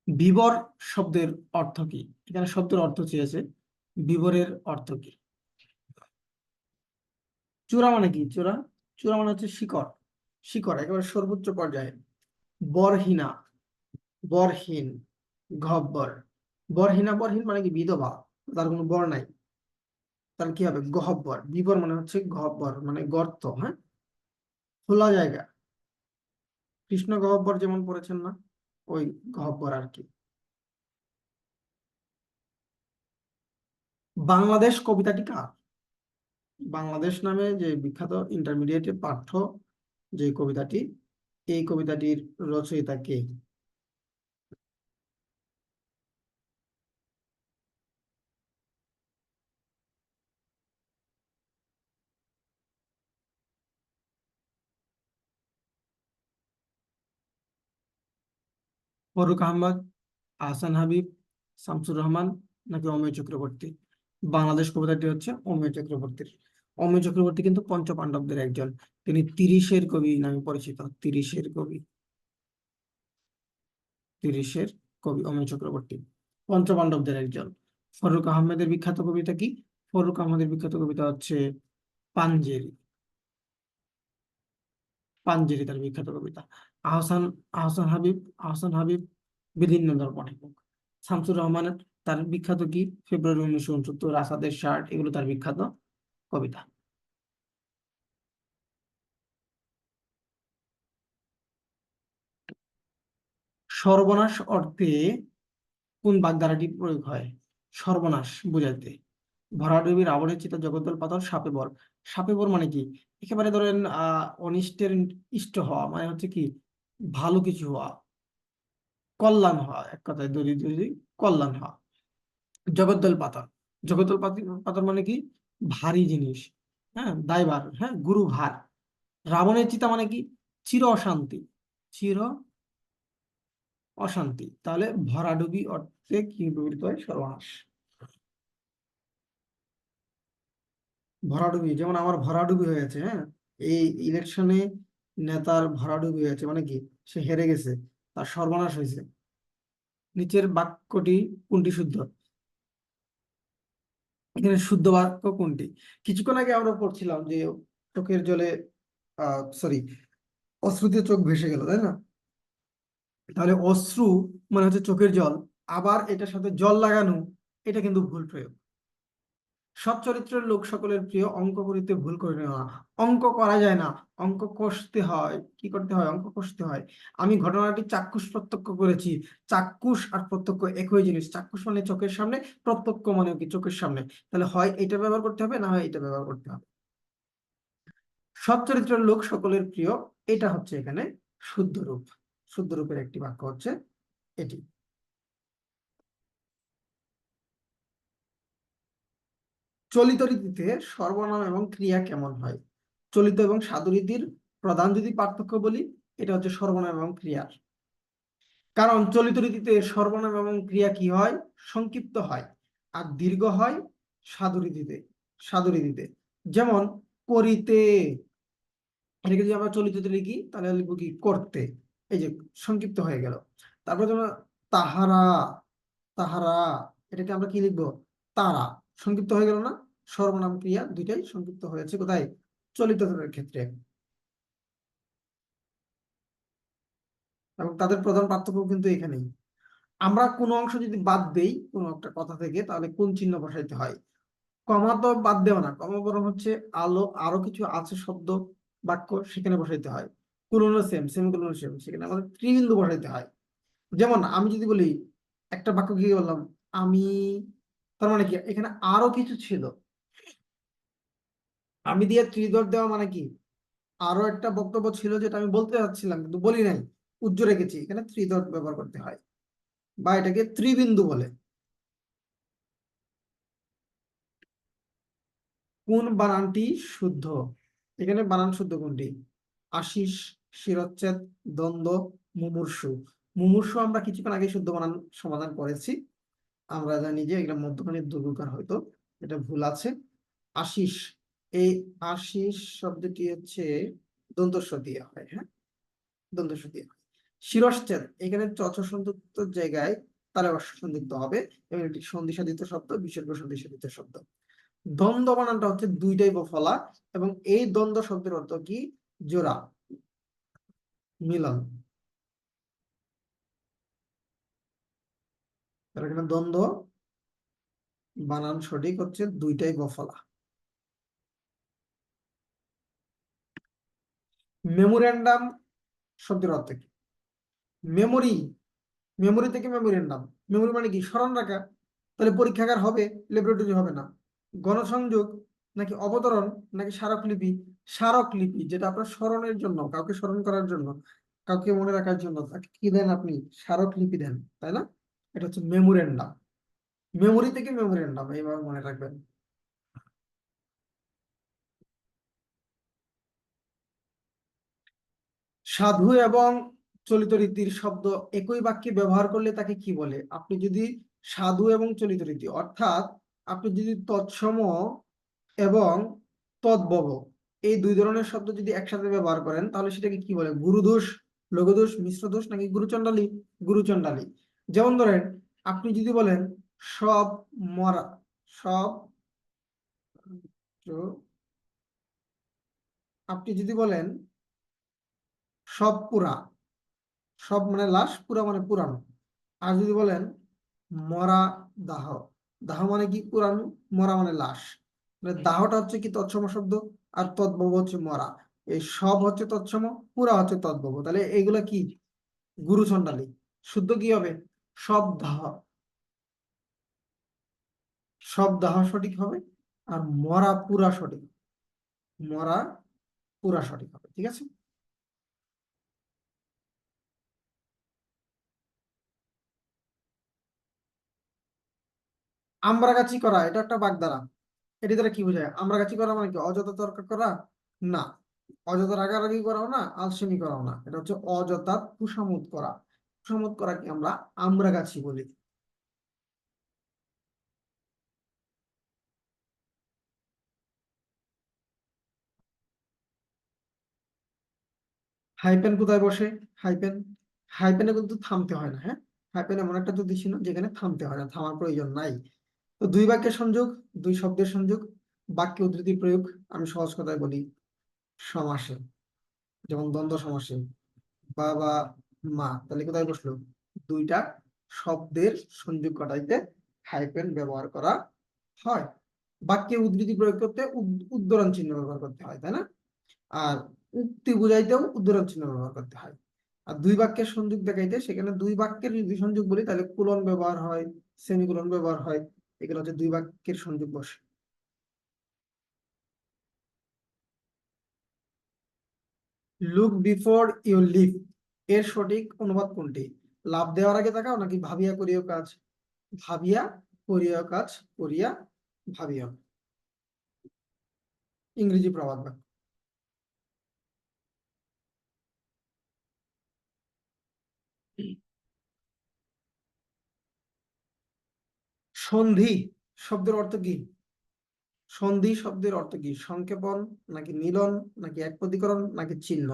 বিবর শব্দের অর্থ কি? এখানে শব্দের অর্থ চেয়েছে, বিবরের অর্থ কি? চূড়া মানে কি? চূড়া, চূড়া মানে হচ্ছে শিকড়। শিকড় একেবারে সর্বোচ্চ পর্যায়ে। বরহীনা, বরহীন, গহ্বর। বরহীনা, বরহীন মানে কি? বিধবা, তার কোনো বর নাই। তার কি হবে? গহ্বর। বিবর মানে হচ্ছে গহ্বর, মানে গর্ত, হ্যাঁ, খোলা জায়গা। কৃষ্ণ গহ্বর যেমন পড়েছেন না, ওই গহ্বর আর কি। বাংলাদেশ কবিতাটি কার? বাংলাদেশ নামে যে বিখ্যাত ইন্টারমিডিয়েটে পাঠ্য যে কবিতাটি, এই কবিতাটির রচয়িতা কে? ফরুক আহমদ, আহসান হাবিব, শামসুর রহমান, নাকি অমিয় চক্রবর্তী? বাংলাদেশ কবিতাটি হচ্ছে অমিয় চক্রবর্তীর। অমিয় চক্রবর্তী কিন্তু পঞ্চপাণ্ডবদের একজন। তিনি তিরিশের কবি নামে পরিচিত। তিরিশের কবি, তিরিশের কবি অমিয় চক্রবর্তী পঞ্চপাণ্ডবদের একজন। ফরুক আহমেদের বিখ্যাত কবিতা কি? ফরুক আহমেদের বিখ্যাত কবিতা হচ্ছে পাঞ্জেরি। পাঞ্জেরি তার বিখ্যাত কবিতা। আহসান, আহসান হাবিব, আহসান হাবিব বিভিন্ন দর্পণে। শামসুর রহমানের, তার বিখ্যাত কি? ফেব্রুয়ারি 1969, আসাদের শার্ট, এগুলো তার বিখ্যাত কবিতা। সর্বনাশ অর্থে কোন বাগধারাটি প্রয়োগ হয় সর্বনাশ বুঝাইতে? ভরাডুবি, রাবণের চিতা, জগদ্দল পাথর, সাপে বর। সাপে বর মানে কি? একেবারে ধরেন অনিষ্টের ইষ্ট হওয়া, মানে হচ্ছে কি? ভালো কিছু হওয়া, কল্যাণ হওয়া, এক কথায় দরিদ্র কল্যাণ হওয়া। জগদ্দল পাথর, জগদ্দল পাথর মানে কি? ভারী জিনিস, হ্যাঁ, দায়ভার, হ্যাঁ, গুরু ভার। রাবণের চিতা মানে কি? চির অশান্তি, চির অশান্তি। তাহলে ভরাডুবি অর্থে কি ব্যবহৃত হয়? সর্বনাশ। ভরাডুবি, যেমন আমার ভরাডুবি হয়েছে, হ্যাঁ, এই ইলেকশনে নেতার ভরাডুবি হয়েছে, মানে কি? সে হেরে গেছে, তার সর্বনাশ হয়েছে। নিচের বাক্যটি কোনটি শুদ্ধ? এখানে শুদ্ধ বাক্য কোনটি? কিছুক্ষণ আগে আমরা পড়ছিলাম যে চোখের জলে, সরি, অশ্রুতে চোখ ভেসে গেল, তাই না? তাহলে অশ্রু মানে হচ্ছে চোখের জল, আবার এটার সাথে জল লাগানো, এটা কিন্তু ভুল প্রয়োগ। সৎ চরিত্রের লোক সকলের প্রিয়, অঙ্ক করিতে ভুল করে না। অঙ্ক করা যায় না, অঙ্ক কষতে হয়। কি করতে হয়? অঙ্ক কষতে হয়। আমি ঘটনাটি চাক্ষুষ প্রত্যক্ষ করেছি। চাক্ষুষ আর প্রত্যক্ষ একই জিনিস। চাক্ষুষ মানে চোখের সামনে, প্রত্যক্ষ মানে কি? চোখের সামনে। তাহলে হয় এটা ব্যবহার করতে হবে, না হয় এটা ব্যবহার করতে হবে। সৎ চরিত্রের লোক সকলের প্রিয়, এটা হচ্ছে এখানে শুদ্ধ রূপ। শুদ্ধ রূপের একটি বাক্য হচ্ছে এটি। চলিত রীতিতে সর্বনাম এবং ক্রিয়া কেমন হয়? চলিত এবং সাধু রীতির প্রধান যদি পার্থক্য বলি, এটা হচ্ছে সর্বনাম এবং ক্রিয়ার। কারণ চলিত রীতিতে সর্বনাম এবং ক্রিয়া কি হয়? সংক্ষিপ্ত হয়, আর দীর্ঘ হয় সাধু রীতিতে। সাধু রীতিতে যেমন করিতে, এটাকে যদি আমরা চলিততে লিখি তাহলে লিখবো কি? করতে। এই যে সংক্ষিপ্ত হয়ে গেল। তারপর যেমন তাহারা, তাহারা, এটাকে আমরা কি লিখবো? তারা। সংক্ষিপ্ত হয়ে গেল না? সর্বনাম ক্রিয়া দুইটাই সংক্ষিপ্ত হয়েছে কোথায়? চলিতদের ক্ষেত্রে। এবং তাদের প্রধান পার্থক্য কিন্তু এখানেই। আমরা কোনো অংশ যদি বাদ দেই কোনো একটা কথা থেকে, তাহলে কোন চিহ্ন বসাইতে হয়? কমা তো বাদ দেওয়া না, কমা বরং হচ্ছে আরো কিছু আছে শব্দ বাক্য, সেখানে বসাইতে হয়। কোলনও সেম, সেমিকোলনও সেম, সেখানে আমাদের ত্রিবিন্দু বসাইতে হয়। যেমন আমি যদি বলি একটা বাক্য, কি বললাম? আমি, তার মানে কি এখানে আরো কিছু ছিল। আমি দিয়ে ত্রিদল দেওয়া মানে কি? আরো একটা বক্তব্য ছিল যেটা আমি বলতে যাচ্ছিলাম কিন্তু বলি নাই, উজ্জ্ব রেখেছি, এখানে ত্রিদল ব্যবহার করতে হয়, বা এটাকে ত্রিবিন্দু বলে। কোন বানানটি শুদ্ধ? এখানে বানান শুদ্ধ কোনটি? আশিস, শিরচ্ছেদ, দ্বন্দ্ব, মুমূর্ষু। মুমূর্ষু আমরা কিছুক্ষণ আগে শুদ্ধ বানান সমাধান করেছি। আমরা জানি যে এটা মধ্যখানের দুর্গার, হয়তো এটা ভুল আছে। আশিস, এই আশিস শব্দটি হচ্ছে দন্তস্ব দিয়ে হয়, হ্যাঁ, দন্তস্ব দিয়ে হয়। শিরশ্ছেদ, এখানে চচ সংযুক্ত জায়গায় তালে সংযুক্ত হবে, এবং এটি সন্ধিসাধিত শব্দ, বিসর্গ সন্ধিসাধিত শব্দ। দ্বন্দ্ব বানানটা হচ্ছে দুইটাই বফলা, এবং এই দ্বন্দ্ব শব্দের অর্থ কি? জোড়া, মিলন। তার এখানে দ্বন্দ্ব বানান সঠিক হচ্ছে দুইটাই বফলা। মেমোরেন্ডাম শব্দের অর্থ কি? মেমোরি, মেমোরি থেকে মেমোরেন্ডাম। মেমোরি মানে কি? স্মরণ রাখা। তাহলে পরীক্ষাগার হবে, ল্যাবরেটরি হবে না। গণসংযোগ নাকি অবতরণ নাকি স্মারকলিপি? স্মারকলিপি, যেটা আপনার স্মরণের জন্য, কাউকে স্মরণ করার জন্য, কাউকে মনে রাখার জন্য তাকে কি দেন আপনি? স্মারকলিপি দেন, তাই না? এটা হচ্ছে মেমোরেন্ডাম। মেমোরি থেকে মেমোরেন্ডাম, এইভাবে মনে রাখবেন। সাধু এবং চলিত রীতির শব্দ একই বাক্যে ব্যবহার করলে তাকে কি বলে? আপনি যদি সাধু এবং চলিত রীতি, অর্থাৎ আপনি যদি তৎসম এবং তদ্ভব, এই দুই ধরনের শব্দ যদি একসাথে ব্যবহার করেন, তাহলে সেটাকে কি বলে? গুরুদোষ, লঘুদোষ, মিশ্র দোষ নাকি গুরুচণ্ডালী? গুরুচণ্ডালী। যেমন ধরেন, আপনি যদি বলেন সব মরা, সব, আপনি যদি বলেন সব পুরা, সব মানে লাশ, পুরা মানে পুরানো। আর যদি বলেন মরা দাহ, দাহ মানে কি? পুরানো, মরা মানে লাশ। মানে দাহটা হচ্ছে কি? তৎসম শব্দ, আর তদ্ভব হচ্ছে মরা। এই সব হচ্ছে তৎসম, পুরা হচ্ছে তদ্ভব, তাহলে এইগুলা কি? গুরুচণ্ডালী। শুদ্ধ কি হবে? সব দাহ, সব দাহ সঠিক হবে। আর মরা পুরা সঠিক, মরা পুরা সঠিক হবে, ঠিক আছে? আমরাগাছি করা, এটা একটা বাগধারা। এটি দ্বারা কি বোঝায়? আমরাগাছি করা মানে কি? অযথা তর্ক করা না, অযথা রাগারাগি করাও না, আলসেমি করাও না, এটা হচ্ছে অযথা খুশামত করা। খুশামত করা কি আমরা আমরাগাছি বলি। হাইপেন কোথায় বসে? হাইপেন, হাইপেনে কিন্তু থামতে হয় না, হ্যাঁ। হাইপেন এমন একটা যদি চিহ্ন যেখানে থামতে হয় না, থামার প্রয়োজন নাই। তো দুই বাক্যের সংযোগ, দুই শব্দের সংযোগ, বাক্যে উদ্ধৃতি প্রয়োগ, আমি সহজ কথায় বলি, সমাসে, যেমন দ্বন্দ্ব সমাসে বাবা মা, তাহলে কোথায় বসলো? দুইটা শব্দের সংযোগ ঘটাইতে হাইপেন ব্যবহার করা হয়। বাক্যে উদ্ধৃতি প্রয়োগ করতে উদ্ধরণ চিহ্ন ব্যবহার করতে হয়, তাই না? আর উক্তি বুঝাইতেও উদ্ধরণ চিহ্ন ব্যবহার করতে হয়। আর দুই বাক্যের সংযোগ দেখাইতে, সেখানে দুই বাক্যের যদি সংযোগ বলি তাহলে কোলন ব্যবহার হয়, সেমিকোলন ব্যবহার হয়। এগুলো হচ্ছে দুই বাক্যের সংযোগ বসে। লুক বিফোর ইউ লিভ, এর সঠিক অনুবাদ কোনটি? লাভ দেওয়ার আগে তাকাও নাকি ভাবিয়া করিও কাজ? ভাবিয়া করিও কাজ, করিয়া ভাবিও। ইংরেজি প্রবাদ বাক্য। সন্ধি শব্দের অর্থ কি? সন্ধি শব্দের অর্থ কি? সংক্ষেপণ নাকি মিলন নাকি একপদীকরণ নাকি চিহ্ন?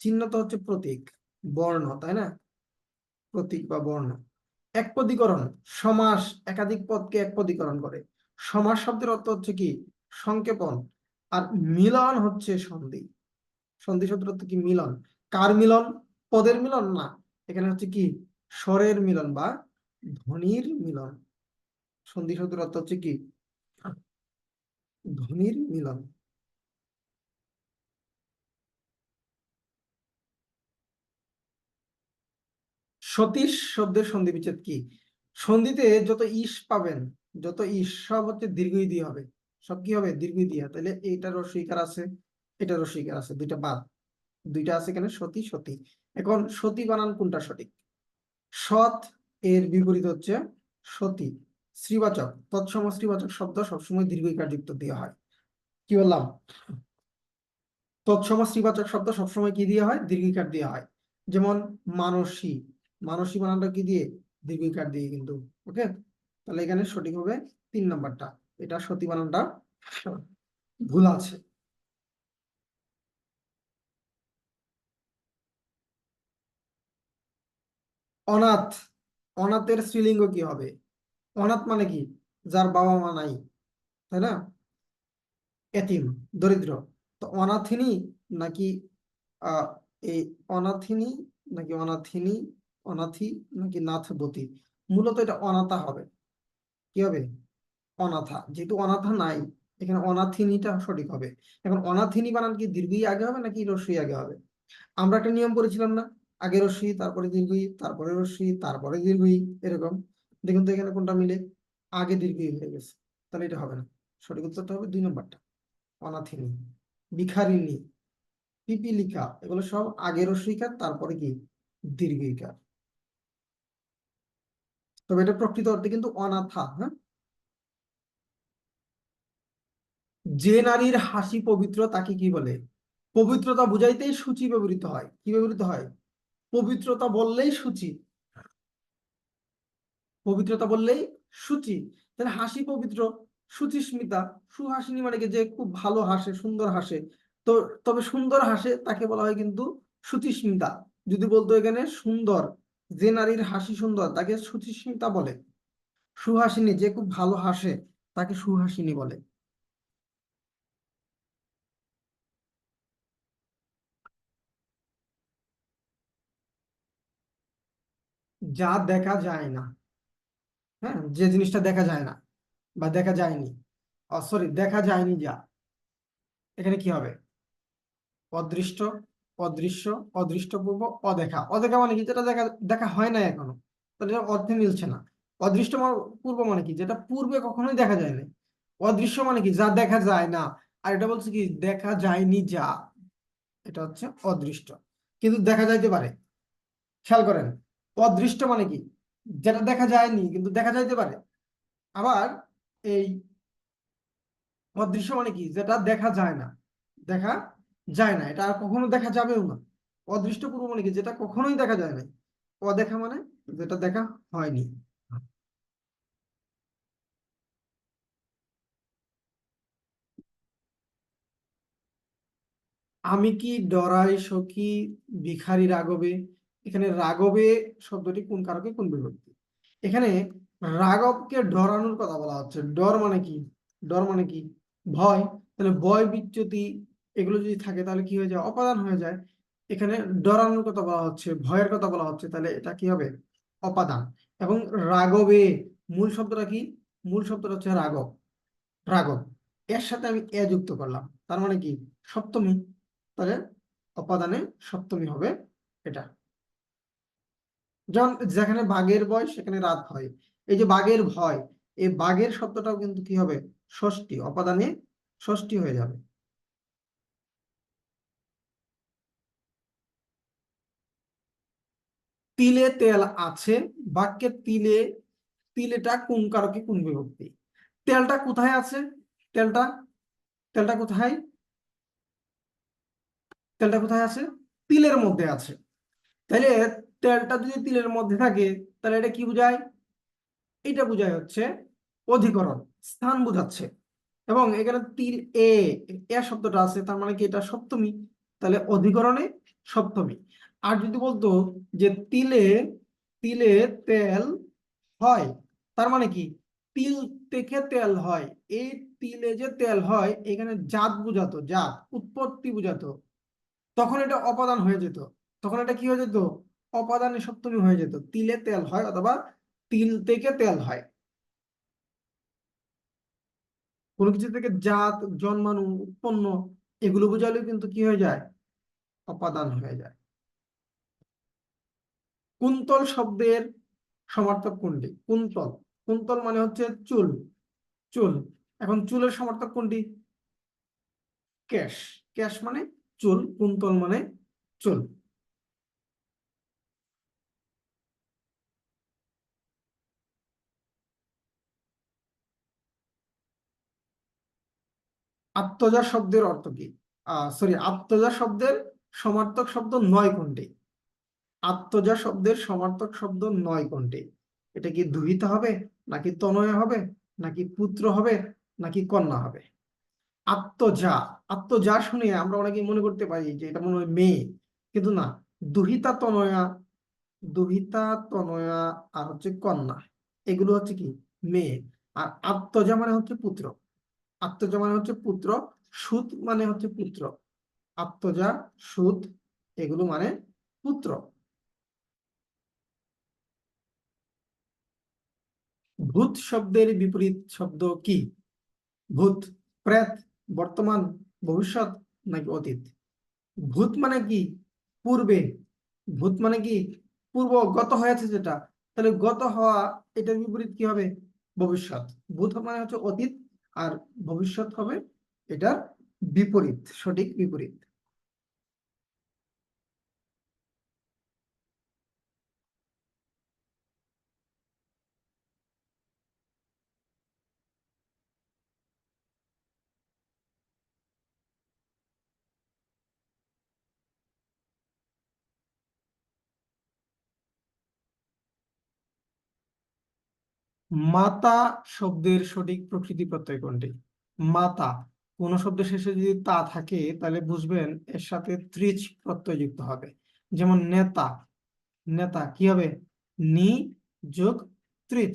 চিহ্ন তো হচ্ছে প্রতীক, বর্ণ, তাই না? প্রতীক বা বর্ণ। একপদীকরণ, সমাস একাধিক পদকে একপদীকরণ করে। সমাস শব্দের অর্থ হচ্ছে কি? সংক্ষেপণ। আর মিলন হচ্ছে সন্ধি। সন্ধি শব্দের অর্থ কি? মিলন। কার মিলন? পদের মিলন না, এখানে হচ্ছে কি? স্বরের মিলন বা ধ্বনির মিলন। সন্ধি শব্দের অর্থ হচ্ছে কি? ধ্বনির মিলন। সতীশ শব্দের সন্ধি বিচ্ছেদ কি? সন্ধিতে যত ইস পাবেন, যত ইস সব হচ্ছে দীর্ঘই দিয়ে হবে। সব কি হবে? দীর্ঘই দিয়ে। তাহলে এটা রস্বইকার আছে, এটা রস্বইকার আছে, দুইটা বাদ, দুইটা আছে এখানে, সতী সতী। এখন সতী বানান কোনটা সঠিক? সৎ এর বিপরীত হচ্ছে সতী। শ্রীবাচক, তৎসম শ্রীবাচক শব্দ সবসময় দীর্ঘইকার যুক্ত দিয়ে হয়। কি বললাম? তৎসম শ্রীবাচক শব্দ সবসময় কি দিয়ে হয়? দীর্ঘিকার দিয়ে হয়। যেমন মানসী, মানসী বানানটা কি দিয়ে? দীর্ঘিকার দিয়ে কিন্তু। ওকে, তাহলে এখানে সঠিক হবে 3 নম্বরটা। এটা সতী বানানটা ভুল আছে। অনাথ, অনাথের স্ত্রীলিঙ্গ কি হবে? অনাথ মানে কি? যার বাবা মা নাই, তাই না? এতিম, দরিদ্র। তো অনাথিনী নাকি আহ এই অনাথিনী নাকি অনাথিনী, অনাথী নাকি নাথবতী? মূলত এটা অনাথা হবে। কি হবে? অনাথা। যেহেতু অনাথা নাই, এখানে অনাথিনীটা সঠিক হবে। এখন অনাথিনী বানান কি দীর্ঘই আগে হবে নাকি রস্বই আগে হবে? আমরা একটা নিয়ম করেছিলাম না, আগে রস্বই তারপরে দীর্ঘই, তারপরে রস্বই তারপরে দীর্ঘই, এরকম। দেখুন তো এখানে কোনটা মিলে? আগে দীর্ঘই হয়ে গেছে, তাহলে এটা হবে না। সঠিক উত্তরটা হবে 2 নম্বরটা, অনাথিনী। ভিখারিণী, পিপীলিকা, এগুলো সব আগে রস্বইকার তারপরে কি? দীর্ঘইকার। তবে এটা প্রকৃত অর্থে কিন্তু অনাথা। হ্যাঁ, যে নারীর হাসি পবিত্র তাকে কি বলে? পবিত্রতা বুঝাইতেই সূচি ব্যবহৃত হয়। কি ব্যবহৃত হয়? পবিত্রতা বললেই সূচি, পবিত্রতা বললেই সূচি। তাহলে হাসি পবিত্র, সুচিস্মিতা, সুহাসিনী মানে কি? যে খুব ভালো হাসে, সুন্দর হাসে। তো তবে সুন্দর হাসে তাকে বলা হয় কিন্তু সুচিস্মিতা। যদি বলতো এখানে সুন্দর, যে নারীর হাসি সুন্দর তাকে সুচিস্মিতা বলে। সুহাসিনী, যে খুব ভালো হাসে তাকে সুহাসিনী বলে। যা দেখা যায় না, হ্যাঁ, যে জিনিসটা দেখা যায় না বা দেখা যায়নি, সরি, দেখা যায়নি যা, এখানে কি হবে? অদৃষ্ট, অদৃশ্য, অদৃষ্টপূর্ব, অদেখা। অদেখা মানে কি? যেটা দেখা দেখা হয় না এখনো, তাহলে এটা অর্থে মিলছে না। অদৃষ্ট পূর্ব মানে কি? যেটা পূর্বে কখনোই দেখা যায় না। অদৃশ্য মানে কি? যা দেখা যায় না। আর এটা বলছে কি? দেখা যায়নি যা, এটা হচ্ছে অদৃষ্ট, কিন্তু দেখা যাইতে পারে। খেয়াল করেন, অদৃষ্ট মানে কি? যেটা দেখা যায়নি কিন্তু দেখা যাইতে পারে। আবার এই অদৃশ্য মানে কি? যেটা দেখা যায় না, দেখা যায় না, এটা আর কখনো দেখা যাবেও না। অদৃষ্ট পূর্ব মানে কি? যেটা কখনোই দেখা যায় না। অদেখা মানে যেটা দেখা হয়নি। আমি কি ডরাই সখী ভিখারি রাঘবে? এখানে রাঘবে শব্দটি কোন কারকে, কোন বিভক্তি? এখানে রাঘবকে ডরানোর কথা বলা হচ্ছে। ডর মানে কি? ডর মানে কি? ভয়। তাহলে ভয় বিচ্যুতি এগুলো যদি থাকে তাহলে কি হয়ে যায়? অপাদান হয়ে যায়। এখানে ডরানোর কথা বলা হচ্ছে, ভয়ের কথা বলা হচ্ছে, তাহলে এটা কি হবে? অপাদান। এবং রাঘবে মূল শব্দটা কি? মূল শব্দটা হচ্ছে রাঘব। রাঘব, এর সাথে আমি এ যুক্ত করলাম, তার মানে কি? সপ্তমী। তাহলে অপাদানে সপ্তমী হবে এটা। যেমন যেখানে বাঘের ভয় সেখানে রাত হয়। এই যে বাঘের ভয়, এই বাঘের শব্দটাও কিন্তু কি হবে? ষষ্ঠী, অপাদানে ষষ্ঠী হয়ে যাবে। তিলে তেল আছে, বাক্যে তিলে, তিলেটা কোন কারকে কোন বিভক্তি? তেলটা কোথায় আছে? তেলটা তেলটা কোথায়? তেলটা কোথায় আছে? তিলের মধ্যে আছে। তাহলে তেলটা যদি তিলের মধ্যে থাকে, তাহলে এটা কি বোঝায়? এটা বোঝায় হচ্ছে অধিকরণ, স্থান বোঝাচ্ছে। এবং এখানে তিল এ এ শব্দটা আছে, তার মানে কি এটা সপ্তমী, তাহলে অধিকরণে সপ্তমী। আর যদি বলতো যে তিলে, তিলে তেল হয়, তার মানে কি তিল থেকে তেল হয়, এই তিলে যে তেল হয় এখানে জাত বুঝাতো, জাত উৎপত্তি বুঝাতো, তখন এটা অপাদান হয়ে যেত। তখন এটা কি হয়ে যেত? অপাদানে সপ্তমী হয়ে যেত, তিলে তেল হয় অথবা তিল থেকে তেল হয়। কোনো কিছু থেকে জাত, জন্মানো, উৎপন্ন, এগুলো বোঝালেও কিন্তু কি হয়ে যায়? অপাদান হয়ে যায়। কুন্তল শব্দের সমার্থক কোনটি? কুন্তল, কুন্তল মানে হচ্ছে চুল, চুল। এখন চুলের সমার্থক কোনটি? কেশ, কেশ মানে চুল, কুন্তল মানে চুল। আত্মজা শব্দের অর্থ কি? সরি, আত্মজা শব্দের সমার্থক শব্দ নয় কোনটি? আত্মজা শব্দের সমার্থক শব্দ নয় কোনটি? এটা কি দুহিতা হবে, নাকি তনয় হবে, নাকি পুত্র হবে, নাকি কন্যা হবে? আত্মজা, আত্মজা শুনে আমরা অনেকে মনে করতে পারি যে এটা মনে হয় মেয়ে, কিন্তু না। দুহিতা তনয়া, দুহিতা তনয়া আর হচ্ছে কন্যা, এগুলো হচ্ছে কি মেয়ে। আর আত্মজা মানে হচ্ছে পুত্র, আত্মজা মানে হচ্ছে পুত্র, সুত মানে হচ্ছে পুত্র। আত্মজা, সুত, এগুলো মানে পুত্র। ভূত শব্দের বিপরীত শব্দ কি? ভূত, প্রেত, বর্তমান, ভবিষ্যৎ, নাকি অতীত? ভূত মানে কি? পূর্বে। ভূত মানে কি? পূর্ব, গত হয়েছে যেটা, তাহলে গত হওয়া, এটার বিপরীত কি হবে? ভবিষ্যৎ। ভূত মানে হচ্ছে অতীত, আর ভবিষ্যৎ হবে এটার বিপরীত, সঠিক বিপরীত। মাতা শব্দের সঠিক প্রকৃতি প্রত্যয় কোনটি? মাতা, কোন শব্দের শেষে যদি তা থাকে তাহলে বুঝবেন এর সাথে ত্রিচ প্রত্যয় যুক্ত হবে। যেমন নেতা, নেতা কি হবে? নি যোগ ত্রিচ,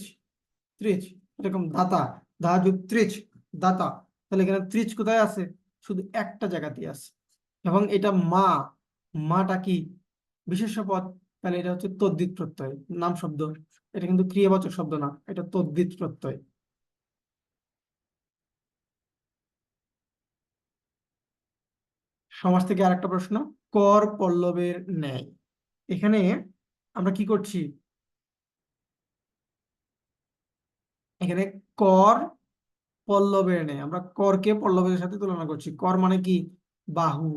ত্রিচ। এরকম দাতা, দা যোগ ত্রিচ, দাতা। তাহলে এখানে ত্রিচ কোথায় আছে? শুধু একটা জায়গাতেই আছে। এবং এটা মা, মাটা কি বিশেষ্য পদ, তাহলে এটা হচ্ছে তদ্ধিত প্রত্যয়, নাম শব্দ। এটা কিন্তু ক্রিয়াবাচক শব্দ না, এটা তদ্ধিত প্রত্যয়। সমাজ থেকে আরেকটা প্রশ্ন, কর পল্লবের ন্যায়। এখানে আমরা কি করছি? এখানে কর পল্লবের ন্যায়, আমরা করকে পল্লবের সাথে তুলনা করছি। কর মানে কি? বাহু,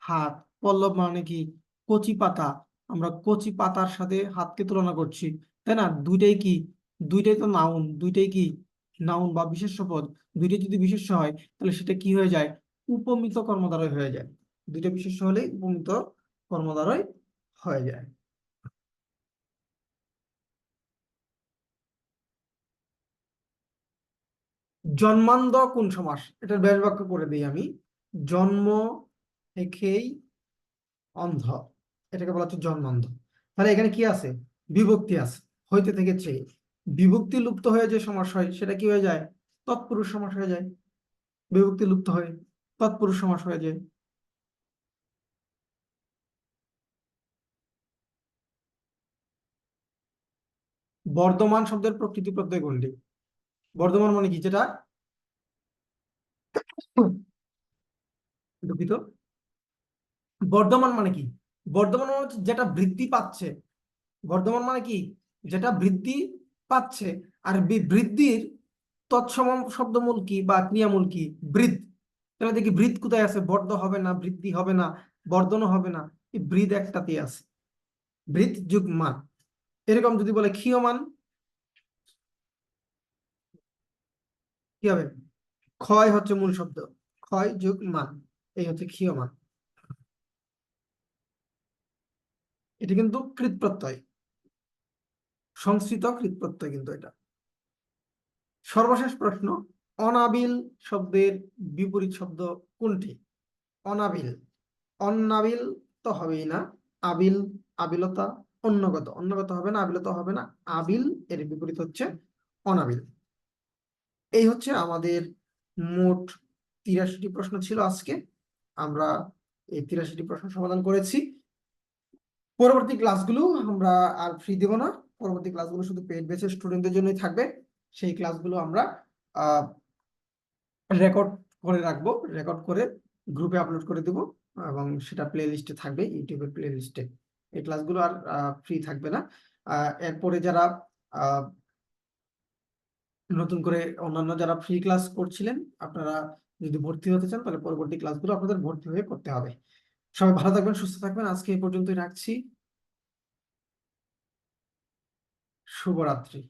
হাত। পল্লব মানে কি? কচি পাতা। আমরা কচি পাতার সাথে হাতকে তুলনা করছি, তাই না? দুইটাই কি? দুইটাই তো নাউন, দুইটাই কি নাউন বা বিশেষ্য পদ। দুইটাই যদি বিশেষ্য হয় তাহলে সেটা কি হয়ে যায়? উপমিত কর্মদ্বারয় হয়ে যায়। দুইটা বিশেষ্য হলে উপমিত কর্মদ্বারয় হয়ে যায়। জন্মান্ধ কোন সমাস? এটার ব্যাস বাক্য করে দিই আমি। জন্ম থেকেই অন্ধ, এটাকে বলা হচ্ছে জন্মান্ধ। তাহলে এখানে কি আছে? বিভক্তি আছে, হইতে থেকে চেয়ে। বিভক্তি লুপ্ত হয়ে যে সমাস হয় সেটা কি হয়ে যায়? তৎপুরুষ সমাস হয়ে যায়। বিভক্তি লুপ্ত হয়ে তৎপুরুষ সমাস হয়ে যায়। বর্ধমান শব্দের প্রকৃতি প্রত্যয় কোনটি? বর্ধমান মানে কি? যেটা, দুঃখিত, বর্ধমান মানে কি? বর্ধমান মানে হচ্ছে যেটা বৃদ্ধি পাচ্ছে। বর্ধমান মানে কি? যেটা বৃদ্ধি পাচ্ছে। আর বৃদ্ধির তৎসম শব্দমূল কি বা ক্রিয়ামূল কি? বৃদ্ধ। তাহলে দেখি বৃদ্ধ কোথায় আছে? বর্ধ হবে না, বৃদ্ধি হবে না, বর্ধনও হবে না, এই বৃদ্ধ একটাতেই আছে। বৃদ্ধ যুগ মান। এরকম যদি বলে ক্ষীয়মান, কি হবে? ক্ষয় হচ্ছে মূল শব্দ, ক্ষয় যোগ মান, এই হচ্ছে ক্ষীয়মান। এটা কিন্তু কৃৎ প্রত্যয়, সংস্কৃত কৃৎ প্রত্যয় কিন্তু এটা। সর্বশেষ প্রশ্ন, অনাবিল শব্দের বিপরীত শব্দ কোনটি? অনাবিল, অনাবিল তো হবেই না, আবিল, আবিলতা, অন্যগত, অন্যগত হবে না, আবিলতা হবে না, আবিল, এর বিপরীত হচ্ছে অনাবিল। এই হচ্ছে আমাদের মোট 83টি প্রশ্ন ছিল আজকে। আমরা এই 83টি প্রশ্ন সমাধান করেছি। পরবর্তী ক্লাসগুলো আমরা আর ফ্রি দেব না, পরবর্তী ক্লাসগুলো শুধু পেইড ব্যাচের স্টুডেন্টদের জন্যই থাকবে। সেই ক্লাসগুলো আমরা রেকর্ড করে রাখবো, রেকর্ড করে গ্রুপে আপলোড করে দেব, এবং সেটা প্লে লিস্টে থাকবে, ইউটিউবের প্লে লিস্টে। এই ক্লাসগুলো আর ফ্রি থাকবে না। এরপরে যারা নতুন করে অন্যান্য যারা ফ্রি ক্লাস করছিলেন, আপনারা যদি ভর্তি হতে চান তাহলে পরবর্তী ক্লাসগুলো আপনাদের ভর্তি হয়ে করতে হবে। সবাই ভালো থাকবেন, সুস্থ থাকবেন, আজকে এই পর্যন্তই রাখছি। শুভরাত্রি।